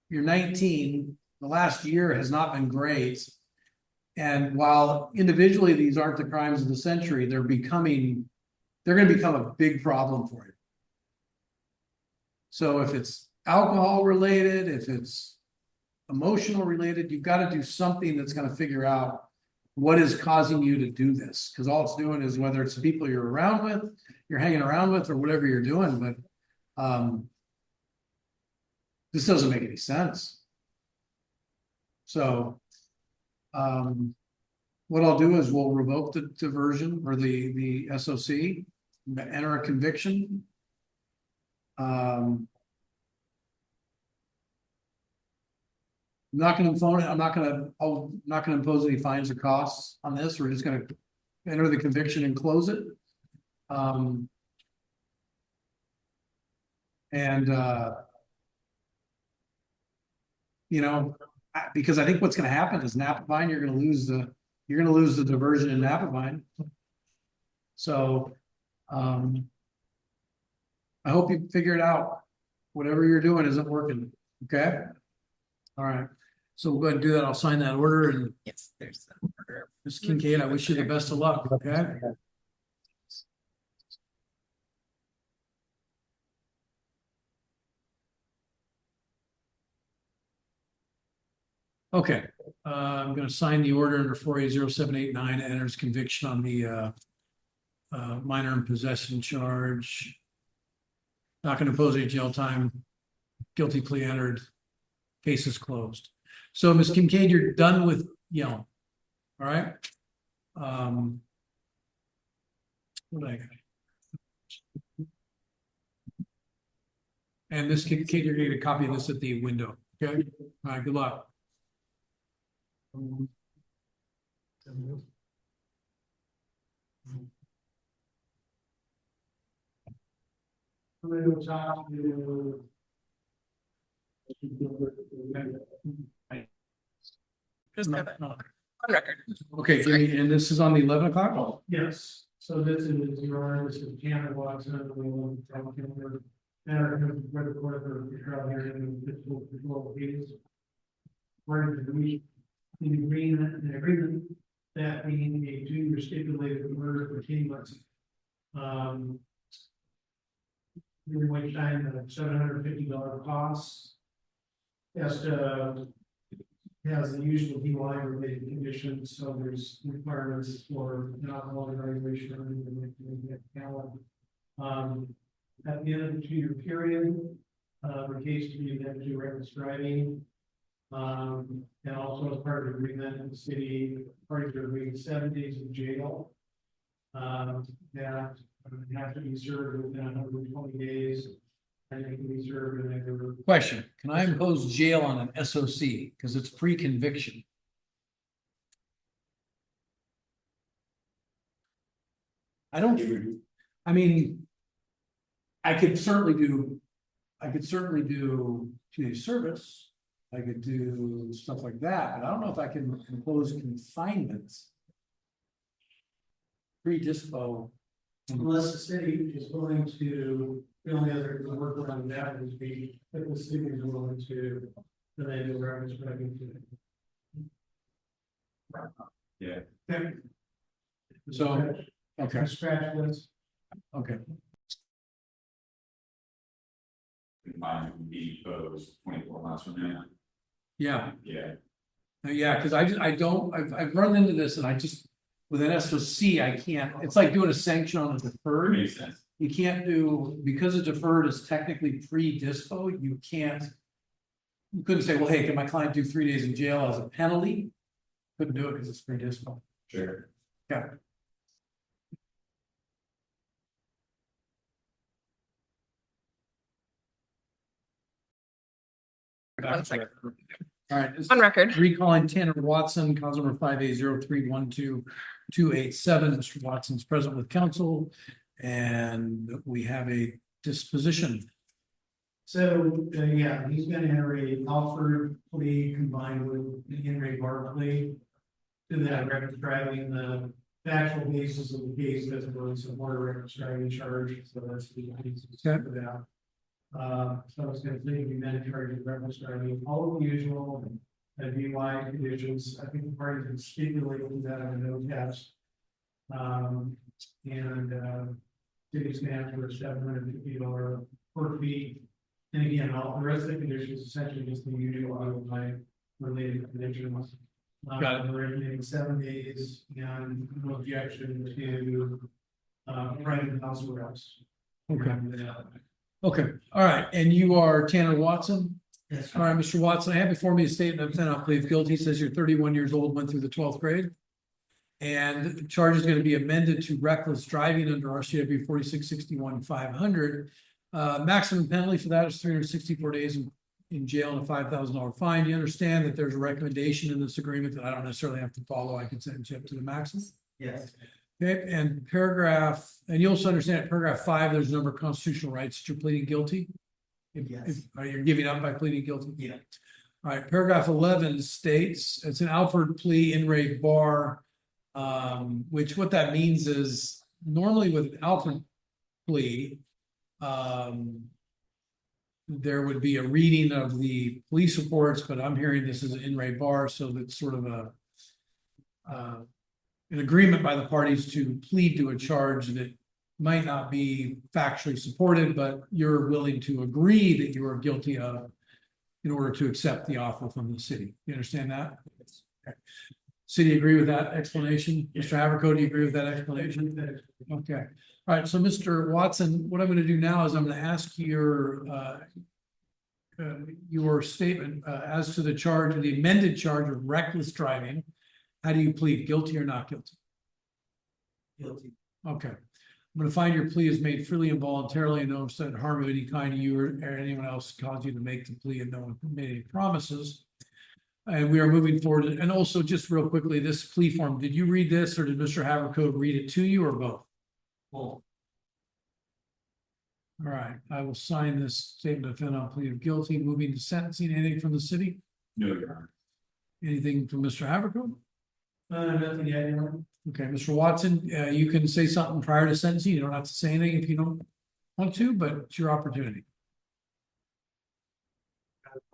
you're 19, the last year has not been great. And while individually these aren't the crimes of the century, they're going to become a big problem for you. So if it's alcohol related, if it's emotional related, you've got to do something that's going to figure out what is causing you to do this. Because all it's doing is, whether it's the people you're around with, you're hanging around with, or whatever you're doing, but this doesn't make any sense. So what I'll do is we'll revoke the diversion or the SOC, enter a conviction. I'm not going to impose any fines or costs on this. We're just going to enter the conviction and close it. Because I think what's going to happen is Napavine, you're going to lose the diversion in Napavine. So I hope you figure it out. Whatever you're doing isn't working. Okay. All right. So we'll go ahead and do that. I'll sign that order. And Yes, there's the order. Ms. Kincaid, I wish you the best of luck. Okay. Okay, I'm gonna sign the order under 480-789, enters conviction on the minor in possession charge. Not gonna impose any jail time. Guilty plea entered. Case is closed. So Ms. Kincaid, you're done with Yelm. All right. What did I got? And Ms. Kincaid, you're gonna get a copy of this at the window. Okay. All right. Good luck. Just have it. On record. Okay, Jimmy, and this is on the 11 o'clock? Yes, so this is your, this is Tanner Watson, we will talk to her. And for the court for trial here in the fiscal control case. According to the agreement, that being a junior stipulated murder continuance. During which time $750 costs. Has has the usual DUI related conditions, so there's requirements for an alcohol evaluation. At the end of the 2-year period, the case to be amended to reckless driving. And also as part of the agreement, the city parties are agreeing 7 days in jail. That have to be served within 120 days. And they can be served in either. Question, can I impose jail on an SOC? Because it's pre-conviction. I don't, I mean, I could certainly do community service. I could do stuff like that, but I don't know if I can impose confinements. Pre-dispo. Unless the city is willing to, the only other work around that would be if the city is willing to, then they do reference driving to. Yeah. Okay. So, okay, Scratch this. okay. Mine would be posed 24 months from now. Yeah, Yeah. yeah, because I've run into this and I just, with an SOC, I can't, it's like doing a sanction on a deferred. Makes sense. You can't do, because a deferred is technically pre-dispo, you couldn't say, well, hey, can my client do 3 days in jail as a penalty? Couldn't do it because it's pre-dispo. Sure. Yeah. One second. All right. this On record. Recalling Tanner Watson, cause number 580312287. Mr. Watson's present with counsel, and we have a disposition. So, yeah, he's gonna enter a Alford plea combined with the Henry Bar plea. To that record driving, the factual basis of the case doesn't really support a record driving charge, so that's the basis for that. So it's gonna plead to be mandatory to reference driving, all of the usual DUI conditions. I think the parties have stipulated that on a no test. City's gonna ask for a $750 per fee. And again, all the rest of the conditions essentially just the usual DUI related conditions. Got it. We're recommending 7 days and no objection to private house arrest. Okay. And, Okay, all right, and you are Tanner Watson? Yes. All right, Mr. Watson, I have before me a statement of intent on plea of guilty. It says you're 31 years old, went through the 12th grade. And the charge is going to be amended to reckless driving under RCW 4661-500. Maximum penalty for that is 364 days in jail and a $5,000 fine. You understand that there's a recommendation in this agreement that I don't necessarily have to follow. I can sentence you up to the maximum. Yes. Okay, and paragraph, and you also understand at paragraph 5, there's a number of constitutional rights that you're pleading guilty. Yes. You're giving up by pleading guilty? Yeah. All right, paragraph 11 states, it's an Alford plea in re bar, which what that means is normally with an Alford plea, there would be a reading of the police reports, but I'm hearing this is an in re bar, so that's sort of an agreement by the parties to plead to a charge that might not be factually supported, but you're willing to agree that you are guilty of in order to accept the offer from the city. You understand that? Okay. City agree with that explanation? Mr. Haverco, do you agree with that explanation? Okay. All right. So Mr. Watson, what I'm going to do now is I'm going to ask your statement as to the charge, the amended charge of reckless driving. How do you plead? Guilty or not guilty? Guilty. Okay. I'm going to find your plea is made freely and voluntarily and no said harm of any kind to you or anyone else caused you to make the plea and no one made any promises. And we are moving forward. And also just real quickly, this plea form, did you read this or did Mr. Havercode read it to you or both? Both. All right. I will sign this statement of intent on plea of guilty. Moving to sentencing. Anything from the city? No, Your Honor. Anything from Mr. Havercode? Nothing yet, anyone? Okay, Mr. Watson, you can say something prior to sentencing. You don't have to say anything if you don't want to, but it's your opportunity.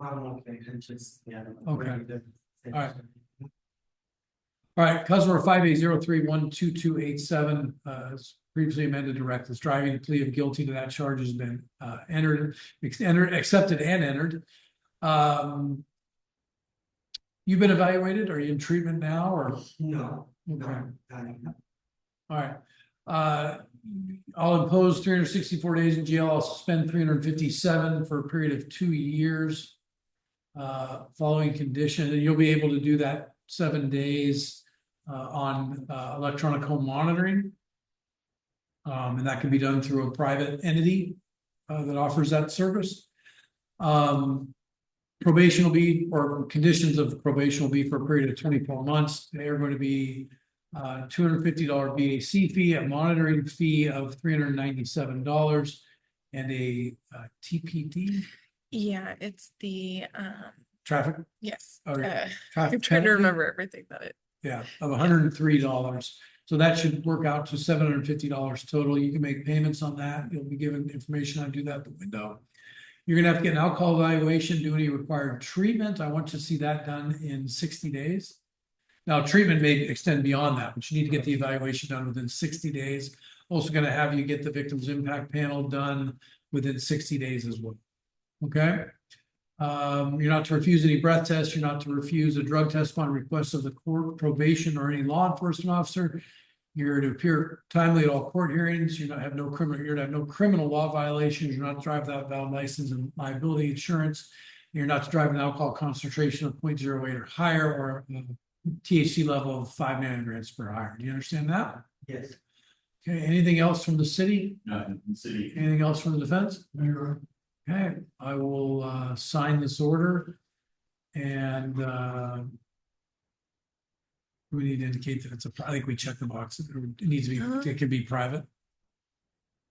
Okay. All right. All right, customer 5803-12287, as previously amended direct, this driving plea of guilty to that charge has been accepted and entered. You've been evaluated? Are you in treatment now or? No. Okay. All right. I'll impose 364 days in jail. I'll suspend 357 for a period of 2 years. Following condition, and you'll be able to do that 7 days on electronic home monitoring. And that can be done through a private entity that offers that service. Probation will be, or conditions of probation will be for a period of 24 months. They are going to be $250 BAC fee, a monitoring fee of $397, and a TPD. Yeah, it's the, Traffic. yes, Or I'm traffic trying to penalty? remember everything that it. Yeah, of $103. So that should work out to $750 total. You can make payments on that. You'll be given information on do that at the window. You're gonna have to get an alcohol evaluation, do any required treatment. I want to see that done in 60 days. Now, treatment may extend beyond that, but you need to get the evaluation done within 60 days. Also gonna have you get the victims impact panel done within 60 days as well. Okay? You're not to refuse any breath tests. You're not to refuse a drug test upon request of the court, probation, or any law enforcement officer. You're to appear timely at all court hearings. You're to have no criminal law violations. You're not to drive without valid license and liability insurance. You're not to drive an alcohol concentration of 0.08 or higher, or THC level of 5 nanograms per higher. Do you understand that? Yes. Okay, anything else from the city? Nothing from the city. Anything else from the defense? Okay, I will sign this order, and we need to indicate that it's I think we checked the box. It needs to be, it can be private.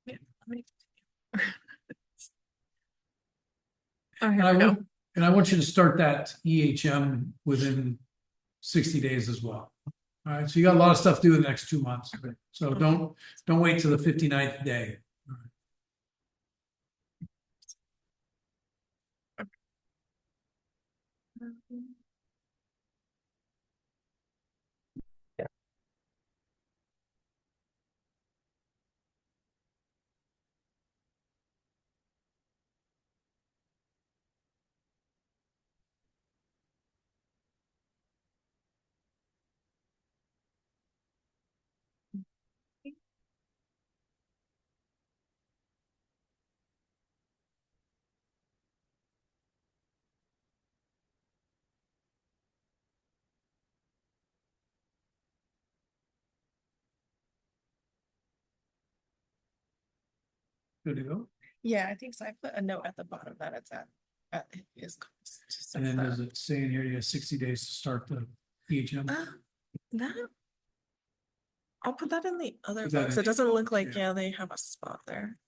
Yeah. And I want you to start that EHM within 60 days as well. All right, so you got a lot of stuff to do in the next 2 months. So don't wait till the 59th day. Good to go. Yeah, I think so. I put a note at the bottom that it's at his cost. So And then that- does it say in here you have 60 days to start the EHM? that, I'll put that in the other Put that box. in- It doesn't look like, yeah. yeah, they have a spot there.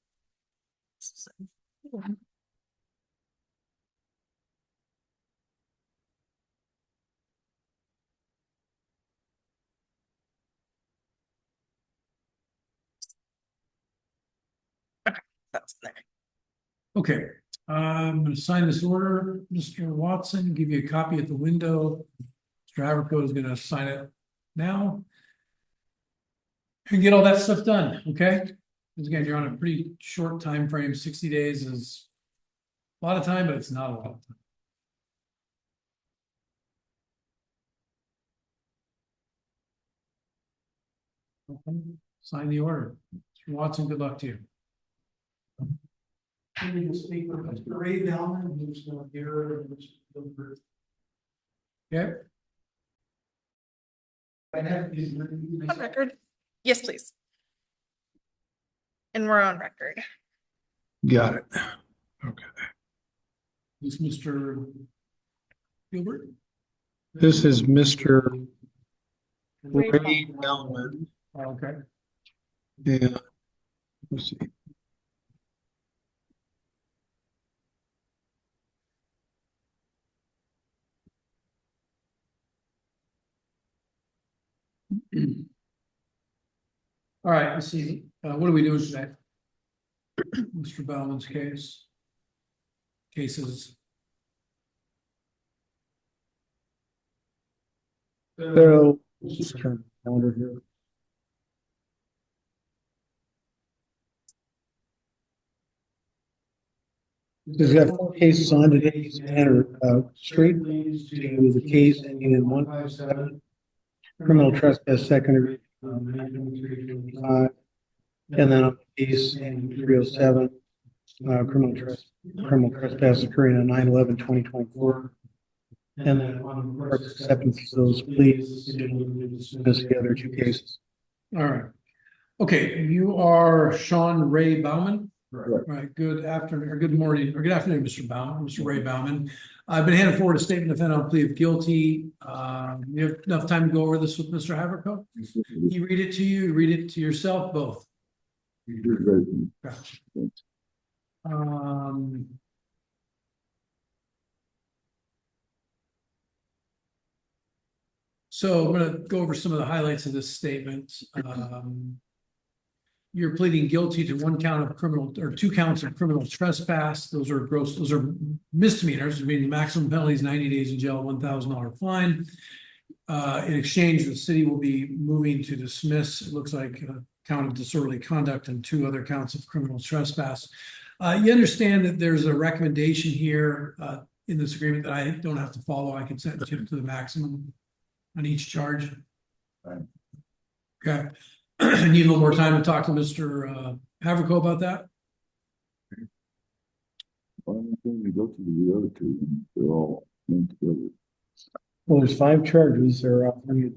Okay, that's in there. Okay, I'm gonna sign this order, Mr. Watson, give you a copy at the window. Mr. Haverco is gonna sign it now. And get all that stuff done, okay? Because again, you're on a pretty short time frame. 60 days is a lot of time, but it's not a lot of time. Okay, sign the order. Mr. Watson, good luck to you. I'm going to speak with Mr. Ray Bellman, who's going to hear. Okay. I have these. On record? Yes, please. And we're on record. Got it. Is Mr. Gilbert? This is Mr. Ray Ray Bellman. Okay. Yeah. Let's see. All right, let's see, what are we doing today? Mr. Bauman's cases. So, let's just turn the calendar here. We've got 4 cases on today's matter, straight leads to the case ending in 157, criminal trespass secondary, 923-25, and then on the case ending 307, criminal trespass occurring on 9/11/2024. And then on the court's acceptance of those pleas, dismiss the other 2 cases. All right. Okay, you are Sean Ray Bauman. Correct. Right, good afternoon, or good morning, or good afternoon, Mr. Bauman, Mr. Ray Bauman. I've been handed forward a statement of defendant on plea of guilty. You have enough time to go over this with Mr. Haverco? You read it to you, read it to yourself, both. Gotcha. So I'm gonna go over some of the highlights of this statement. You're pleading guilty to 1 count of criminal, or 2 counts of criminal trespass. Those are misdemeanors, meaning maximum penalty is 90 days in jail, $1,000 fine. In exchange, the city will be moving to dismiss, it looks like, a count of disorderly conduct and 2 other counts of criminal trespass. You understand that there's a recommendation here in this agreement that I don't have to follow. I can sentence you to the maximum on each charge. Right. Okay. Need a little more time to talk to Mr. Haverco about that? Why don't we go to the other 2? They're all linked together. Well, there's 5 charges. There are 3.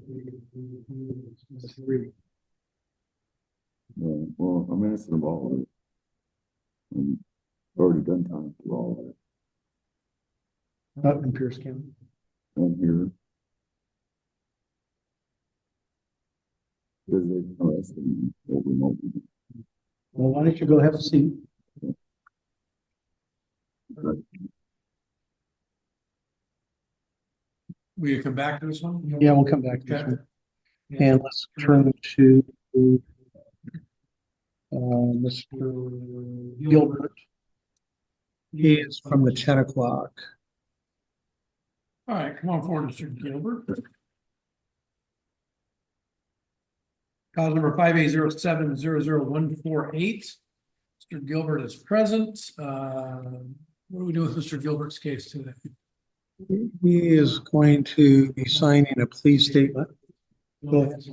Yeah, well, I'm innocent of all of it. I've already done time for all of it. Up in Pierce County. I'm here. Because they arrested me over and over again. Well, why don't you go have a seat? Will you come back to this one? Yeah, we'll come back to this Okay. one. And let's turn to Mr. Gilbert. He is from the 10 o'clock. All right, come on forward, Mr. Gilbert. Cause number 580700148. Mr. Gilbert is present. What do we do with Mr. Gilbert's case today? He is going to be signing a plea statement. Go ahead. It's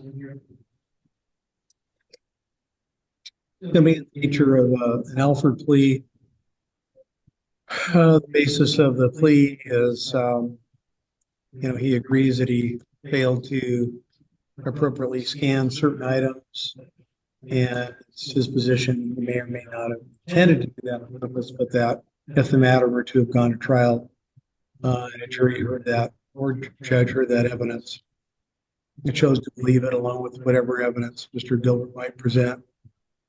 going to be the nature of an Alford plea. The basis of the plea is, he agrees that he failed to appropriately scan certain items, and it's his position he may or may not have intended to do that on purpose, but that if the matter were to have gone to trial, and a jury heard that, or judge heard that evidence, it chose to believe it along with whatever evidence Mr. Gilbert might present,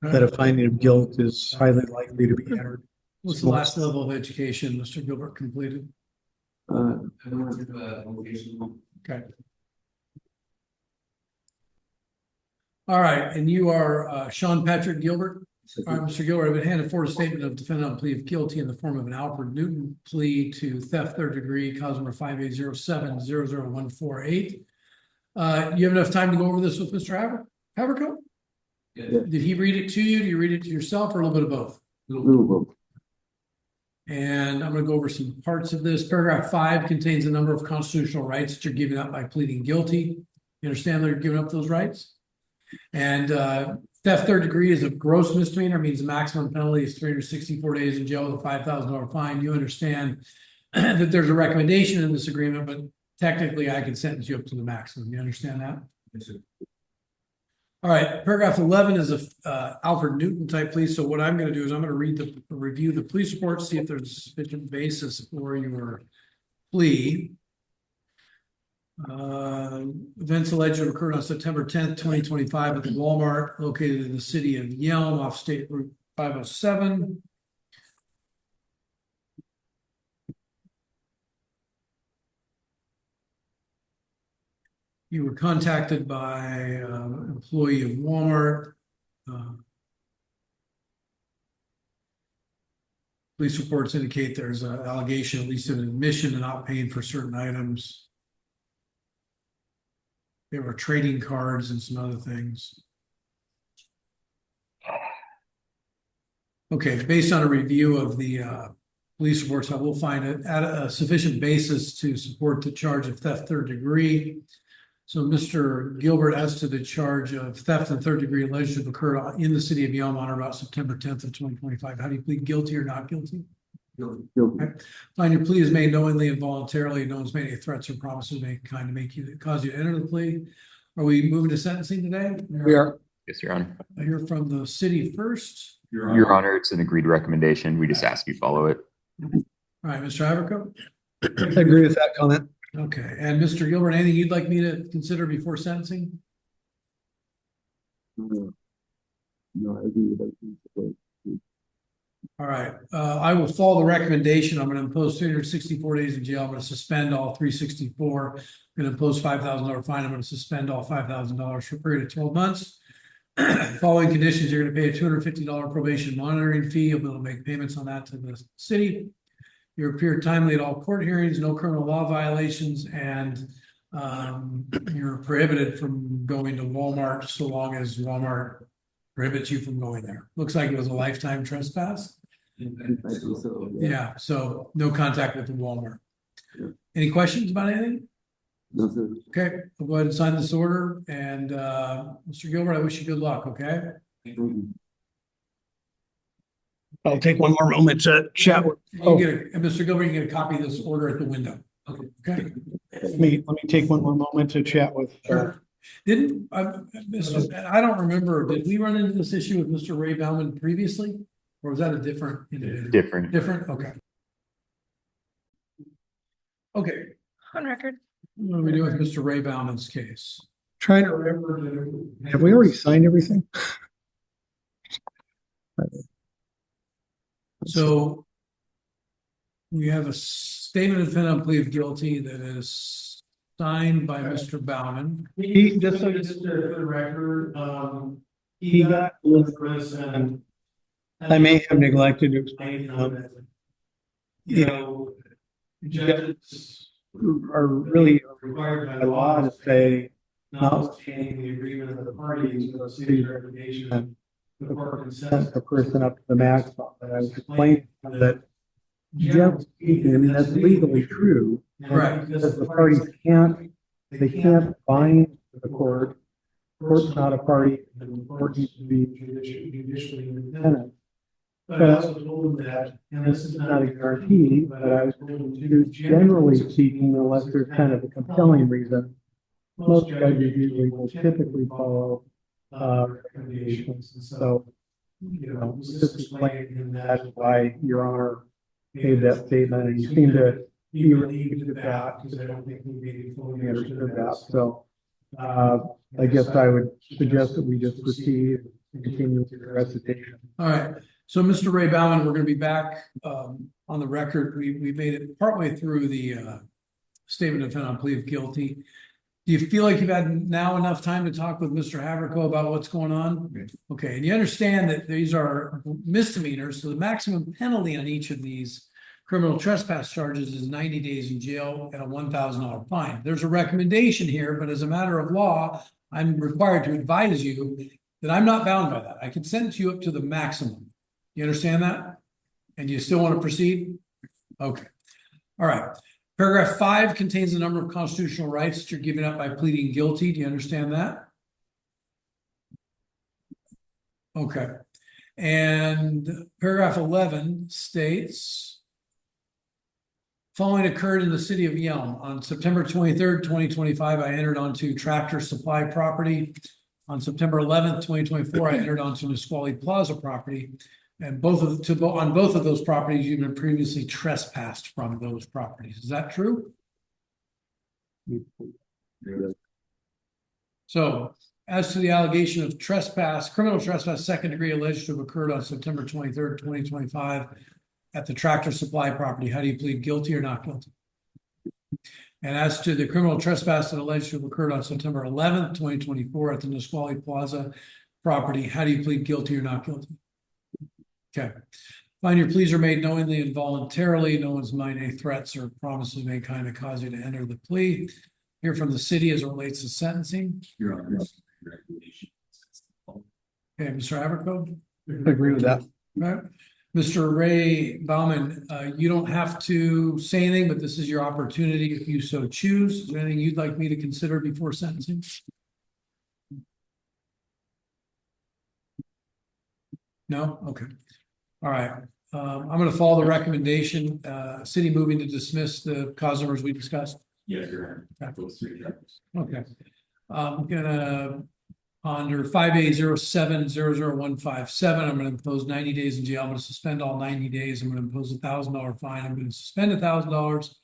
that a finding of guilt is highly likely to be entered. What's the last level of education Mr. Gilbert completed? I went to the vocational. Okay. All right, and you are Sean Patrick Gilbert? All right, Mr. Gilbert, I've been handed forward a statement of defendant on plea of guilty in the form of an Alfred Newton plea to theft 3rd degree, cause number 580700148. You have enough time to go over this with Mr. Haverco? Yeah. Did he read it to you? Do you read it to yourself, or a little bit of both? Little both. And I'm going to go over some parts of this. Paragraph 5 contains a number of constitutional rights that you're giving up by pleading guilty. You understand that you're giving up those rights? And theft 3rd degree is a gross misdemeanor, means the maximum penalty is 364 days in jail with a $5,000 fine. You understand that there's a recommendation in this agreement, but technically I can sentence you up to the maximum. You understand that? Yes, sir. All right, paragraph 11 is a Alfred Newton type plea. So what I'm going to do is I'm going to review the police report, see if there's a sufficient basis for your plea. Events alleged to occurred on September 10th, 2025 at the Walmart located in the city of Yelm off State Route 507. You were contacted by an employee of Walmart. Police reports indicate there's an allegation, at least an admission, to not paying for certain items. There were trading cards and some other things. Okay, based on a review of the police reports, I will find it at a sufficient basis to support the charge of theft third degree. So Mr. Gilbert, as to the charge of theft and third degree alleged to have occurred in the city of Yelm on or about September 10th of 2025, how do you plead, guilty or not guilty? Guilty. Okay. Find your plea is made knowingly and voluntarily. No one's made any threats or promises of any kind to make you, cause you to enter the plea. Are we moving to sentencing today? We are. Yes, Your Honor. I hear from the city first. Your Honor, it's an agreed recommendation. We just ask you follow it. All right, Mr. Haverko? I agree with that comment. Okay, and Mr. Gilbert, anything you'd like me to consider before sentencing? No, I agree with that. All right, I will follow the recommendation. I'm going to impose 364 days in jail. I'm going to suspend all 364. I'm going to impose $5,000 fine. I'm going to suspend all $5,000 for a period of 12 months. Following conditions, you're going to pay a $250 probation monitoring fee. You'll be able to make payments on that to the city. You appear timely at all court hearings, no criminal law violations, and you're prohibited from going to Walmart so long as Walmart prohibits you from going there. Looks like it was a lifetime trespass. Yeah, so no contact with the Walmart. Yeah. Any questions about anything? No, sir. Okay, I'll go ahead and sign this order. And Mr. Gilbert, I wish you good luck, okay? Thank you. I'll take one more moment to chat with. You can get and Mr. Gilbert, you can get a copy of this order at the window. Okay. Let me take one more moment to chat with. Didn't, I don't remember, did we run into this issue with Mr. Ray Bauman previously? Or was that a different individual? Different. Different, okay. Okay, On record. what do we do with Mr. Ray Bauman's case? Trying to remember, have we already signed everything? So we have a statement of defendant on plea of guilty that is signed by Mr. Bauman. He, just for the record, he got Elizabeth, and I may have neglected to explain, you know, judges are really required by law to say, notwithstanding the agreement of the parties with the city's reputation and the court consent a person up to the maximum. But I was explaining that, generally speaking, I mean, that's legally true. Right. Because the parties can't bind the court. The court's not a party, and the court needs to be judicially independent. But I also told them that, and this is not a guarantee, but I was told them to, generally speaking, unless there's kind of a compelling reason, most judges usually will typically follow recommendations. And so, you know, just explaining that's why Your Honor made that statement, and you seem to be relieved at that because I don't think we maybe fully understood that. So I guess I would suggest that we just proceed and continue with the recitation. All right. So Mr. Ray Bauman, we're going to be back on the record. We made it partway through the statement of defendant on plea of guilty. Do you feel like you've had now enough time to talk with Mr. Haverko about what's going on? Okay. And you understand that these are misdemeanors. So the maximum penalty on each of these criminal trespass charges is 90 days in jail and a $1,000 fine. There's a recommendation here, but as a matter of law, I'm required to advise you that I'm not bound by that. I can sentence you up to the maximum. You understand that? And you still want to proceed? Okay. All right. Paragraph 5 contains a number of constitutional rights that you're giving up by pleading guilty. Do you understand that? Okay. And paragraph 11 states, following occurred in the city of Yelm. On September 23rd, 2025, I entered onto Tractor Supply property. On September 11th, 2024, I entered onto Municipal Plaza property. And on both of those properties, you've been previously trespassed from those properties. Is that true? So, as to the allegation of trespass, criminal trespass, second degree alleged to have occurred on September 23rd, 2025 at the Tractor Supply property, how do you plead, guilty or not guilty? And as to the criminal trespass that alleged to have occurred on September 11th, 2024 at the Nisqually Plaza property, how do you plead guilty or not guilty? Okay. Find your pleas are made knowingly and voluntarily. No one's made any threats or promises may kind of cause you to enter the plea. Hear from the city as it relates to sentencing. Your Honor. Okay, Mr. Abercrombie? I agree with that. Right. Mr. Ray Bauman, you don't have to say anything, but this is your opportunity if you so choose. Is there anything you'd like me to consider before sentencing? No? Okay. All right. I'm going to follow the recommendation, city moving to dismiss the cause numbers we discussed. Yes, Your Honor. Those three charges. Okay. I'm gonna, under 5A07000157, I'm gonna impose 90 days in jail. I'm gonna suspend all 90 days. I'm gonna impose $1,000 fine. I'm gonna suspend $1,000,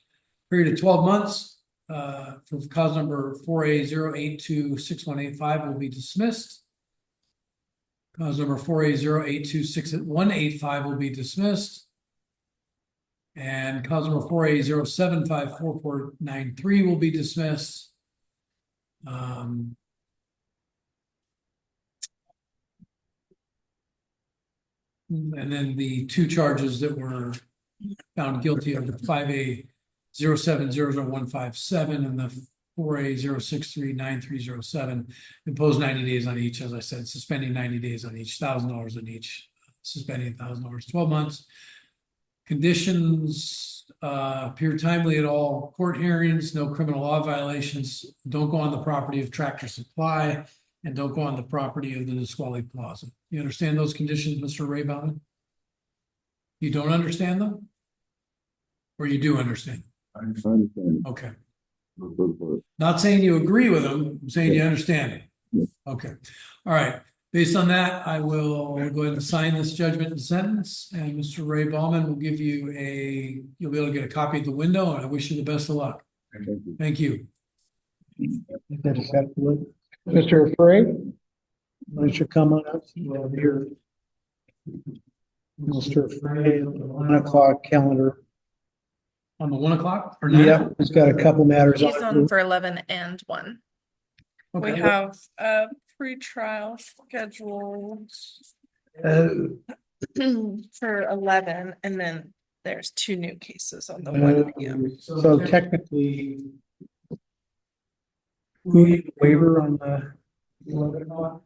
period of 12 months. For cause number 4A0826185 will be dismissed. Cause number 4A0826185 will be dismissed. And cause number 4A0754493 will be dismissed. And then the two charges that were found guilty of, the 5A0700157 and the 4A0639307, impose 90 days on each, as I said, suspending 90 days on each, $1,000 on each, suspending $1,000, 12 months. Conditions appear timely at all court hearings, no criminal law violations, don't go on the property of Tractor Supply, and don't go on the property of the Nisqually Plaza. You understand those conditions, Mr. Ray Bauman? You don't understand them? Or you do understand? I understand. Okay. Not saying you agree with them, I'm saying you understand it. Yes. Okay. All right. Based on that, I will go ahead and sign this judgment and sentence, and Mr. Ray Bauman will give you you'll be able to get a copy at the window, and I wish you the best of luck. Thank you. Mr. Frey, why don't you come on up here? Mr. Frey, 1 o'clock calendar. On the 1 o'clock or 9? Yep, he's got a couple matters He's on for 11 and 1. Okay. We have a pre-trial scheduled for 11, and then there's 2 new cases on the 1 p.m. So technically, we need a waiver on the 11 o'clock.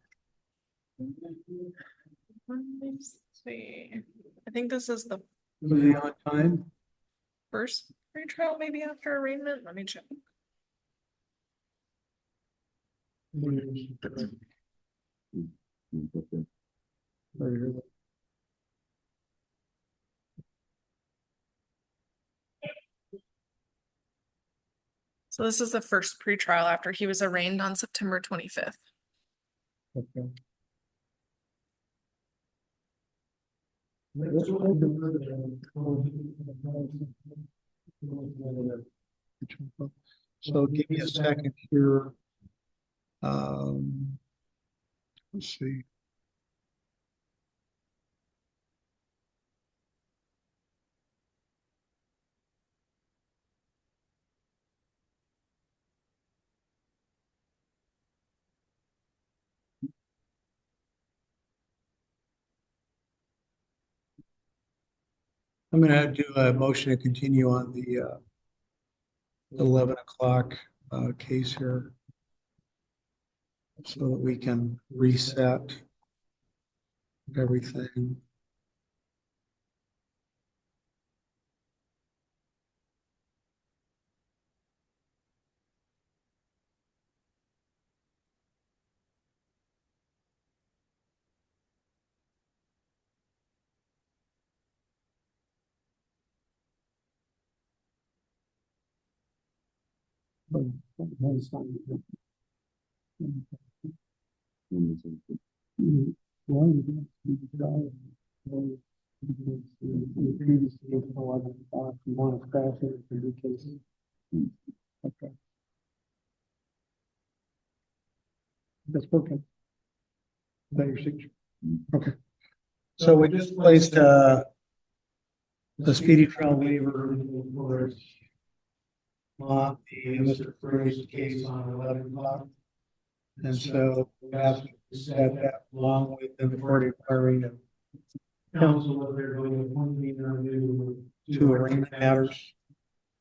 Let's see. I think this is the Is it on time? first pre-trial, maybe after arraignment. Let me check. So this is the first pre-trial after he was arraigned on September 25th. Okay. So give me a second here. Let's see. I'm gonna do a motion to continue on the 11 o'clock case here, so that we can reset everything. Okay. That's okay. Is that your signature? Okay. So we just placed the speedy trial waiver for the Mr. Frey's case on 11 o'clock. And so we asked to set that along with the court inquiry of counsel whether they're going to appoint me or do two arraignment matters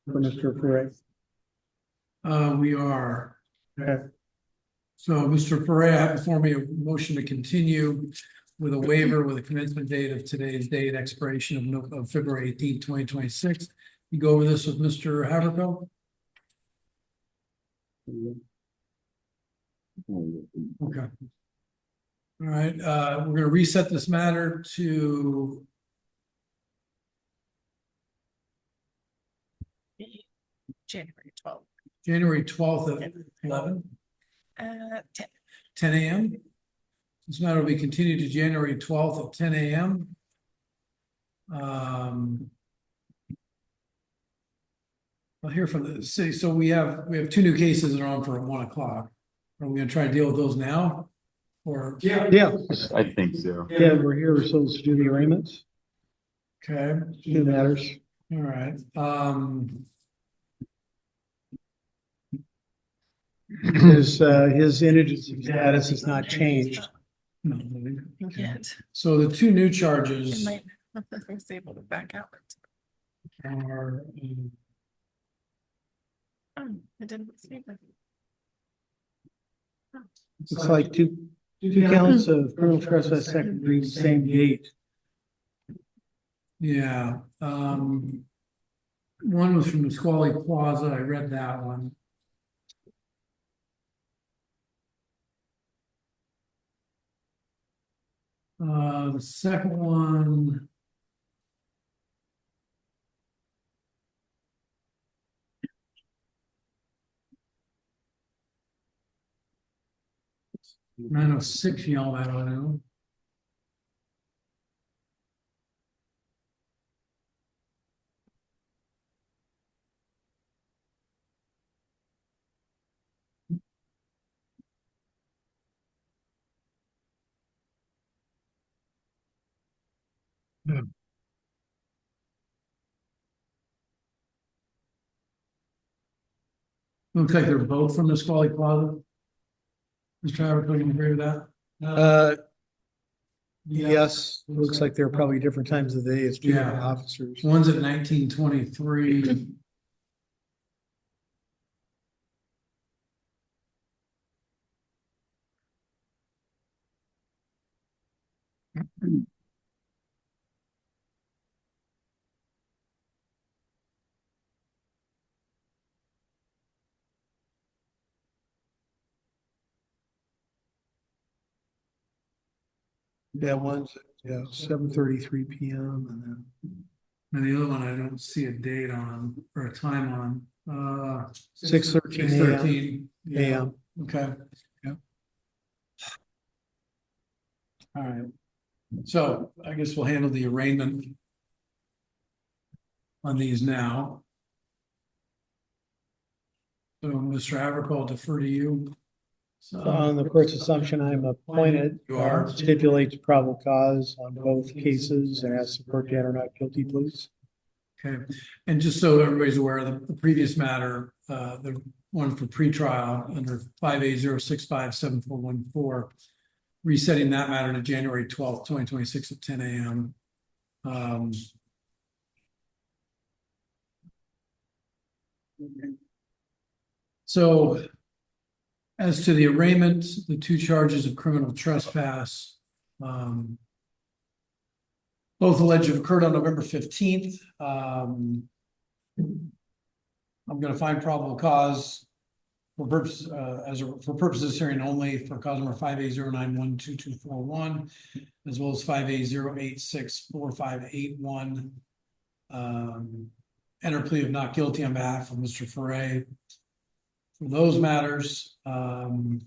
for Mr. Frey. We are. Okay. So, Mr. Ferrer, I have before me a motion to continue with a waiver with a commencement date of today's date, expiration of February 18th, 2026. You go over this with Mr. Haverko? Okay. All right, we're gonna reset this matter to January 12th. January 12th at 11, 10 a.m. This matter will be continued to January 12th at 10 a.m. I'll hear from the city. So we have two new cases that are on for 1 o'clock. Are we gonna try to deal with those now? Or Yeah. I think so. Yeah, we're here. We're supposed to do the arraignments. okay, Two matters. all right. His indigency status has not changed. Yet. So the two new It charges might, I was able to back out. are Oh, I didn't see that. It's like two counts of criminal trespass, second degree, same date. yeah. One was from the Squally Plaza. I read that one. The second one. -906 Yelm Avenue. Looks like they're both from the Squally Plaza. Mr. Travis, you agree with that? Yes, looks like they're probably different times of the day. It's two different Yeah. officers. One's at 1923. Yeah, one's at 7:33 p.m. and then And the other one, I don't see a date on or a time on. 6:13 6:13 a.m. Okay. Yeah. All right. So I guess we'll handle the arraignment on these now. So Mr. Haverko, I'll defer to you. So on the court's assumption, I'm appointed. You are. Stipulates probable cause on both cases and asks the court to enter not guilty pleas. Okay, and just so everybody's aware, the previous matter, the one for pretrial under 5A0657414, resetting that matter to January 12th, 2026 at 10 a.m. So as to the arraignment, the two charges of criminal trespass, both alleged to have occurred on November 15th. I'm going to find probable cause for purposes of hearing only for cause number 5A0912241, as well as 5A0864581. Enter plea of not guilty on behalf of Mr. Ferre. For those matters, note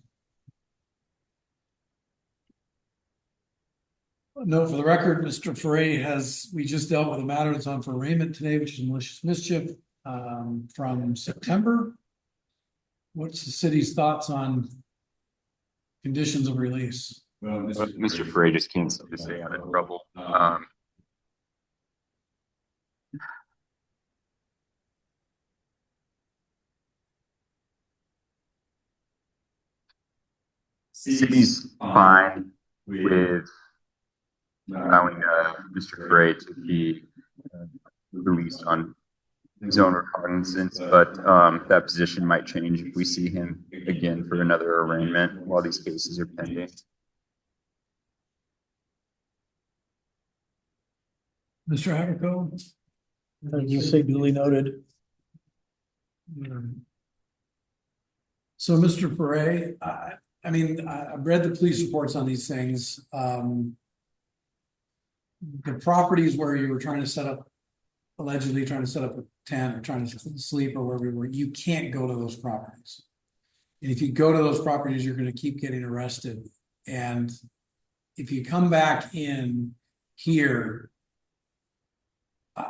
for the record, Mr. Ferre we just dealt with a matter that's on for arraignment today, which is malicious mischief from September. What's the city's thoughts on conditions of release? Well, Mr. Frey just can't seem to stay out of trouble. city's fine with allowing Mr. Gray to be released on his own recognizance, but that position might change if we see him again for another arraignment while these cases are pending. Mr. Haverco? You say duly noted. So, Mr. Foray, I mean, I've read the police reports on these things. The properties where you were trying to set up, allegedly trying to set up a tent or trying to sleep or wherever you were, you can't go to those properties. And if you go to those properties, you're going to keep getting arrested. And if you come back in here,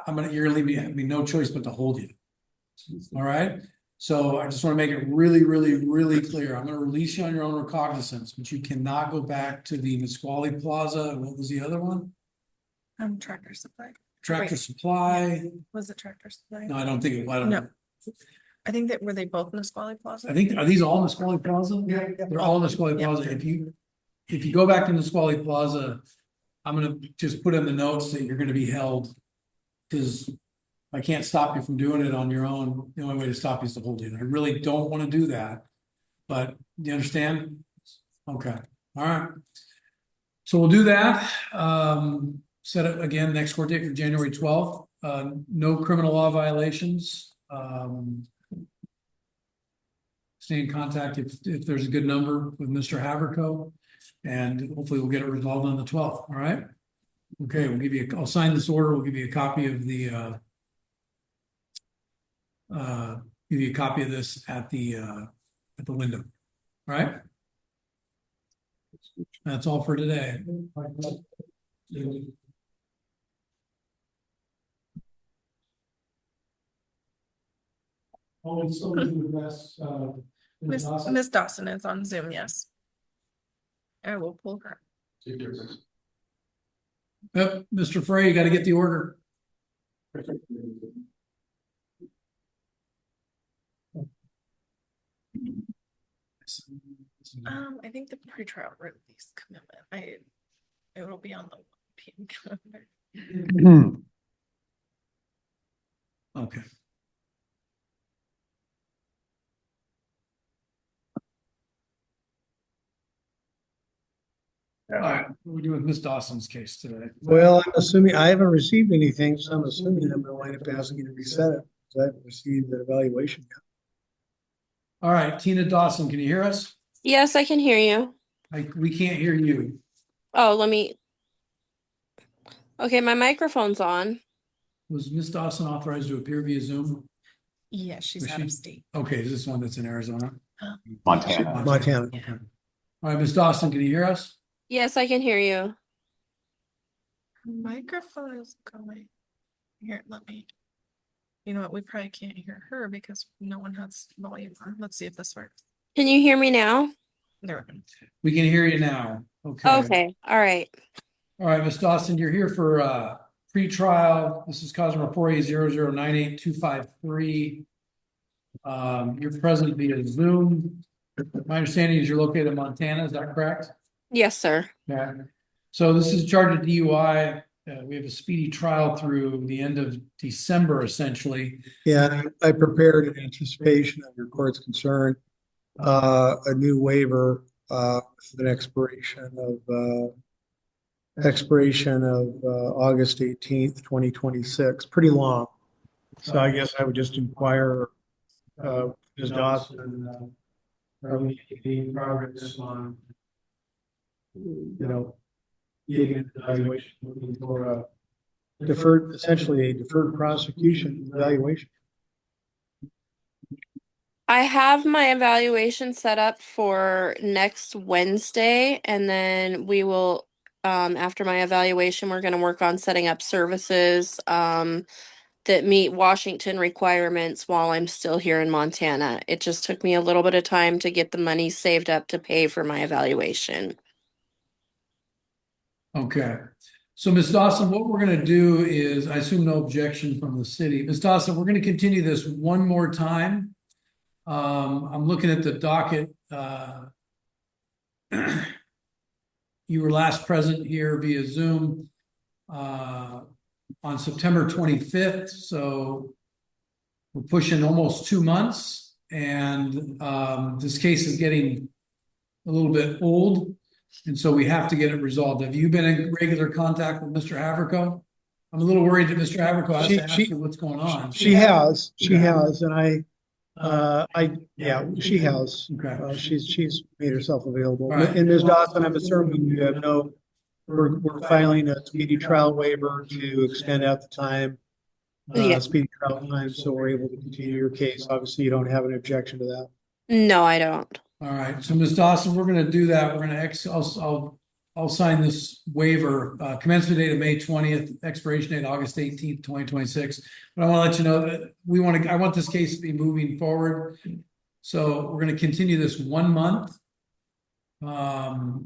you're gonna leave me, I mean, no choice but to hold you. All right. So I just want to make it really, really, really clear. I'm going to release you on your own recognizance, but you cannot go back to the Nisqually Plaza. What was the other one? Tractor Supply. Tractor Wait. Supply. Was it Tractor Supply? No, I don't think it. I don't No. know. I think that, were they both Nisqually Plaza? I think, are these all Nisqually Plaza? Yeah. They're all Nisqually Plaza. If you go back to Nisqually Plaza, I'm gonna just put in the notes that you're gonna be held. Cause I can't stop you from doing it on your own. The only way to stop you is to hold you. And I really don't want to do that. But you understand? Okay. All right. So we'll do that. Set it again, next court date for January 12th. No criminal law violations. Stay in contact if there's a good number with Mr. Haverco, and hopefully we'll get it resolved on the 12th. All right. Okay, we'll give you. I'll sign this order. We'll give you a copy of the. Give you a copy of this at the window. All right. That's all for today. Oh, it's still with us, Miss Dawson is on Zoom, yes. I will pull her. Yep, Mr. Frey, you got to get the order. I think the pretrial release commitment, it will be on the PM calendar. Okay. All right, what we're doing with Miss Dawson's case today. Well, I'm assuming, I haven't received anything, so I'm assuming I'm gonna wind up asking you to reset it, because I haven't received the evaluation yet. All right, Tina Dawson, can you hear us? Yes, I can hear you. We can't hear you. Oh, okay, my microphone's on. Was Miss Dawson authorized to appear via Zoom? Yeah, she's out of state. Okay, is this one that's in Arizona? Montana. Montana. Okay. All right, Miss Dawson, can you hear us? Yes, I can hear you. Microphone is going. Here, you know what, we probably can't hear her because no one has volume on. Let's see if this works. Can you hear me now? There we go. We can hear you now. Okay. Okay, all right. All right, Miss Dawson, you're here for pre-trial. This is cause number 480098253. You're present via Zoom. My understanding is you're located in Montana, is that correct? Yes, sir. Yeah. So this is a charge of DUI. We have a speedy trial through the end of December, essentially. Yeah, I prepared in anticipation of your court's concern, a new waiver, with an expiration of August 18th, 2026, pretty long. So I guess I would just inquire, Ms. Dawson, are we making progress on, getting an evaluation, looking for essentially a deferred prosecution evaluation? I have my evaluation set up for next Wednesday, and then we will, after my evaluation, we're going to work on setting up services that meet Washington requirements while I'm still here in Montana. It just took me a little bit of time to get the money saved up to pay for my evaluation. Okay. So Ms. Dawson, what we're going to do is, I assume no objection from the city. Ms. Dawson, we're going to continue this one more time. I'm looking at the docket. you were last present here via Zoom on September 25th, so we're pushing almost 2 months, and this case is getting a little bit old, and so we have to get it resolved. Have you been in regular contact with Mr. Haverco? I'm a little worried that Mr. Haverco has to ask you what's going on. She has, and she has. Okay. She's made herself available. All right. And Ms. Dawson, I'm assuming you have we're filing a speedy trial waiver to extend out the time. Yeah. Speedy trial time, so we're able to continue your case. Obviously, you don't have an objection to that. No, I don't. All right, so Ms. Dawson, we're gonna do that. We're gonna I'll sign this waiver, commencement date of May 20th, expiration date August 18th, 2026. But I want to let you know that I want this case to be moving forward. So we're going to continue this 1 month. I'll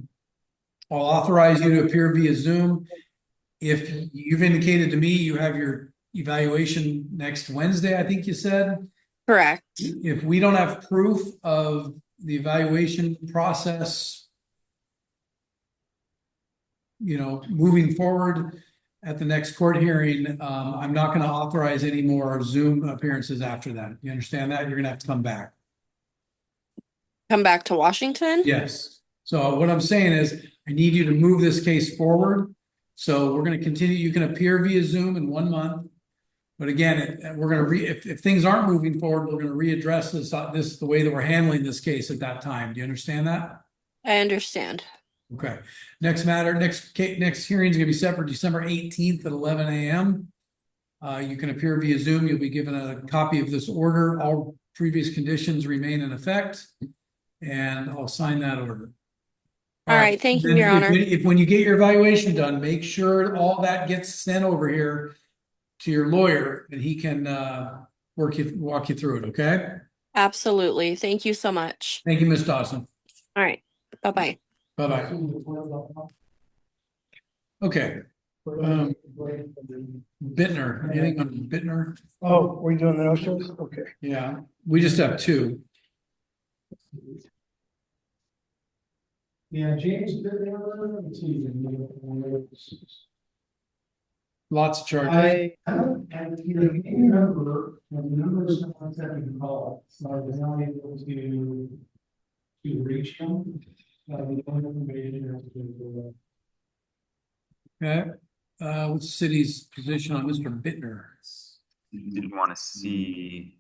authorize you to appear via Zoom. If you've indicated to me you have your evaluation next Wednesday, I think you said. Correct. If we don't have proof of the evaluation process, moving forward at the next court hearing, I'm not going to authorize any more Zoom appearances after that. You understand that? You're going to have to come back. Come back to Washington? Yes. So what I'm saying is I need you to move this case forward. So we're going to continue. You can appear via Zoom in 1 month. But again, we're going to if things aren't moving forward, we're going to readdress this the way that we're handling this case at that time. Do you understand that? I understand. Okay. Next hearing is going to be set for December 18th at 11 a.m. You can appear via Zoom. You'll be given a copy of this order. All previous conditions remain in effect, and I'll sign that order. All right. Thank you, Your Honor. When you get your evaluation done, make sure all that gets sent over here to your lawyer, and he can walk you through it. Okay. Absolutely. Thank you so much. Thank you, Ms. Dawson. All right. Bye-bye. Bye-bye. Okay. Bittner, anything on Bittner? Oh, we're doing the no-shows? Okay. Yeah, we just have 2. Yeah, James Bittner. Lots of charges. I don't remember, and the number is not second call, so I was not able to reach him. The only information Okay, what's the city's position on Mr. Bittner? Did you want to see,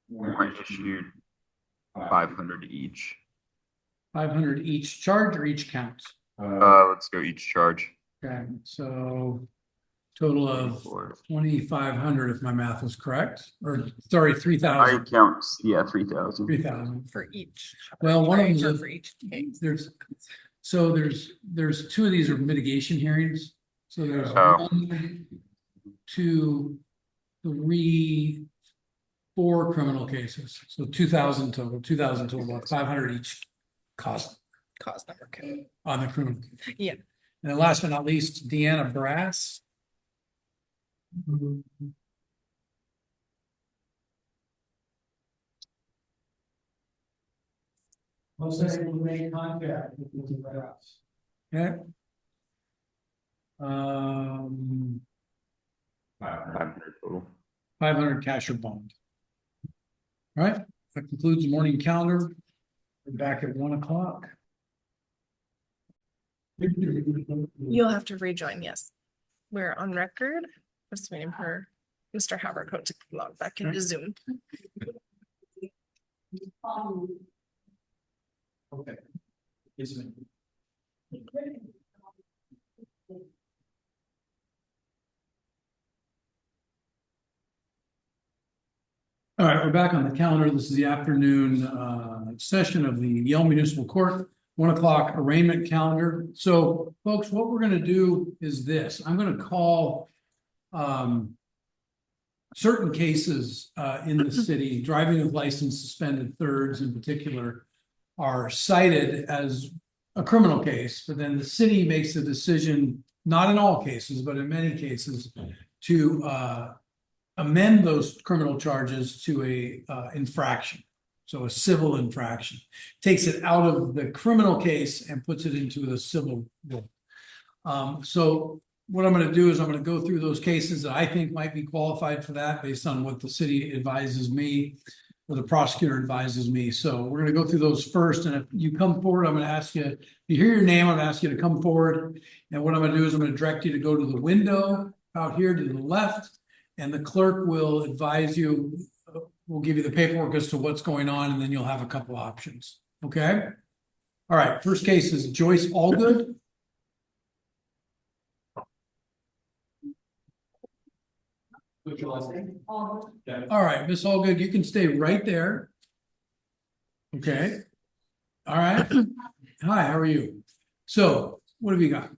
warrant issued 500 each? 500 each charge or each count? Let's go each charge. Okay, so total of 2,500 if my math was correct, or sorry, 3,000. I count, yeah, 3,000. 3,000 For each. Well, one of them For each case. there's 2 of these are mitigation hearings. So there's 1, 2, 3, 4 criminal cases. So 2,000 total, 500 each cost number. Okay. on the criminal. Yeah. And then last but not least, Deanna Brass. Most likely we made contact with Mr. Brass. Okay. 500 total. 500 cash or bond. All right, that concludes the morning calendar. We're back at 1 o'clock. You'll have to rejoin, yes. We're on record. Just waiting for Mr. Havercoat to log back into Zoom. Okay. Yes, ma'am. All right, we're back on the calendar. This is the afternoon session of the Yelm Municipal Court, 1 o'clock arraignment calendar. So folks, what we're going to do is this. I'm going to call certain cases in the city, driving with license suspended thirds in particular, are cited as a criminal case, but then the city makes the decision, not in all cases, but in many cases, to amend those criminal charges to a infraction. So a civil infraction. Takes it out of the criminal case and puts it into the civil role. So what I'm gonna do is I'm gonna go through those cases that I think might be qualified for that based on what the city advises me or the prosecutor advises me. So we're gonna go through those first, and if you come forward, I'm gonna ask you, if you hear your name, I'm gonna ask you to come forward. And what I'm gonna do is I'm gonna direct you to go to the window out here to the left, and the clerk will advise you, we'll give you the paperwork as to what's going on, and then you'll have a couple options, okay? All right, first case is Joyce Allgood. What's your last name? Oh, All right, Miss Allgood, you can stay right there. Okay. All right. Hi, how are you? So what have you got?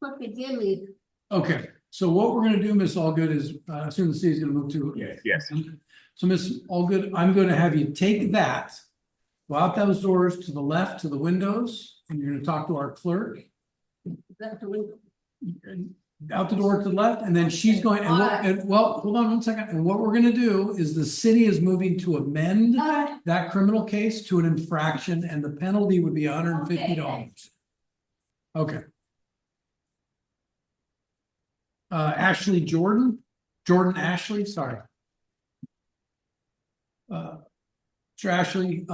look, they did leave. Okay, so what we're gonna do, Miss Allgood, is I assume the city's gonna move to. Yes. So Miss Allgood, I'm gonna have you take that, go out those doors to the left to the windows, and you're gonna talk to our clerk. That's the window. Out the door to the left, and then she's going, well, hold on one second, and what we're gonna do is the city is moving to amend that criminal case to an infraction, and the penalty would be $150. Okay. Ashley Jordan Ashley, sorry. Mr. Ashley,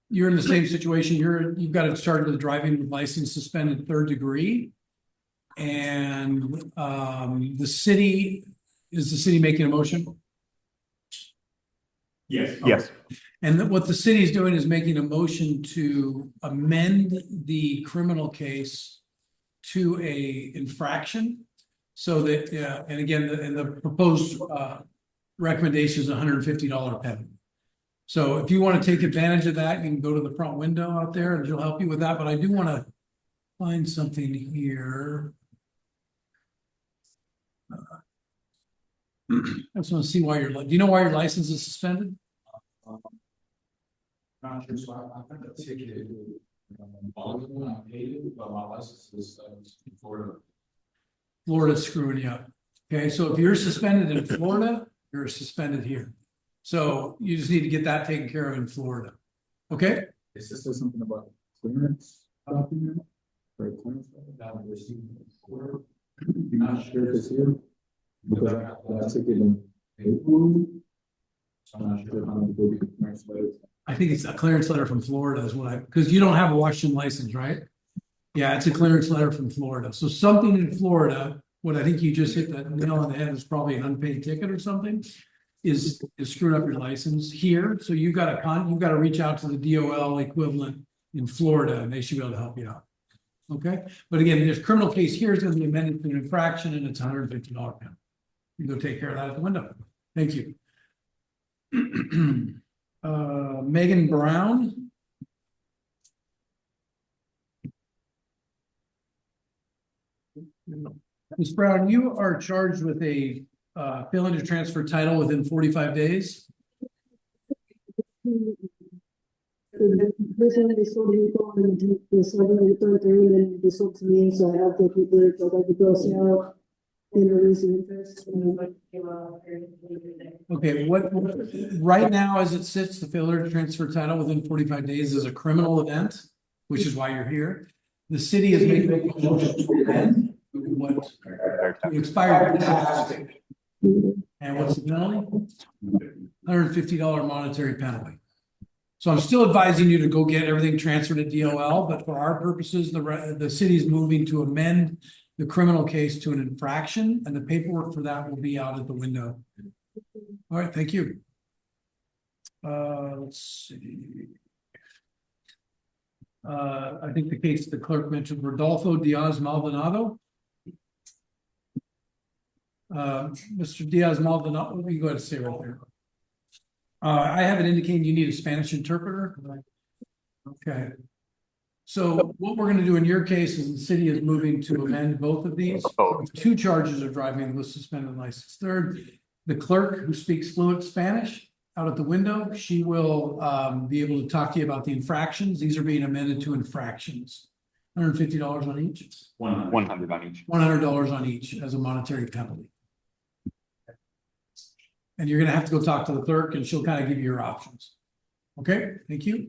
you're in the same situation. You've got a charge with a driving license suspended 3rd degree. And is the city making a motion? Yes. Yes. And what the city is doing is making a motion to amend the criminal case to a infraction. So that, and again, the proposed recommendation is $150 penalty. So if you want to take advantage of that, you can go to the front window out there and she'll help you with that. But I do want to find something here. I just want to see why do you know why your license is suspended? Not sure, so I got a ticket. I paid it, but my license is in Florida. Florida's screwing you up. Okay, so if you're suspended in Florida, you're suspended here. So you just need to get that taken care of in Florida. Okay? Is this something about clearance document? For a clearance? Not sure if it's here. Because I got that ticket in April. So I'm not sure how to go get the clearance letter. I think it's a clearance letter from Florida is what because you don't have a Washington license, right? Yeah, it's a clearance letter from Florida. So something in Florida, what I think you just hit that nail on the head is probably an unpaid ticket or something, is screwing up your license here. So you've got to reach out to the DOL equivalent in Florida and they should be able to help you out. Okay, but again, this criminal case here is going to be amended to an infraction and it's $150 penalty. You go take care of that at the window. Thank you. Megan Brown. Ms. Brown, you are charged with a failing to transfer title within 45 days. Personally, they sold me and they sold me the third thing, and then they sold to me, so I have the paper, so I got the bill sale. And release of interest. Okay, what right now as it sits, the failure to transfer title within 45 days is a criminal event, which is why you're here. The city is making a motion to amend what expired. And what's the penalty? $150 monetary penalty. So I'm still advising you to go get everything transferred at DOL, but for our purposes, the city is moving to amend the criminal case to an infraction, and the paperwork for that will be out at the window. All right, thank you. Let's see. I think the case the clerk mentioned, Rodolfo Diaz Maldonado. Mr. Diaz Maldonado, you go ahead and say right there. I have it indicating you need a Spanish interpreter. Okay. So what we're going to do in your case is the city is moving to amend both of these. 2 charges of driving with suspended license. Third, the clerk who speaks fluent Spanish out at the window, she will be able to talk to you about the infractions. These are being amended to infractions. $150 on each. 100 on each. $100 on each as a monetary penalty. And you're going to have to go talk to the clerk and she'll kind of give you your options. Okay, thank you.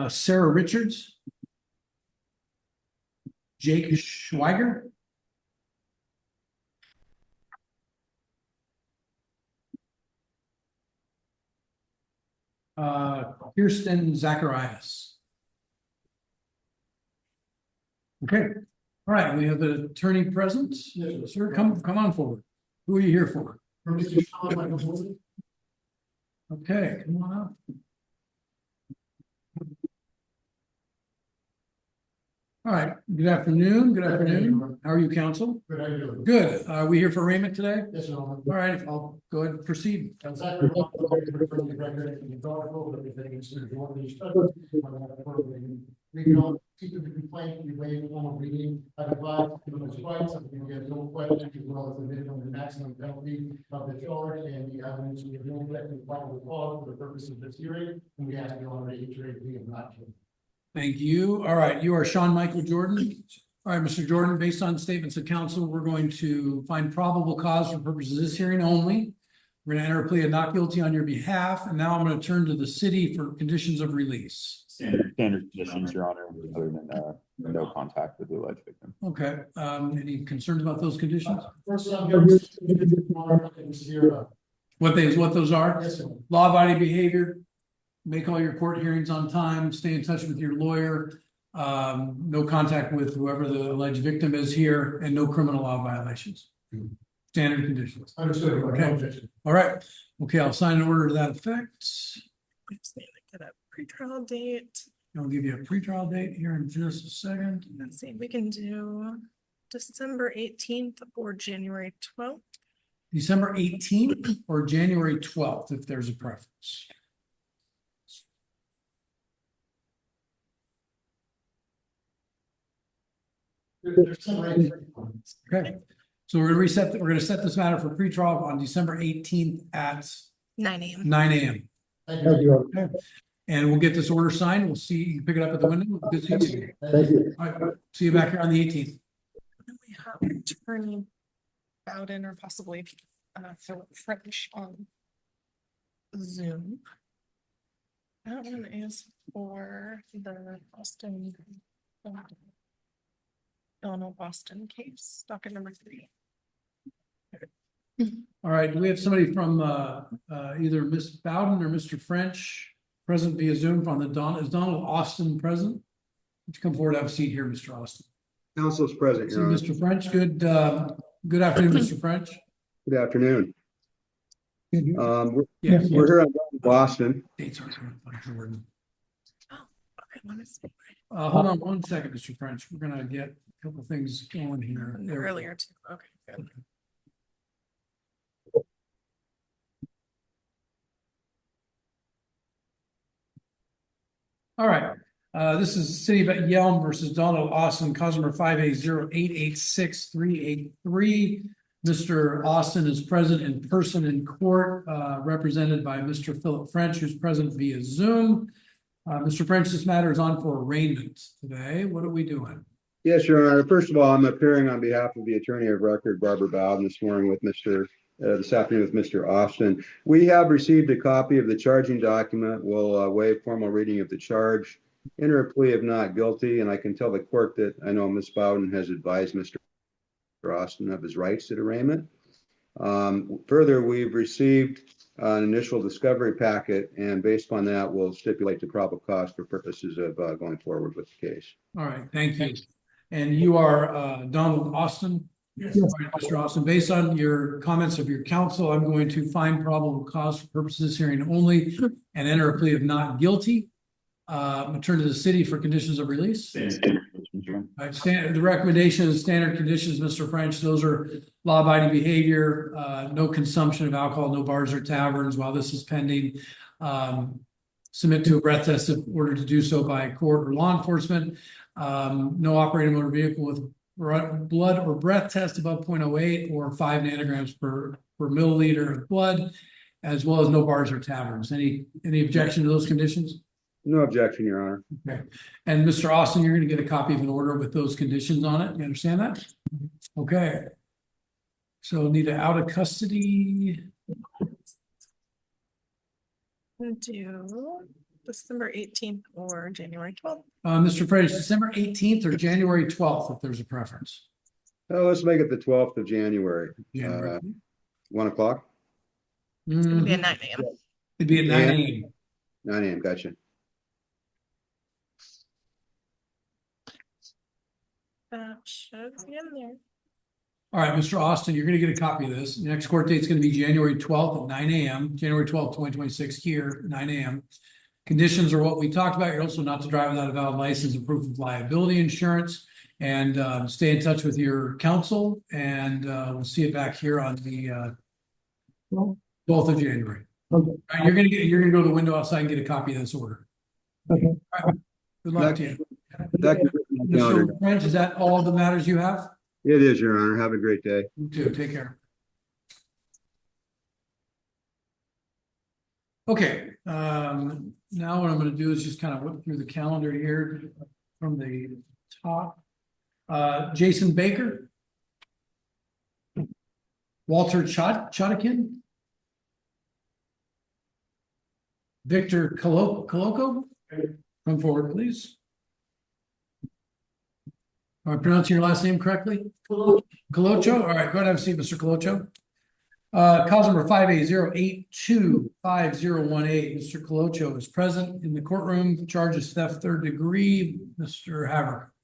Sarah Richards. Jake Schweiger. Kirsten Zacharias. Okay, all right, we have the attorney present. Sir, come on forward. Who are you here for? Okay, come on up. All right, good afternoon, good afternoon. How are you, counsel? Good, how you doing? Good. Are we here for arraignment today? Yes, Your Honor. All right, I'll go ahead and proceed. We don't keep the complaint, we waive formal reading, I advise human rights, and we get no question as well as the minimum and maximum penalty of the charge and the evidence we have no effective probable cause for the purpose of this hearing, and we ask you already to agree and not to. Thank you. All right, you are Sean Michael Jordan. All right, Mr. Jordan, based on statements of counsel, we're going to find probable cause for purposes of this hearing only. We're going to enter a plea of not guilty on your behalf, and now I'm going to turn to the city for conditions of release. Standard conditions, Your Honor, other than no contact with the alleged victim. Okay, any concerns about those conditions? First, I'm here. What those are? Yes, sir. Law-abiding behavior, make all your court hearings on time, stay in touch with your lawyer, no contact with whoever the alleged victim is here, and no criminal law violations. Standard conditions. Understood. Okay. All right. Okay, I'll sign an order to that effect. Just need to get a pretrial date. I'll give you a pretrial date here in just a second. Let's see, we can do December 18th or January 12th. December 18th or January 12th, if there's a preference. Okay, so we're gonna set this matter for pretrial on December 18th at 9 a.m. 9 a.m. Thank you. Okay. And we'll get this order signed. We'll see, you can pick it up at the window. Good to see you. Thank you. All right, see you back here on the 18th. We have Attorney Bowden or possibly Philip French on Zoom. That one is for the Donald Boston case, docket number 3. All right, do we have somebody from either Miss Bowden or Mr. French present via Zoom from the is Donald Austin present? Would you come forward, have a seat here, Mr. Austin? Council's present, See Your Honor. Mr. French, good afternoon, Mr. French. Good afternoon. We're Yes. here on Boston. Dates are Jordan. Okay, let me see. Hold on 1 second, Mr. French. We're gonna get a couple things going here. There we go. Earlier too, okay, good. All right, this is City of Yelm versus Donald Austin, cause number 580886383. Mr. Austin is present in person in court, represented by Mr. Philip French, who's present via Zoom. Mr. French, this matter is on for arraignment today. What are we doing? Yes, Your Honor. First of all, I'm appearing on behalf of the attorney of record, Barbara Bowden, this morning with this afternoon with Mr. Austin. We have received a copy of the charging document. We'll waive formal reading of the charge, enter a plea of not guilty, and I can tell the court that I know Ms. Bowden has advised Mr. Austin of his rights at arraignment. Further, we've received an initial discovery packet, and based upon that, we'll stipulate the probable cause for purposes of going forward with the case. All right, thank you. And you are Donald Austin? Yes. All right, Mr. Austin, based on your comments of your counsel, I'm going to find probable cause for purposes of this hearing only and enter a plea of not guilty. Return to the city for conditions of release. The recommendation is standard conditions, Mr. French. Those are law-abiding behavior, no consumption of alcohol, no bars or taverns while this is pending. Submit to a breath test if ordered to do so by court or law enforcement. No operating motor vehicle with blood or breath test above 0.08 or 5 nanograms per milliliter of blood, as well as no bars or taverns. Any objection to those conditions? No objection, Your Honor. Okay. And Mr. Austin, you're gonna get a copy of an order with those conditions on it. You understand that? Okay. So need an out of custody. Do December 18th or January 12th. Mr. Freitas, December 18th or January 12th, if there's a preference. Oh, let's make it the 12th of January. January. 1 o'clock? It's gonna be at 9 a.m. It'd be at 9 a.m. 9 a.m. Gotcha. That should be in there. All right, Mr. Austin, you're gonna get a copy of this. Next court date's gonna be January 12th at 9 a.m., January 12th, 2026 here, 9 a.m. Conditions are what we talked about. You're also not to drive without a valid license and proof of liability insurance. And stay in touch with your counsel, and we'll see you back here on the 12th of January. Okay. All right, you're gonna go to the window outside and get a copy of this order. Okay. All right. Good luck to you. That concludes my calendar. Mr. French, is that all the matters you have? It is, Your Honor. Have a great day. You too. Take care. Okay, now what I'm gonna do is just kind of whip through the calendar here from the top. Jason Baker. Walter Chodkin. Victor Coloco. Come forward, please. Am I pronouncing your last name correctly? Colocho. All right, go ahead and have a seat, Mr. Colocho. Cause number 5A0825018. Mr. Colocho is present in the courtroom. Charges theft third degree. Mr. Haver.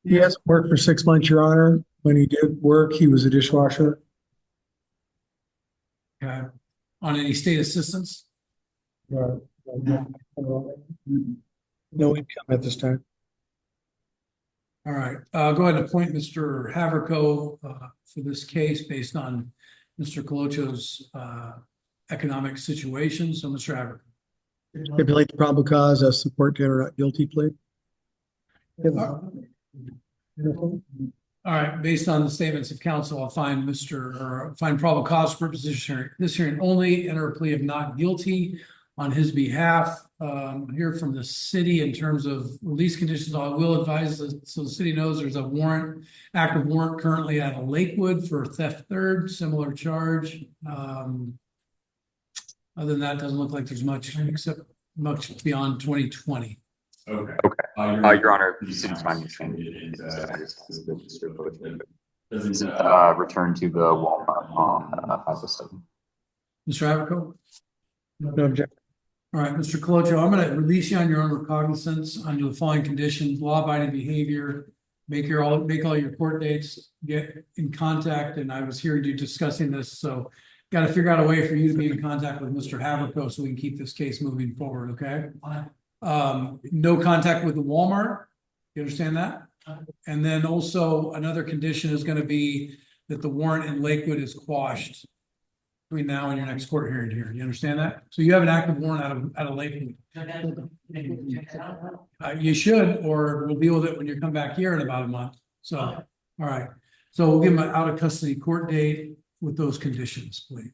Yes, worked for 6 months, Your Honor. When he did work, he was a dishwasher. Okay. On any state assistance? No income at this time. All right, go ahead and appoint Mr. Haverco for this case based on Mr. Colocho's economic situation. So, Mr. Haverco. Stipulate the probable cause as support to enter not guilty plea. All right, based on the statements of counsel, I'll find find probable cause for this hearing only, enter a plea of not guilty on his behalf. Here from the city in terms of release conditions, I will advise so the city knows there's a active warrant currently out of Lakewood for theft third, similar charge. Other than that, doesn't look like there's much beyond 2020. Okay. Your Honor, since my understanding doesn't return to the Walmart on 507. Mr. Haverco? No objection. All right, Mr. Colocho, I'm going to release you on your own recognizance under the following conditions: law-abiding behavior, make all your court dates, get in contact, and I was hearing you discussing this, so got to figure out a way for you to be in contact with Mr. Haverco so we can keep this case moving forward, okay? No contact with the Walmart, you understand that? And then also another condition is going to be that the warrant in Lakewood is quashed between now and your next court hearing here. You understand that? So you have an active warrant out of Lakewood. You should, or we'll deal with it when you come back here in about a month. So, all right. So we'll give him an out of custody court date with those conditions, please.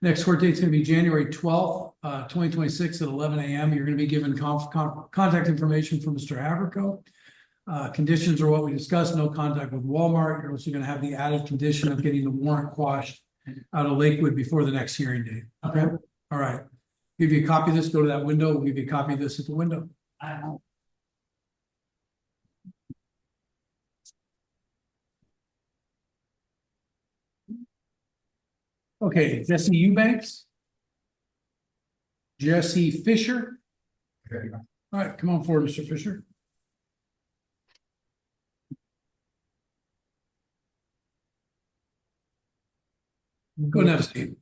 Next court date is going to be January 12th, 2026 at 11 a.m. You're going to be given contact information from Mr. Haverco. Conditions are what we discussed, no contact with Walmart. You're also going to have the added condition of getting the warrant quashed out of Lakewood before the next hearing date. Okay? All right. Give you a copy of this, go to that window. We'll give you a copy of this at the window. Okay, Jesse Eubanks. Jesse Fisher. All right, come on forward, Mr. Fisher. Go and have a seat.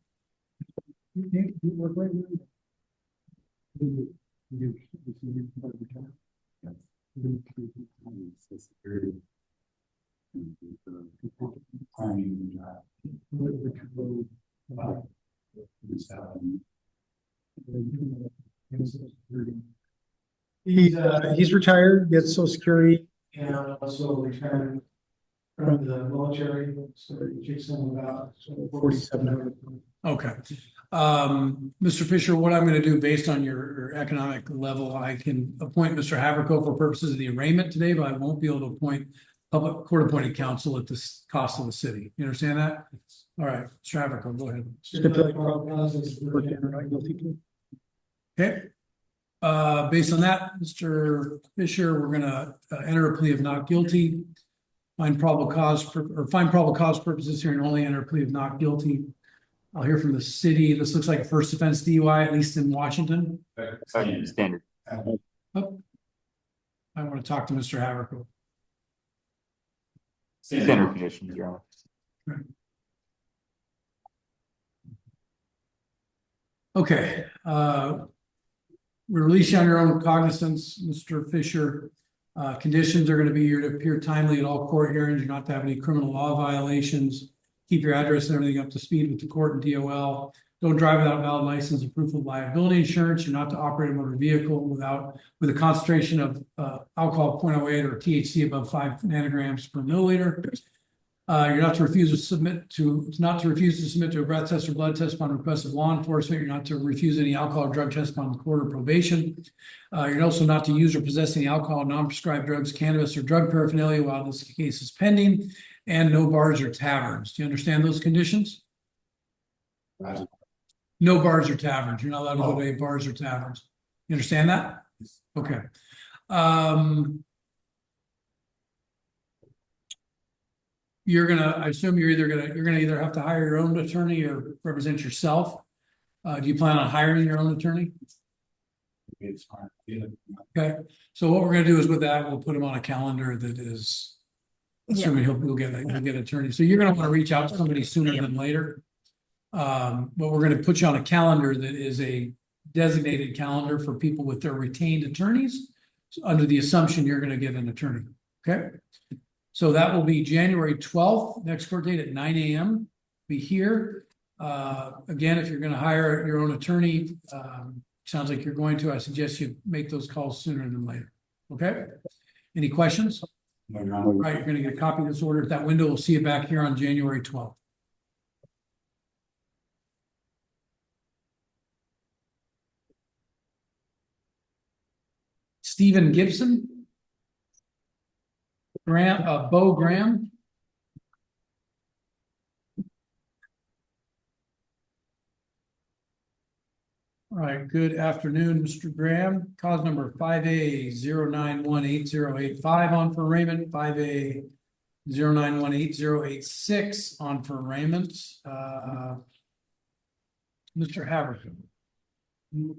He's retired, gets Social Security and also retired from the military, so it takes him about 4,700. Okay. Mr. Fisher, what I'm gonna do based on your economic level, I can appoint Mr. Haverco for purposes of the arraignment today, but I won't be able to appoint public court appointed counsel at the cost of the city. You understand that? All right, Mr. Haverco, go ahead. Stipulate probable cause is not guilty plea. Okay. Based on that, Mr. Fisher, we're gonna enter a plea of not guilty. Find probable cause purposes here and only enter a plea of not guilty. I'll hear from the city. This looks like a first offense DUI, at least in Washington. Standard. Oh. I want to talk to Mr. Haverco. Standard conditions, Your Honor. Okay, we release you on your own cognizance, Mr. Fisher. Conditions are going to be you're to appear timely at all court hearings. You're not to have any criminal law violations. Keep your address and everything up to speed with the court and DOL. Don't drive without valid license and proof of liability insurance. You're not to operate a motor vehicle with a concentration of alcohol 0.08 or THC above 5 nanograms per milliliter. You're not to refuse to submit to a breath test or blood test upon request of law enforcement. You're not to refuse any alcohol or drug test upon court or probation. You're also not to use or possess any alcohol, non-prescribed drugs, cannabis, or drug paraphernalia while this case is pending, and no bars or taverns. Do you understand those conditions? Right. No bars or taverns. You're not allowed to go to any bars or taverns. You understand that? Okay. I assume you're gonna either have to hire your own attorney or represent yourself. Do you plan on hiring your own attorney? It's fine. Yeah. Okay, so what we're gonna do is with that, we'll put him on a calendar that is, assuming he'll get an attorney. So you're gonna want to reach out to somebody sooner than later. But we're gonna put you on a calendar that is a designated calendar for people with their retained attorneys, under the assumption you're gonna get an attorney, okay? So that will be January 12th, next court date at 9 a.m. Be here. Again, if you're gonna hire your own attorney, sounds like you're going to, I suggest you make those calls sooner than later, okay? Any questions? No, All right, you're gonna get a copy of this order at that window. We'll see you back here on January 12th. Stephen Gibson. Bo Graham. All right, good afternoon, Mr. Graham. Cause number 5A09180885 on for arraignment, 5A09180886 on for arraignment. Mr. Haverton. Well,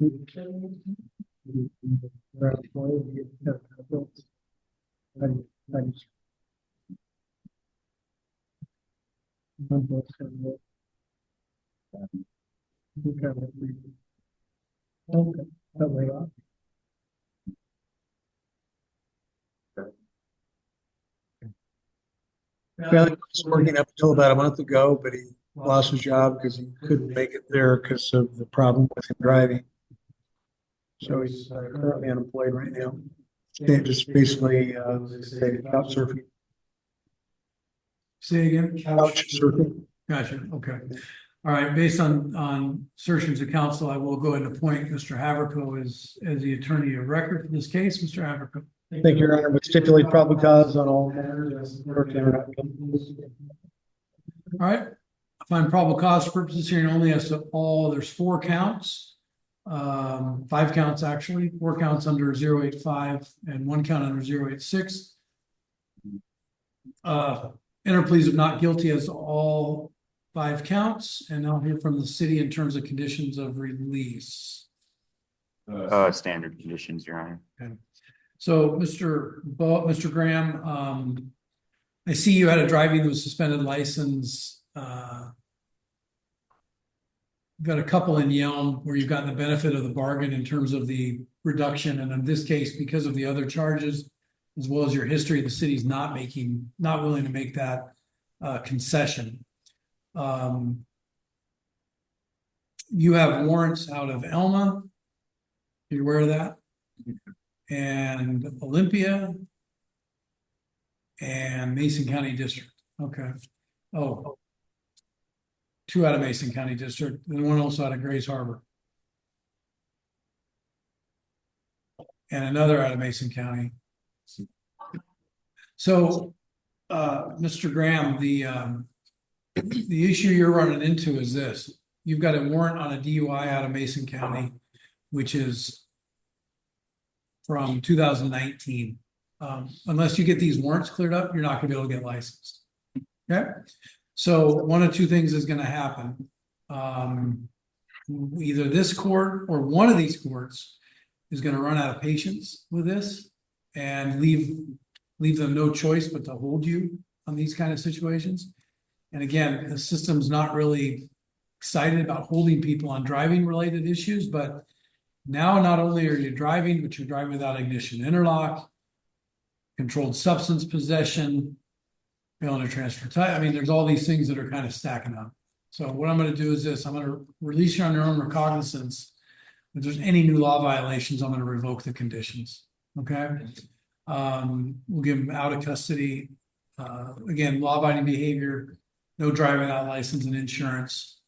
he was working up until about a month ago, but he lost his job because he couldn't make it there because of the problem with him driving. So he's currently unemployed right now. They just basically couch surfing. Say again? Couch surfing. Gotcha, okay. All right, based on assertions of counsel, I will go ahead and appoint Mr. Haverco as the attorney of record for this case. Mr. Haverco. Thank you, Your Honor. We stipulate probable cause on all matters. All right, I find probable cause for purposes here and only as to all, there's 4 counts. 5 counts actually, 4 counts under 085 and 1 count under 086. Enter pleas of not guilty as to all 5 counts, and I'll hear from the city in terms of conditions of release. Standard conditions, Your Honor. Okay. So Mr. Graham, I see you had a driving with suspended license. Got a couple in Yelm where you've gotten the benefit of the bargain in terms of the reduction, and in this case, because of the other charges, as well as your history, the city's not willing to make that concession. You have warrants out of Elma. Are you aware of that? and Olympia and Mason County District. Okay. Oh. 2 out of Mason County District, and 1 also out of Grays Harbor. And another out of Mason County. So, Mr. Graham, the issue you're running into is this. You've got a warrant on a DUI out of Mason County, which is from 2019. Unless you get these warrants cleared up, you're not gonna be able to get licensed. Okay? So 1 of 2 things is gonna happen. Either this court or one of these courts is gonna run out of patience with this and leave them no choice but to hold you on these kind of situations. And again, the system's not really excited about holding people on driving related issues, but now not only are you driving, but you're driving without ignition interlock, controlled substance possession, failing to transfer time. I mean, there's all these things that are kind of stacking up. So what I'm going to do is this: I'm going to release you on your own recognizance. If there's any new law violations, I'm going to revoke the conditions. Okay. We'll give them out of custody. Again, law-abiding behavior, no driving without license and insurance,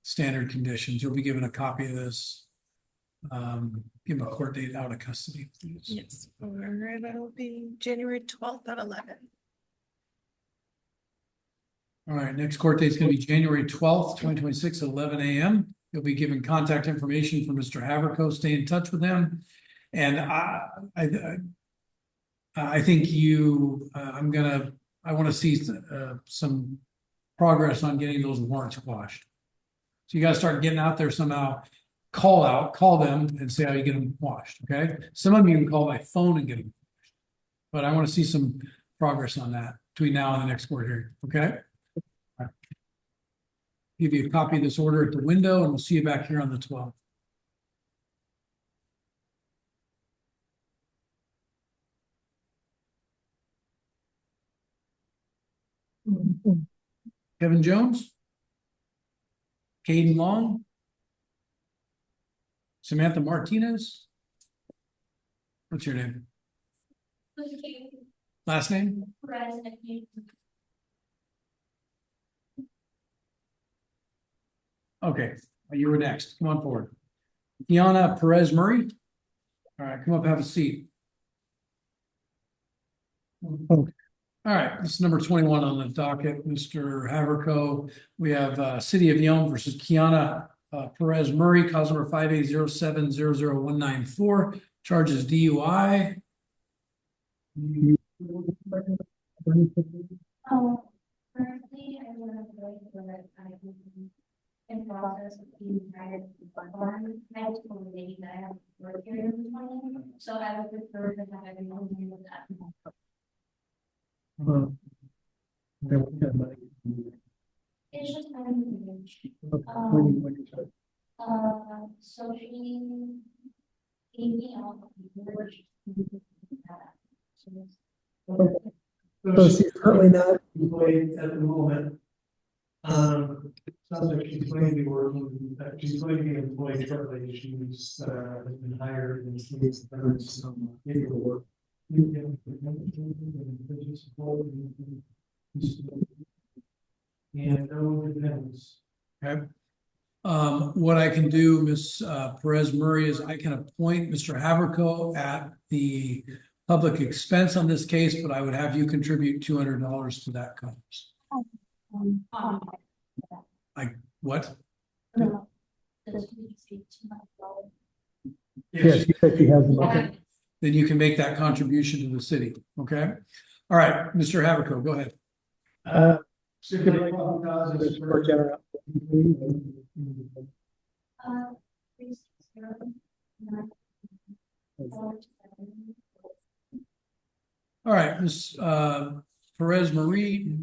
standard conditions. You'll be given a copy of this. Give them a court date out of custody, please. Yes, that'll be January 12th at 11. All right, next court date is going to be January 12th, 2026 at 11 a.m. You'll be given contact information from Mr. Haverco. Stay in touch with him. And I think I want to see some progress on getting those warrants quashed. So you got to start getting out there somehow. Call them and see how you get them quashed. Okay. Some of them you can call by phone and get them quashed. But I want to see some progress on that between now and the next court hearing. Okay. All right. Give you a copy of this order at the window, and we'll see you back here on the 12th. Kevin Jones, Caden Long, Samantha Martinez. What's your name? Last name? Okay, you were next. Come on forward. Kiana Perez Murray. All right, come up, have a seat. Okay. All right, this is number 21 on the docket, Mr. Haverco. We have City of Yelm versus Kiana Perez Murray, cause number 5807000194, charges DUI. Currently, I don't have the right to that in process of being hired to the farm. I was told maybe that I have work here in the morning, so I would prefer to have everyone here with that. It's just kind of so she gave me all So she's currently not employed at the moment. Sounds like she's going to be working, she's going to be employed shortly. She's been hired and she's done some paperwork. And no dependents. Okay. What I can do, Ms. Perez Murray, is I can appoint Mr. Haverco at the public expense on this case, but I would have you contribute $200 to that cost. What? Yes, you said she has them. Okay. Then you can make that contribution to the city. Okay. All right, Mr. Haverco, go ahead. All right, Ms. Perez Murray,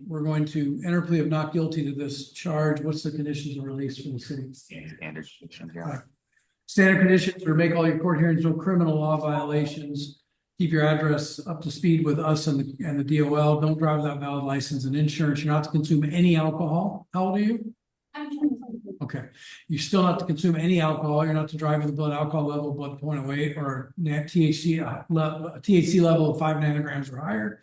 we're going to enter plea of not guilty to this charge. What's the conditions of release for the city? Standard conditions, yeah. Right. Standard conditions are make all your court hearings, no criminal law violations. Keep your address up to speed with us and the DOL. Don't drive without valid license and insurance. You're not to consume any alcohol. How old are you? I'm 20. Okay. Okay. You still not to consume any alcohol. You're not to drive with a blood alcohol level, blood point of weight, or THC level of 5 nanograms or higher.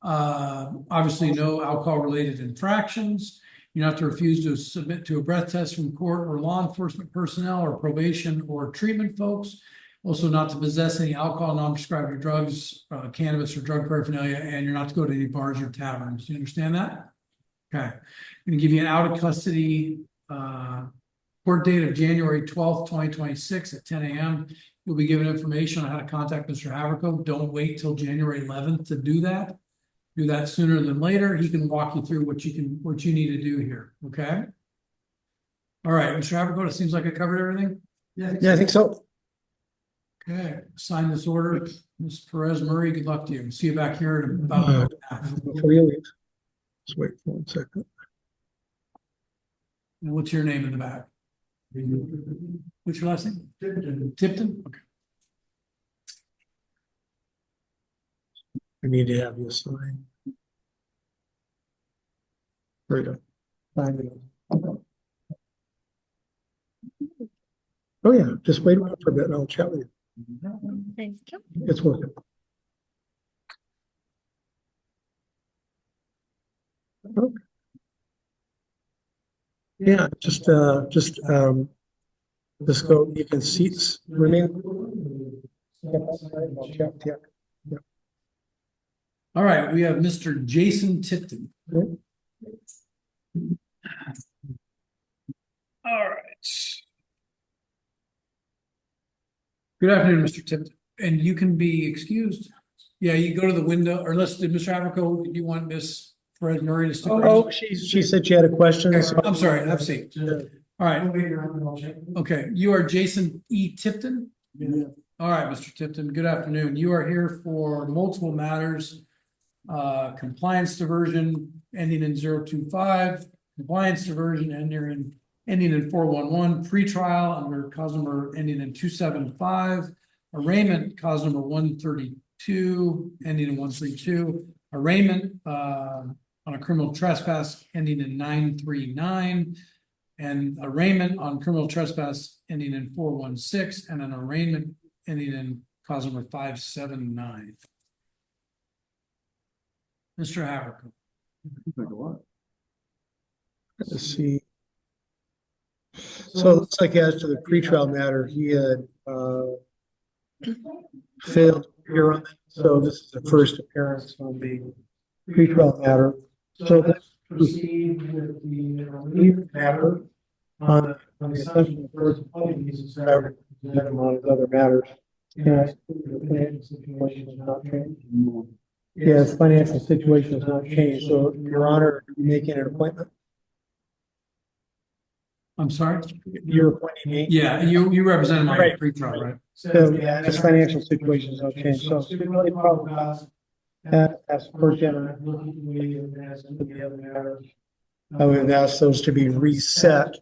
Obviously, no alcohol-related infractions. You're not to refuse to submit to a breath test from court or law enforcement personnel or probation or treatment folks. Also, not to possess any alcohol, non-prescribed drugs, cannabis, or drug paraphernalia, and you're not to go to any bars or taverns. You understand that? Okay. I'm going to give you an out of custody court date of January 12th, 2026 at 10 a.m. You'll be given information on how to contact Mr. Haverco. Don't wait till January 11th to do that. Do that sooner than later. He can walk you through what you need to do here. Okay. All right, Mr. Haverco, it seems like I covered everything. Yeah, I think so. Okay, sign this order. Ms. Perez Murray, good luck to you. See you back here in about an hour. Before you leave, just wait for 1 second. And what's your name in the back? What's your last name? Tipton? Okay. We need to have you sign. There you go. Sign it. Oh, yeah, just wait around for a bit and I'll chat with you. Thank you. It's working. Okay. Yeah, just go, you can seats remain. I'll chat with you. Yeah. All right, we have Mr. Jason Tipton. Okay. All right. Good afternoon, Mr. Tipton, and you can be excused. Yeah, you go to the window, or unless, did Mr. Haverco, did you want Miss Perez Murray to stick around? Oh, she said she had a question. Okay, I'm sorry, have a seat. All right. Okay, you are Jason E. Tipton? Yeah. All right, Mr. Tipton, good afternoon. You are here for multiple matters. Compliance diversion ending in 025, compliance diversion ending in 411, pretrial under cause number ending in 275, arraignment cause number 132 ending in 132, arraignment on a criminal trespass ending in 939, and arraignment on criminal trespass ending in 416, and an arraignment ending in cause number 579. Mr. Haverco. Let's see. So it looks like as to the pretrial matter, he had failed to appear on that. So this is the first appearance on the pretrial matter. So let's proceed with the lead matter on the assumption of first appointees is covered on his other matters. Yeah, the financial situation has not changed. Yes, financial situation has not changed. So, Your Honor, are you making an appointment? I'm sorry? You're appointing me? Yeah, you represent my Right. pretrial, right? So, yeah, his financial situation has not changed. So, stipulated probable cause. As per general, as to the other matters, I would ask those to be reset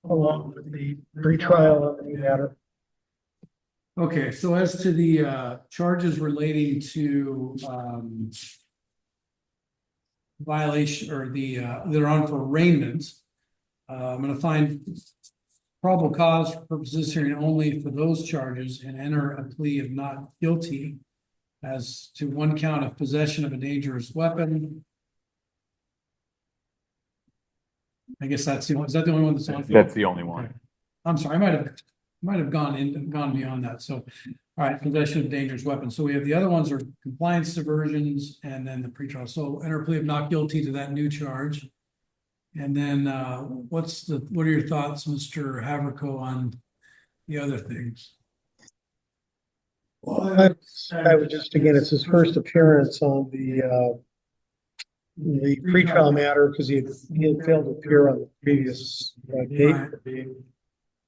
along with the pretrial of the matter. Okay, so as to the charges relating to violation or they're on for arraignment, I'm going to find probable cause for purposes hearing only for those charges and enter a plea of not guilty as to one count of possession of a dangerous weapon. I guess is that the only one that's on? That's the only one. Okay. I'm sorry, I might have gone beyond that. So, all right, possession of dangerous weapons. So we have the other ones are compliance diversions and then the pretrial. So enter a plea of not guilty to that new charge. And then what are your thoughts, Mr. Haverco, on the other things? Well, I would just, again, it's his first appearance on the pretrial matter because he had failed to appear on the previous date. Right.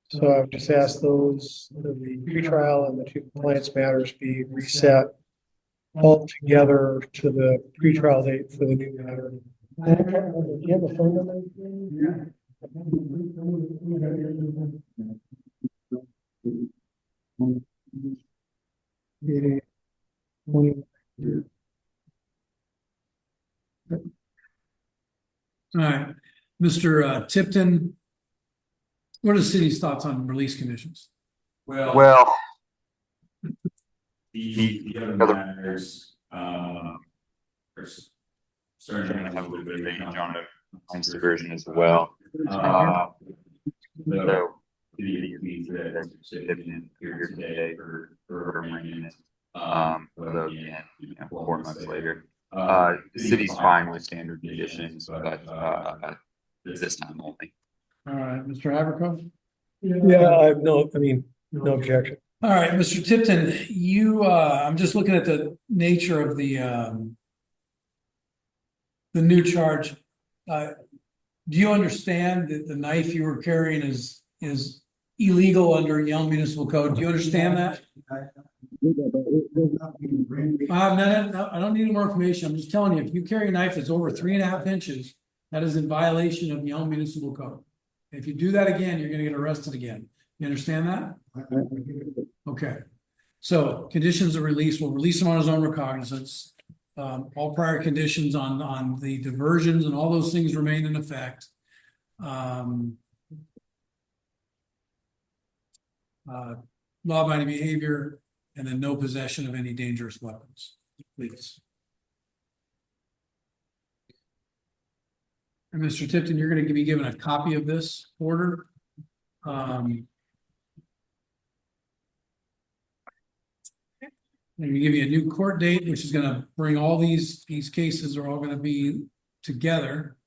So I would just ask those, the pretrial and the two compliance matters be reset all together to the pretrial date for the new matter. Do you have a phone number? Yeah. All right, Mr. Tipton, What are the city's thoughts on release conditions? Well, The other matters, starting to have a little bit of age on it. mine's diversion as well. So, The the means that certificate here today for arraignment. although again, 4 months later, the city's fine with standard conditions, but this time only. All right, Mr. Haverko? Yeah, I have no, I mean, no objection. All right, Mr. Tipton, you, I'm just looking at the nature of the new charge. Do you understand that the knife you were carrying is illegal under Yelm Municipal Code? Do you understand that? No, I don't need more information. I'm just telling you, if you carry a knife that's over 3.5 inches, that is in violation of Yelm Municipal Code. If you do that again, you're gonna get arrested again. You understand that? Okay. So conditions of release, we'll release him on his own recognizance. All prior conditions on the diversions and all those things remain in effect. Law-abiding behavior, and then no possession of any dangerous weapons, please. And Mr. Tipton, you're gonna be given a copy of this order. I'm gonna give you a new court date, which is gonna bring all these cases are all gonna be together.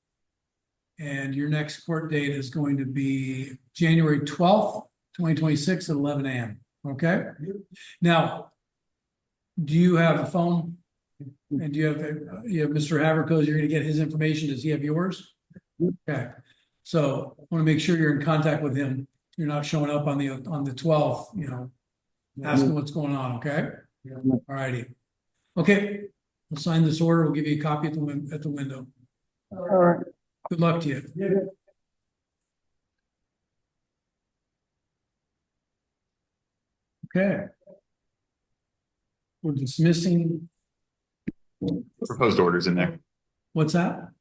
And your next court date is going to be January 12th, 2026 at 11 a.m. Okay? Now, do you have a phone? And do you have Mr. Haverko's, you're gonna get his information. Does he have yours? Okay. So I want to make sure you're in contact with him. You're not showing up on the 12th, ask him what's going on, okay? All righty. Okay, we'll sign this order. We'll give you a copy at the window. All right. Good luck to you. Okay. We're dismissing. Proposed orders in there. What's that?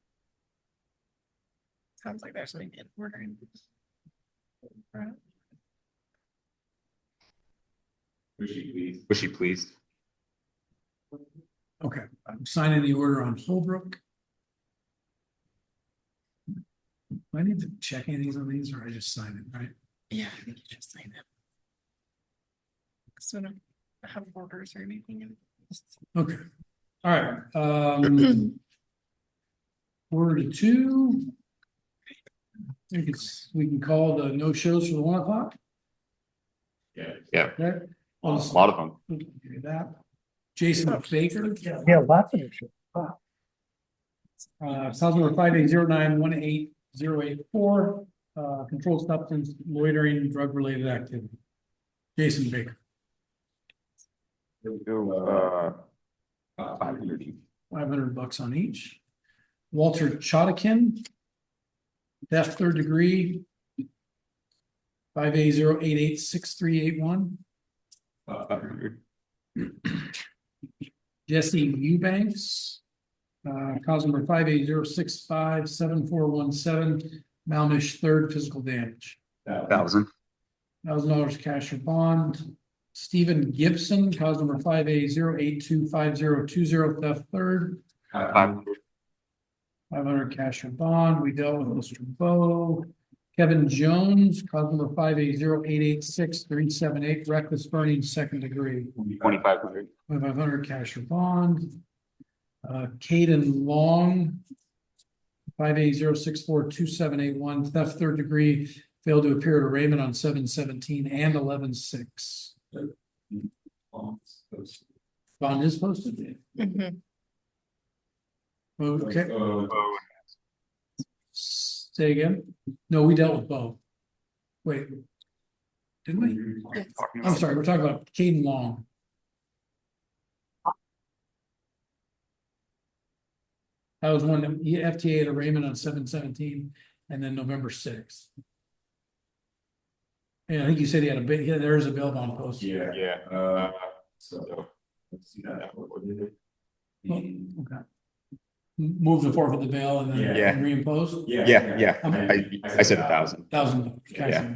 Sounds like there's something in order. Was she pleased? Okay, I'm signing the order on Holbrook. Do I need to check any of these or I just sign it, right? Yeah, I think you just sign it. So don't have orders or anything. Okay, all right. Order 2. I think we can call the no shows for the 1 o'clock. Yeah. Okay. A lot of them. Do that. Jason Baker. Yeah, lots of issues. Wow. South number 580918084. Controlled substance loitering drug related activity. Jason Baker. 500 bucks on each. Walter Chodkin. Theft 3rd degree. 580886381. 500. Jesse Eubanks. Cause number 580657417. Malmish 3rd physical damage. $1,000 cash or bond. Stephen Gibson, cause number 580825020, theft 3rd. 500 cash or bond. We dealt with Mr. Bowe. Kevin Jones, cause number 580886378, reckless burning 2nd degree. 2,500. 500 cash or bond. Caden Long, 580642781, theft 3rd degree, failed to appear at arraignment on 7/17 and 11/6. Bond is posted. Okay. Say again? No, we dealt with Bo. Wait. Didn't we? Yes. I'm sorry, we're talking about Caden Long. That was one that FTA at arraignment on 7/17 and then November 6th. And I think you said he had a bit, yeah, there is a bail bond posted. Yeah. So let's see that. Okay. move to forfeit the bail and then Yeah. reimpose? Yeah. I said $1,000. $1,000. Yeah.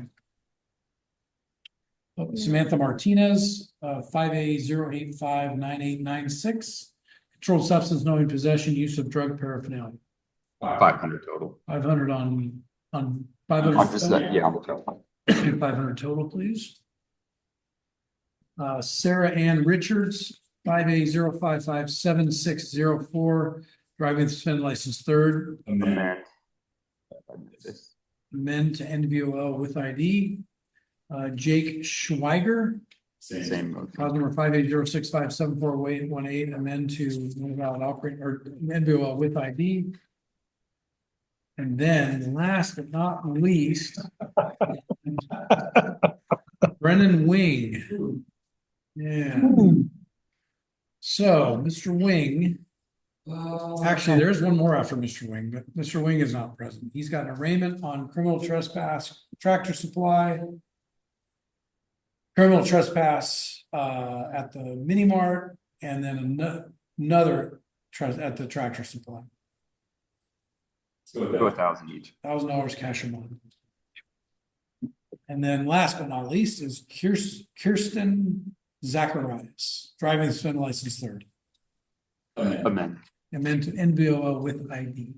Samantha Martinez, 5A0859896. Controlled substance knowing possession, use of drug paraphernalia. 500 total. 500 on On 500. just that, yeah, on the total. 500 total, please. Sarah Ann Richards, 5A0557604, driving suspended license third. Amend. Amend to NVOL with ID. Jake Schweiger. Same motion. Cause number 5A0657418, amend to invalid operating or NVOL with ID. And then last but not least, Brennan Wing. Yeah. So, Mr. Wing, actually, there's one more after Mr. Wing, but Mr. Wing is not present. He's got an arraignment on criminal trespass, Tractor Supply, criminal trespass at the mini mart, and then another at the Tractor Supply. Go 1,000 each. $1,000 cash or bond. And then last but not least is Kirsten Zacharias, driving suspended license third. Amend. Amend to NVOL with ID.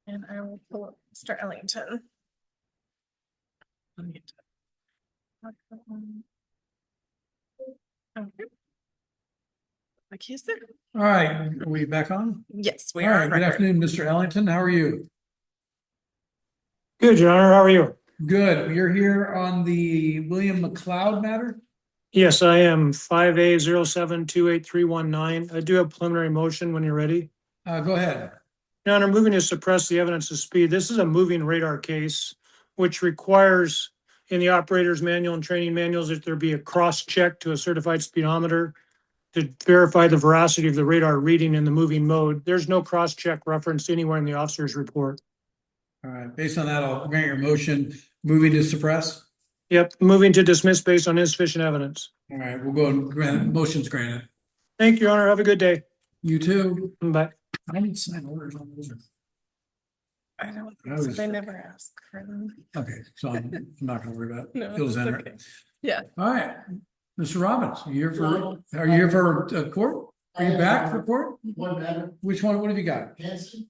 And I will pull up Mr. Ellington. Okay. Like he's there. All right, are we back on? Yes, we All are. right, good afternoon, Mr. Ellington. How are you? Good, Your Honor. How are you? Good. You're here on the William McLeod matter? Yes, I am. 5A07283119. I do have preliminary motion when you're ready. Go ahead. Your Honor, I'm moving to suppress the evidence of speed. This is a moving radar case, which requires in the operator's manual and training manuals that there be a cross check to a certified speedometer to verify the veracity of the radar reading in the moving mode. There's no cross check referenced anywhere in the officer's report. All right, based on that, I'll grant your motion, moving to suppress. Yep, moving to dismiss based on insufficient evidence. All right, we'll go and grant, motion's granted. Thank you, Your Honor. Have a good day. You too. Bye. I need to sign orders on those. I don't I think so. was- They never ask for them. Okay, so I'm not gonna worry about it. No, Phil's it's in it. okay. Yeah. All right, Mr. Robbins, are you here for court? Are you back for court? One matter, Which one? What have you got? Hanson?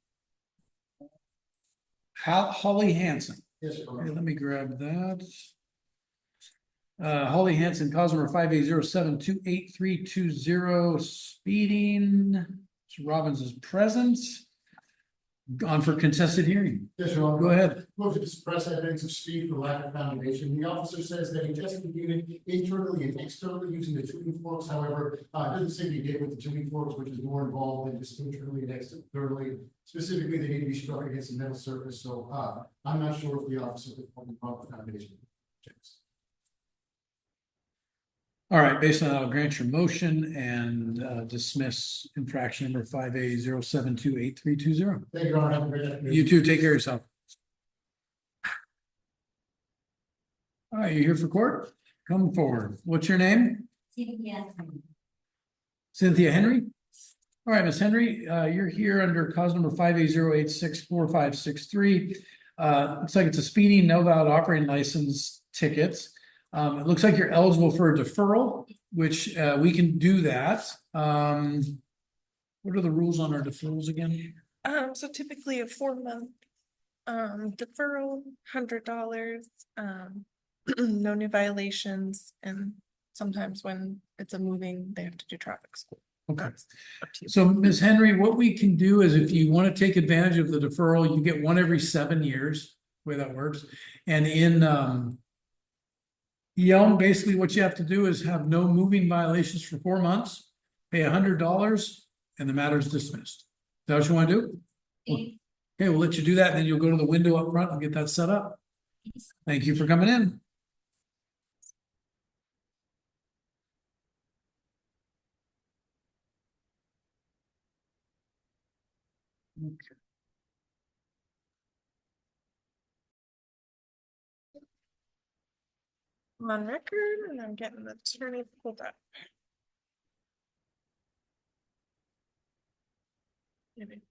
Holly Hanson. Yes, sir. Okay, let me grab that. Holly Hanson, cause number 5A07283220, speeding. Mr. Robbins is present. On for contested hearing. Yes, Your Honor. Go ahead. Motion to suppress evidence of speed for lack of foundation. The officer says that he tested the unit internally and externally using the tuning forks. However, it doesn't say he did with the tuning forks, which is more involved than just internally and externally. Specifically, they need to be struck against a metal surface. So I'm not sure if the officer performed the proper foundation checks. All right, based on that, I'll grant your motion and dismiss infraction number 5A07283220. Thank you, Your Honor. Have a great afternoon. You too, take care of yourself. All right, you here for court? Come forward. What's your name? Cynthia Henry? All right, Miss Henry, you're here under cause number 5A0864563. Looks like it's a speeding, no valid operating license ticket. It looks like you're eligible for a deferral, which we can do that. What are the rules on our deferrals again? So typically a 4-month deferral, $100, no new violations, and sometimes when it's a moving, they have to do traffic school. Okay. That's up to you. So Ms. Henry, what we can do is if you want to take advantage of the deferral, you get one every 7 years, the way that works. And in Yelm, basically what you have to do is have no moving violations for 4 months, pay $100, and the matter is dismissed. Is that what you want to do? Okay, we'll let you do that, and then you'll go to the window up front and get that set up. Thank you for coming in. Okay. On record, and I'm getting the attorney pulled up. Maybe.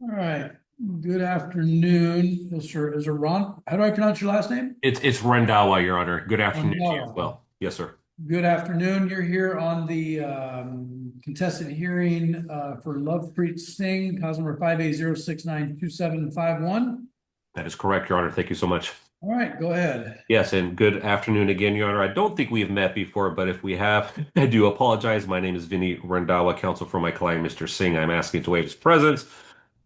All right, good afternoon, Mr. Is it Ron? How do I pronounce your last name? It's Rendawa, Your Honor. Good afternoon to you as Rendawa. well. Yes, sir. Good afternoon. You're here on the contested hearing for Lovepreet Singh, cause number 580692751. That is correct, Your Honor. Thank you so much. All right, go ahead. Yes, and good afternoon again, Your Honor. I don't think we have met before, but if we have, I do apologize. My name is Vinny Rendawa, counsel for my client, Mr. Singh. I'm asking to waive his presence.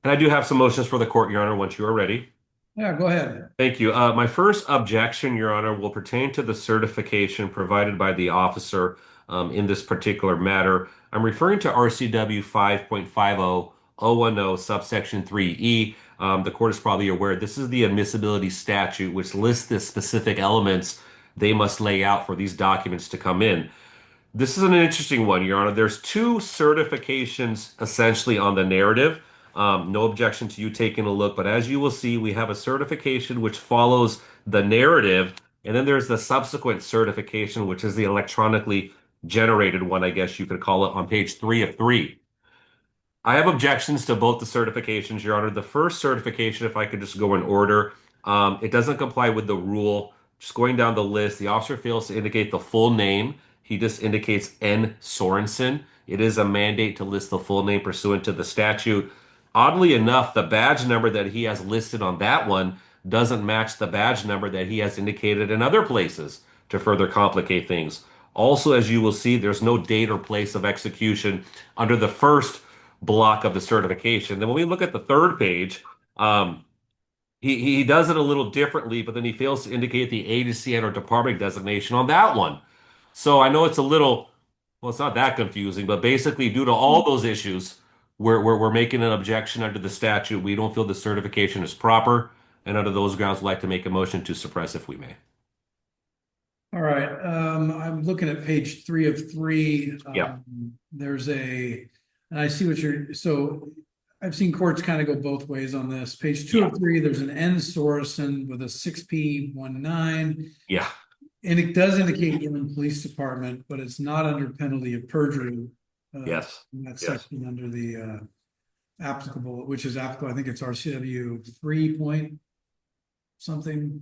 And I do have some motions for the court, Your Honor, once you are ready. Yeah, go ahead. Thank you. My first objection, Your Honor, will pertain to the certification provided by the officer in this particular matter. I'm referring to RCW 5.50010 subsection 3E. The court is probably aware this is the admissibility statute, which lists the specific elements they must lay out for these documents to come in. This is an interesting one, Your Honor. There's two certifications essentially on the narrative. No objection to you taking a look, but as you will see, we have a certification which follows the narrative, and then there's the subsequent certification, which is the electronically generated one, I guess you could call it, on page 3 of 3. I have objections to both the certifications, Your Honor. The first certification, if I could just go in order, it doesn't comply with the rule. Just going down the list, the officer fails to indicate the full name. He just indicates N. Sorensen. It is a mandate to list the full name pursuant to the statute. Oddly enough, the badge number that he has listed on that one doesn't match the badge number that he has indicated in other places to further complicate things. Also, as you will see, there's no date or place of execution under the first block of the certification. Then when we look at the third page, he does it a little differently, but then he fails to indicate the agency and or department designation on that one. So I know it's a little, well, it's not that confusing, but basically due to all those issues, we're making an objection under the statute. We don't feel the certification is proper, and under those grounds, we'd like to make a motion to suppress if we may. All right, I'm looking at page 3 of 3. Yeah. There's and I see what so I've seen courts kind of go both ways on this. Page 2 of 3, there's an N Sorensen with a 6P19. Yeah. And it does indicate Yelm Police Department, but it's not under penalty of perjury. Yes. In that section under the applicable, which is applicable, I think it's RCW 3 point something.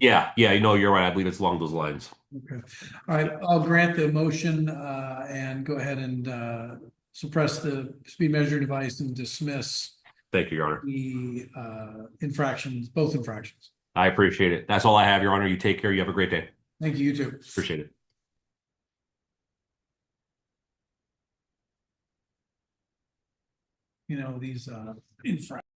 Yeah, you know, you're right. I believe it's along those lines. Okay. All right, I'll grant the motion and go ahead and suppress the speed measuring device and dismiss. Thank you, Your Honor. The infractions, both infractions. I appreciate it. That's all I have, Your Honor. You take care. You have a great day. Thank you, you too. Appreciate it. You know, these infractions.